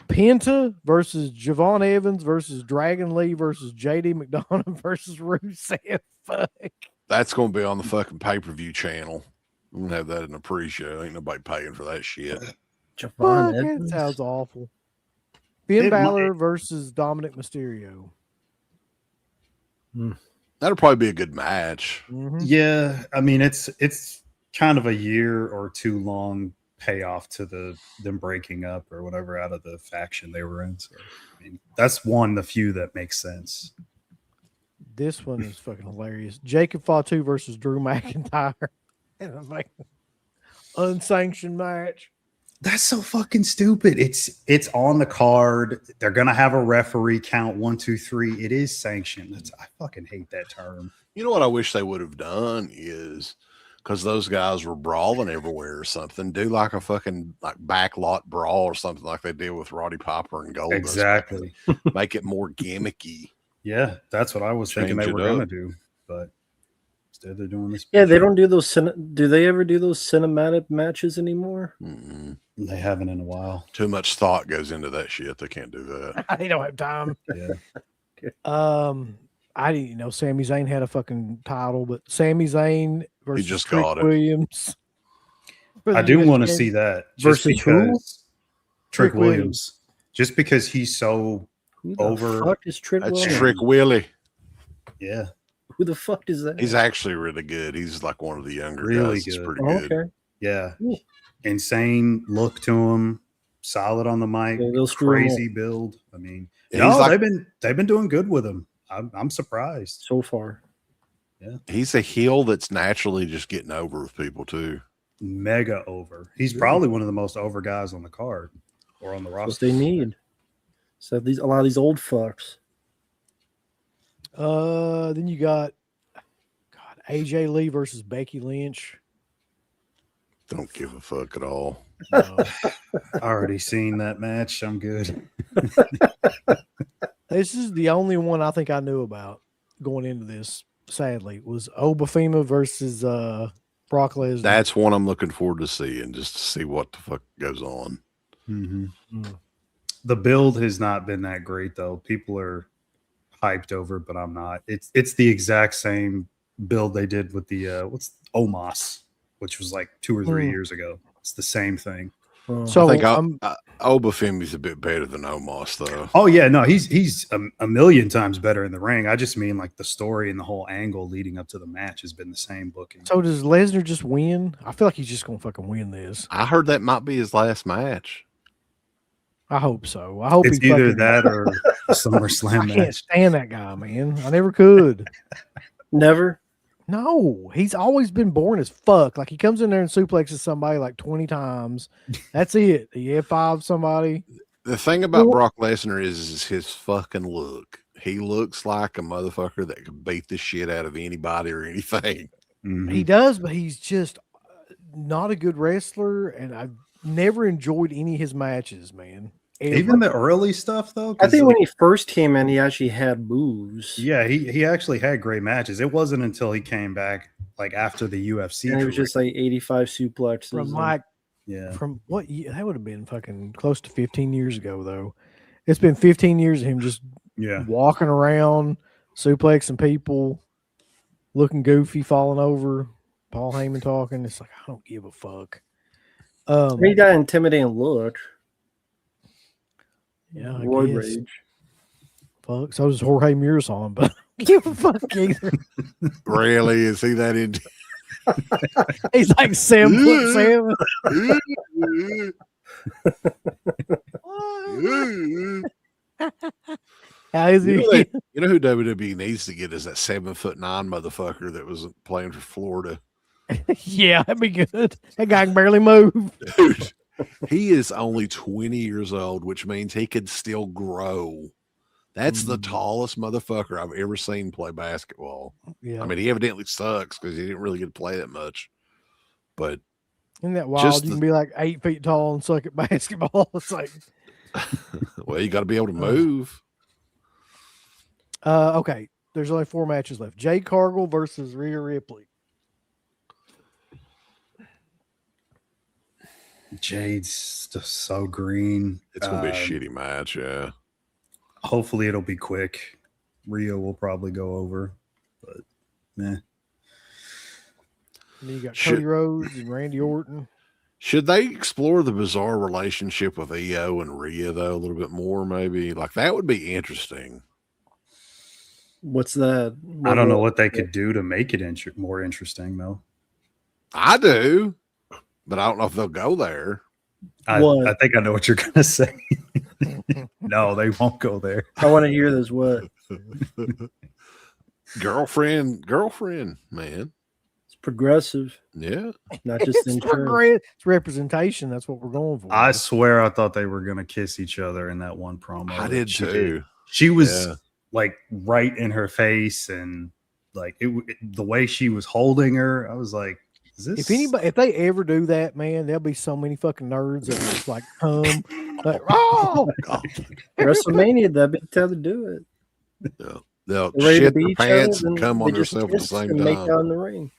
Penta versus Javon Evans versus Dragon Lee versus JD McDonough versus Rusev. Fuck. That's going to be on the fucking pay-per-view channel. I'm going to have that in a pre-show. Ain't nobody paying for that shit. Fuck, Javon that Evans. sounds awful. Finn It Balor versus Dominic Mysterio. That'll probably be a good match. Mhm. Yeah, I mean it's kind of a year or two long payoff to them breaking up or whatever out of the faction they were in. So I mean that's one of the few that makes sense. This one is fucking hilarious. Jacob Fatu versus Drew McIntyre. And I'm like, unsanctioned match. That's so fucking stupid. It's on the card. They're gonna have a referee count 1, 2, 3. It is sanctioned. I fucking hate that term. You know what I wish they would have done is because those guys were brawling everywhere or something, do like a fucking like backlot brawl or something like they did with Roddy Piper and Goldust. Exactly. Make it more gimmicky. Yeah, that's what I was thinking Change they it were gonna up. do, but instead they're doing this. Yeah, they don't do those. Do they ever do those cinematic matches anymore? Mm-mm. They haven't in a while. Too much thought goes into that shit. They can't do that. They don't have time. Yeah. I didn't know Sami Zayn had a fucking title, but Sami Zayn versus just Trick got it. Williams. I do want to see that just Versus who? because Trick Williams. Just because he's so Who the Over- fuck is Trick That's Williams? Trick Willie. yeah. Who the fuck is that? He's actually really good. He's like one of the younger Really guys. He's good. pretty Oh, good. okay. Yeah. Ooh. Insane look to him. Solid on the mic. Yeah, they'll screw him Crazy build. I mean, Yeah, he's no, like- they've been doing good with him. I'm surprised. So far. He's a heel that's naturally just getting over with people too. Mega over. He's probably one of the most over guys on the card or on the That's what roster. they need. So a lot of these old fucks. Then you got AJ Lee versus Becky Lynch. Don't give a fuck at all. Uh, Already seen that match. I'm good. this is the only one I think I knew about going into this. Sadly, was Obafema versus Brock Lesnar. That's one I'm looking forward to seeing, just to see what the fuck goes on. Mhm. Mm. The build has not been that great though. People are hyped over, but I'm not. It's the exact same build they did with the what's Omos, which was like 2 or 3 Hmm. years ago. It's the same thing. So I think I'm Obafemi's a bit better than Omos, though. Oh yeah, no, he's a million times better in the ring. I just mean like the story and the whole angle leading up to the match has been the same booking. so does Lesnar just win? I feel like he's just gonna fucking win this. I heard that might be his last match. I hope so. I hope It's he either fucking, that or a I SummerSlam can't match. stand that guy, man. I never could. Never. No, he's always been boring as fuck. Like he comes in there and suplexes somebody like 20 times. That's it. He F5 somebody. The thing about Brock Lesnar is his fucking look. He looks like a motherfucker that could beat the shit out of anybody or anything. Mhm. He does, but he's just not a good wrestler, and I've never enjoyed any of his matches, man. Ever. Even the early stuff though. I 'cause, think like, when he first came in, he actually had moves. yeah, he actually had great matches. It wasn't until he came back like after the UFC. And he was career. just like 85 suplexes. from and- like yeah. from what year? That would have been fucking close to 15 years ago, though. It's been 15 years of him just Yeah. walking around, suplexing people, looking goofy, falling over. Paul Heyman talking. It's like I don't give a fuck. He got an intimidating look. Yeah, I Roid guess. rage. Fuck. So does Jorge Muresan, but give a fuck either. Really? Is he that in? He's like 7'7". How is he? You know who WWE needs to get is that 7'9" motherfucker that was playing for Florida. Yeah, that'd be good. That guy can barely move. Dude, he is only 20 years old, which means he could still grow. That's the tallest motherfucker I've ever seen play basketball. Yeah. I mean, he evidently sucks because he didn't really get to play that much. But Isn't that wild? You can be like 8 feet tall and suck at basketball. It's like, well, you got to be able to move. okay. There's only 4 matches left. Jade Cargill versus Rhea Ripley. Jade's just so green. It's gonna be a shitty match, yeah. Hopefully it'll be quick. Rio will probably go over, but meh. And then you got Cody Rhodes and Randy Orton. Should they explore the bizarre relationship with EO and Rhea though a little bit more? Maybe like that would be interesting. What's that? I don't know what they could do to make it more interesting though. I do, but I don't know if they'll go there. I think I know what you're gonna say. No, they won't go there. I want to hear this. What? girlfriend, man. It's progressive. Yeah. Not just it's representation. That's what we're going for. I swear I thought they were gonna kiss each other in that one promo. I did too. She was like right in her face, and like the way she was holding her, I was like, is this... if they ever do that, man, there'll be so many fucking nerds that just like like, oh God. WrestleMania, that'd be the time to do it. Yeah. They'll shit their pants and come on themselves at the same time. Make out in the ring.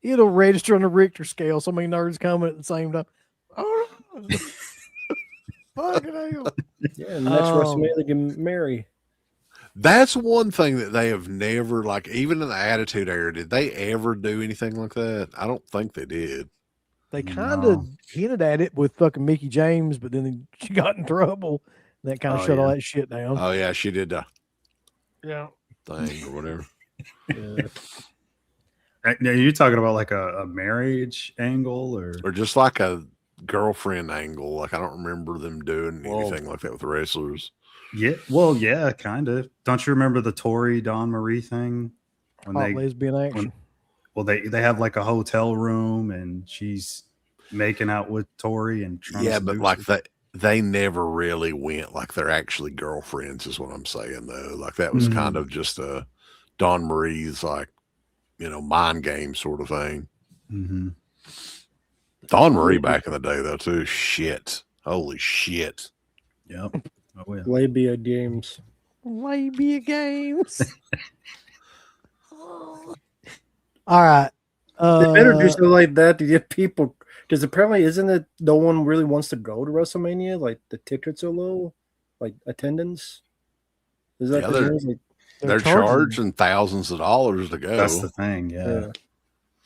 It'll register on the Richter scale. So many nerds coming at the same time. Oh, fucking hell. Yeah, and the next WrestleMania they can marry. That's one thing that they have never, like, even in the Attitude Era, did they ever do anything like that? I don't think they did. They kind of hinted at it with fucking Mickey James, but then she got in trouble. That kind of shut all that shit down. Oh, yeah, she did the thing or whatever. Now you're talking about like a marriage angle or just like a girlfriend angle. Like, I don't remember them doing anything like that with the wrestlers. Yeah, well, yeah, kind of. Don't you remember the Tori Dawn Marie thing? When lesbian action. They have like a hotel room and she's making out with Tori and but like they never really went like they're actually girlfriends, is what I'm saying though. Like that was kind of just a Dawn Marie's like, mind game sort of thing. Mm-hmm. Dawn Marie back in the day though too. Shit. Holy shit. Yep. Oh, yeah. Labia games. All right. They better do something like that to get people, because apparently isn't it no one really wants to go to WrestleMania? Like the tickets are low, like attendance. Is that they're charging thousands of dollars to go. That's the thing, yeah.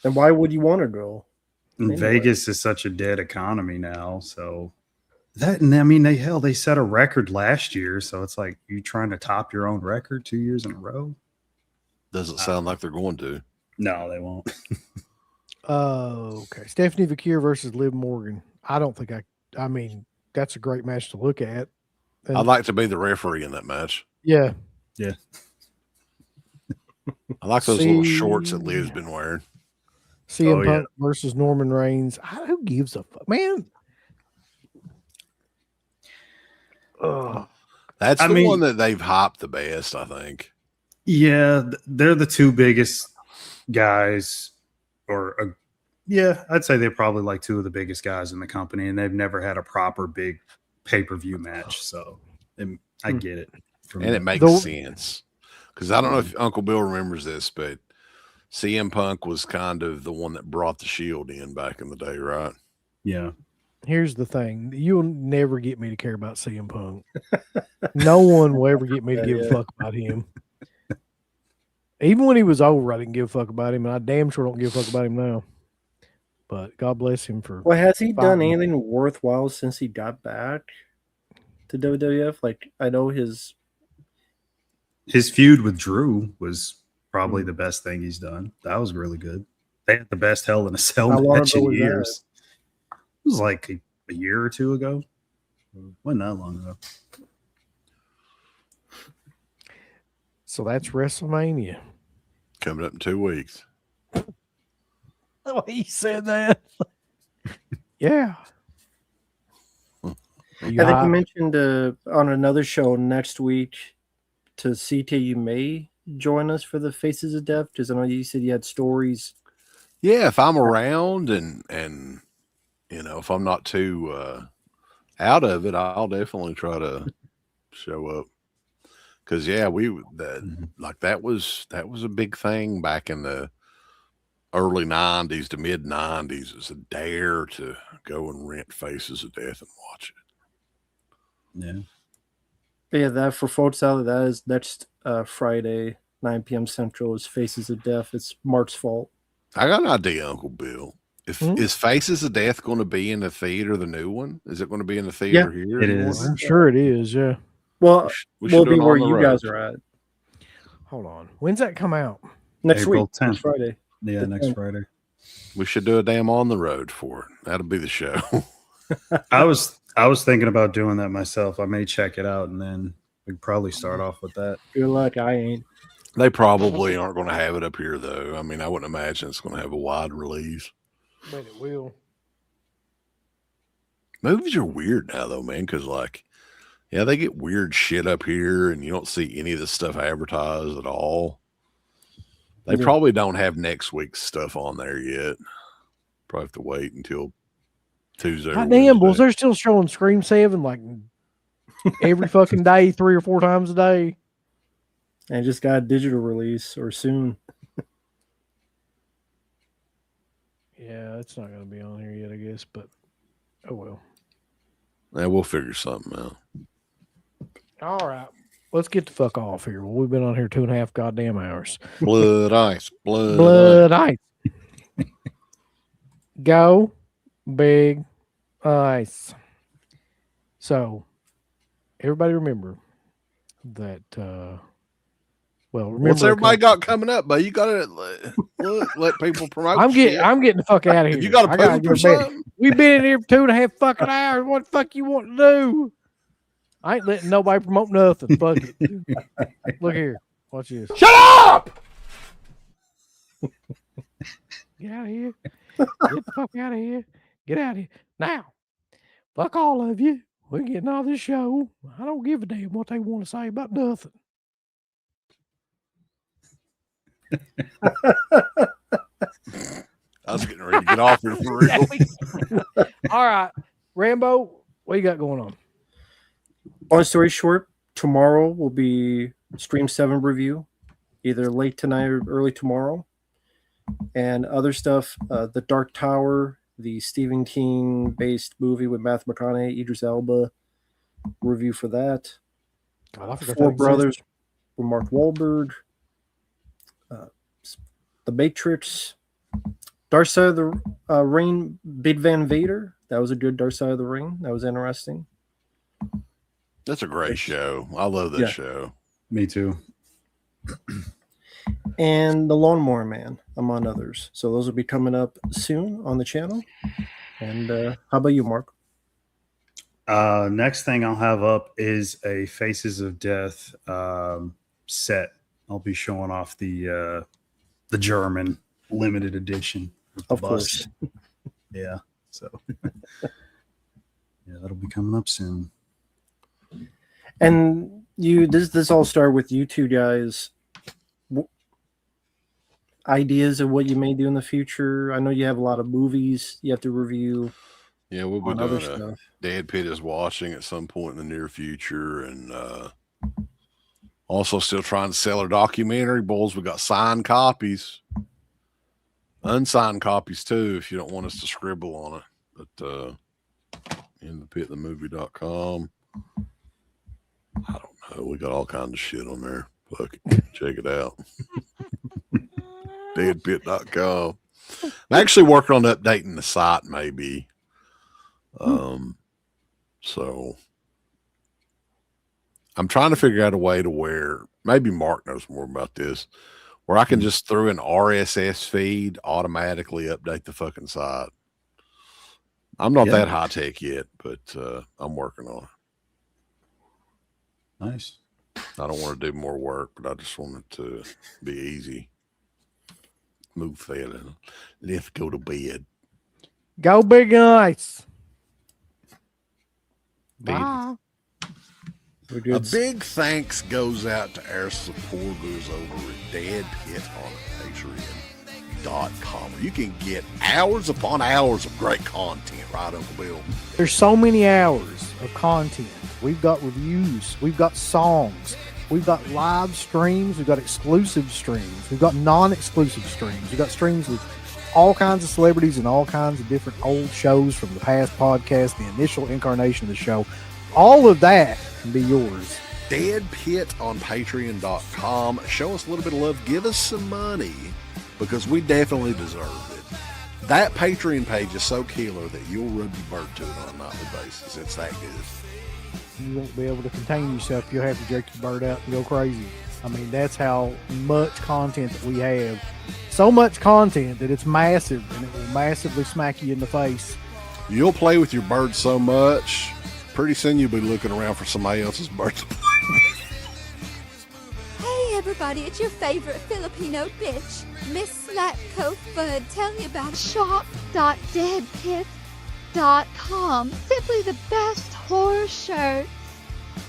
And why would you want to go? Anyway. Vegas is such a dead economy now, so they set a record last year, so it's like you trying to top your own record 2 years in a row. Doesn't sound like they're going to. No, they won't. Okay. Stephanie Vakir versus Liv Morgan. I don't think I mean, that's a great match to look at. And I'd like to be the referee in that match. Yeah. Yeah. I like those little shorts that Liv's been wearing. CM Punk versus Norman Reigns. Who gives a fuck, man? That's the one that they've hopped the best, I think. Yeah, they're the two biggest guys, I'd say they're probably like two of the biggest guys in the company, and they've never had a proper big pay-per-view match. So I get it. And it makes sense. Because I don't know if Uncle Bill remembers this, but CM Punk was kind of the one that brought the Shield in back in the day, right? Yeah. Here's the thing. You'll never get me to care about CM Punk. No one will ever get me to give a fuck about him. Even when he was over, I didn't give a fuck about him, and I damn sure don't give a fuck about him now. But God bless him for. Well, has he done fighting. anything worthwhile since he got back to WWF? Like, I know his feud with Drew was probably the best thing he's done. That was really good. They had the best Hell in a Cell How long match ago in was that? years. It was like a year or two ago. Wasn't that long ago. So that's WrestleMania. Coming up in 2 weeks. The way he said that. Yeah. I think you mentioned on another show next week to CT, you may join us for the Faces of Death, because I know you said you had stories. Yeah, if I'm around and if I'm not too out of it, I'll definitely try to show up. Because that was a big thing back in the early 90s to mid 90s. It was a dare to go and rent Faces of Death and watch it. Yeah. Yeah, that for folks out there, that is next Friday, 9 p.m. Central, is Faces of Death. It's Mark's fault. I got an idea, Uncle Bill. Is Faces of Death going to be in the theater, the new one? Is it going to be in the theater here? It is. I'm sure it is. Yeah. Well, we'll be where you road. guys are at. Hold on. When's that come out? Next April week, 10th. next Friday. Yeah, next Friday. We should do a damn on the road for it. That'll be the show. I was thinking about doing that myself. I may check it out and then we'd probably start off with that. Good luck. I ain't. They probably aren't going to have it up here, though. I mean, I wouldn't imagine it's going to have a wide release. But it will. Movies are weird now, though, man, because, they get weird shit up here, and you don't see any of this stuff advertised at all. They probably don't have next week's stuff on there yet. Probably have to wait until Tuesday. God damn, bulls, they're still showing Scream 7 like every fucking day, 3 or 4 times a day. And just got a digital release or soon. Yeah, it's not going to be on here yet, I guess, but oh well. Yeah, we'll figure something out. All right. Let's get the fuck off here. Well, we've been on here 2.5 goddamn hours. Blood ice. Blood ice. Go big ice. So, everybody remember that, remember. What's everybody got coming up, but you got to let people promote. I'm getting the fuck out of here. You got to pay for something. We've been in here for 2.5 fucking hours. What the fuck you want to do? I ain't letting nobody promote nothing. Fuck it. Look here. Watch this. Shut up! Get out of here. Get the fuck out of here. Get out of here. Now, fuck all of you. We're getting on this show. I don't give a damn what they want to say about nothing. I was getting ready to get off here for real. All right. Rambo, what you got going on? Long story short, tomorrow will be Stream 7 review, either late tonight or early tomorrow. And other stuff, The Dark Tower, the Stephen King-based movie with Matthew McConaughey, Idris Elba, review for that. God, Four Brothers with Mark Wahlberg. The Matrix. Dark Side of the Ring, Big Van Vader. That was a good Dark Side of the Ring. That was interesting. That's a great show. I love that show. Me too. And The Lawnmower Man, among others. So those will be coming up soon on the channel. And how about you, Mark? Next thing I'll have up is a Faces of Death set. I'll be showing off the German limited edition. Of course. Yeah. So that'll be coming up soon. And this all started with you two guys. Ideas of what you may do in the future. I know you have a lot of movies you have to review. Yeah, we'll be other doing stuff. Dad Pitt is watching at some point in the near future, and also still trying to sell our documentary. Bulls, we got signed copies, unsigned copies too, if you don't want us to scribble on it. But inthepitthemovie.com. I don't know. We got all kinds of shit on there. Fuck it. Check it out. Deadpit.com. I'm actually working on updating the site, maybe. So I'm trying to figure out a way to where maybe Mark knows more about this, where I can just through an RSS feed automatically update the fucking site. I'm not that high tech yet, but I'm working on it. Nice. I don't want to do more work, but I just want it to be easy. Move feeling. Let's go to bed. Go big and ice. Bye. We're A big thanks goes out to our supporters over at Dead Pit on Patreon.com. You can get hours upon hours of great content, right, Uncle Bill? There's so many hours of content. We've got reviews. We've got songs. We've got live streams. We've got exclusive streams. We've got non-exclusive streams. We've got streams with all kinds of celebrities and all kinds of different old shows from the past podcast, the initial incarnation of the show. All of that can be yours. Dead Pit on Patreon.com. Show us a little bit of love. Give us some money because we definitely deserve it. That Patreon page is so killer that you'll rub your bird to it on a nightly basis. It's that good. You won't be able to contain yourself. You'll have to jerk your bird out and go crazy. I mean, that's how much content that we have. So much content that it's massive, and it will massively smack you in the face. You'll play with your bird so much, pretty soon you'll be looking around for somebody else's bird to play with. Hey everybody, it's your favorite Filipino bitch, Miss Slatko Fudd, telling you about shop.deadpit.com. Simply the best horror shirts.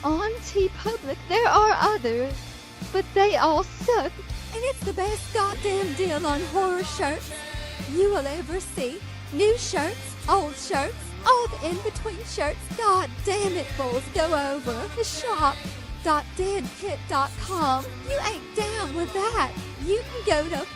On TeePublic, there are others, but they all suck. And it's the best goddamn deal on horror shirts you will ever see. New shirts, old shirts, all the in-between shirts. God damn it, fools, go over to shop.deadpit.com. You ain't down with that. You can go to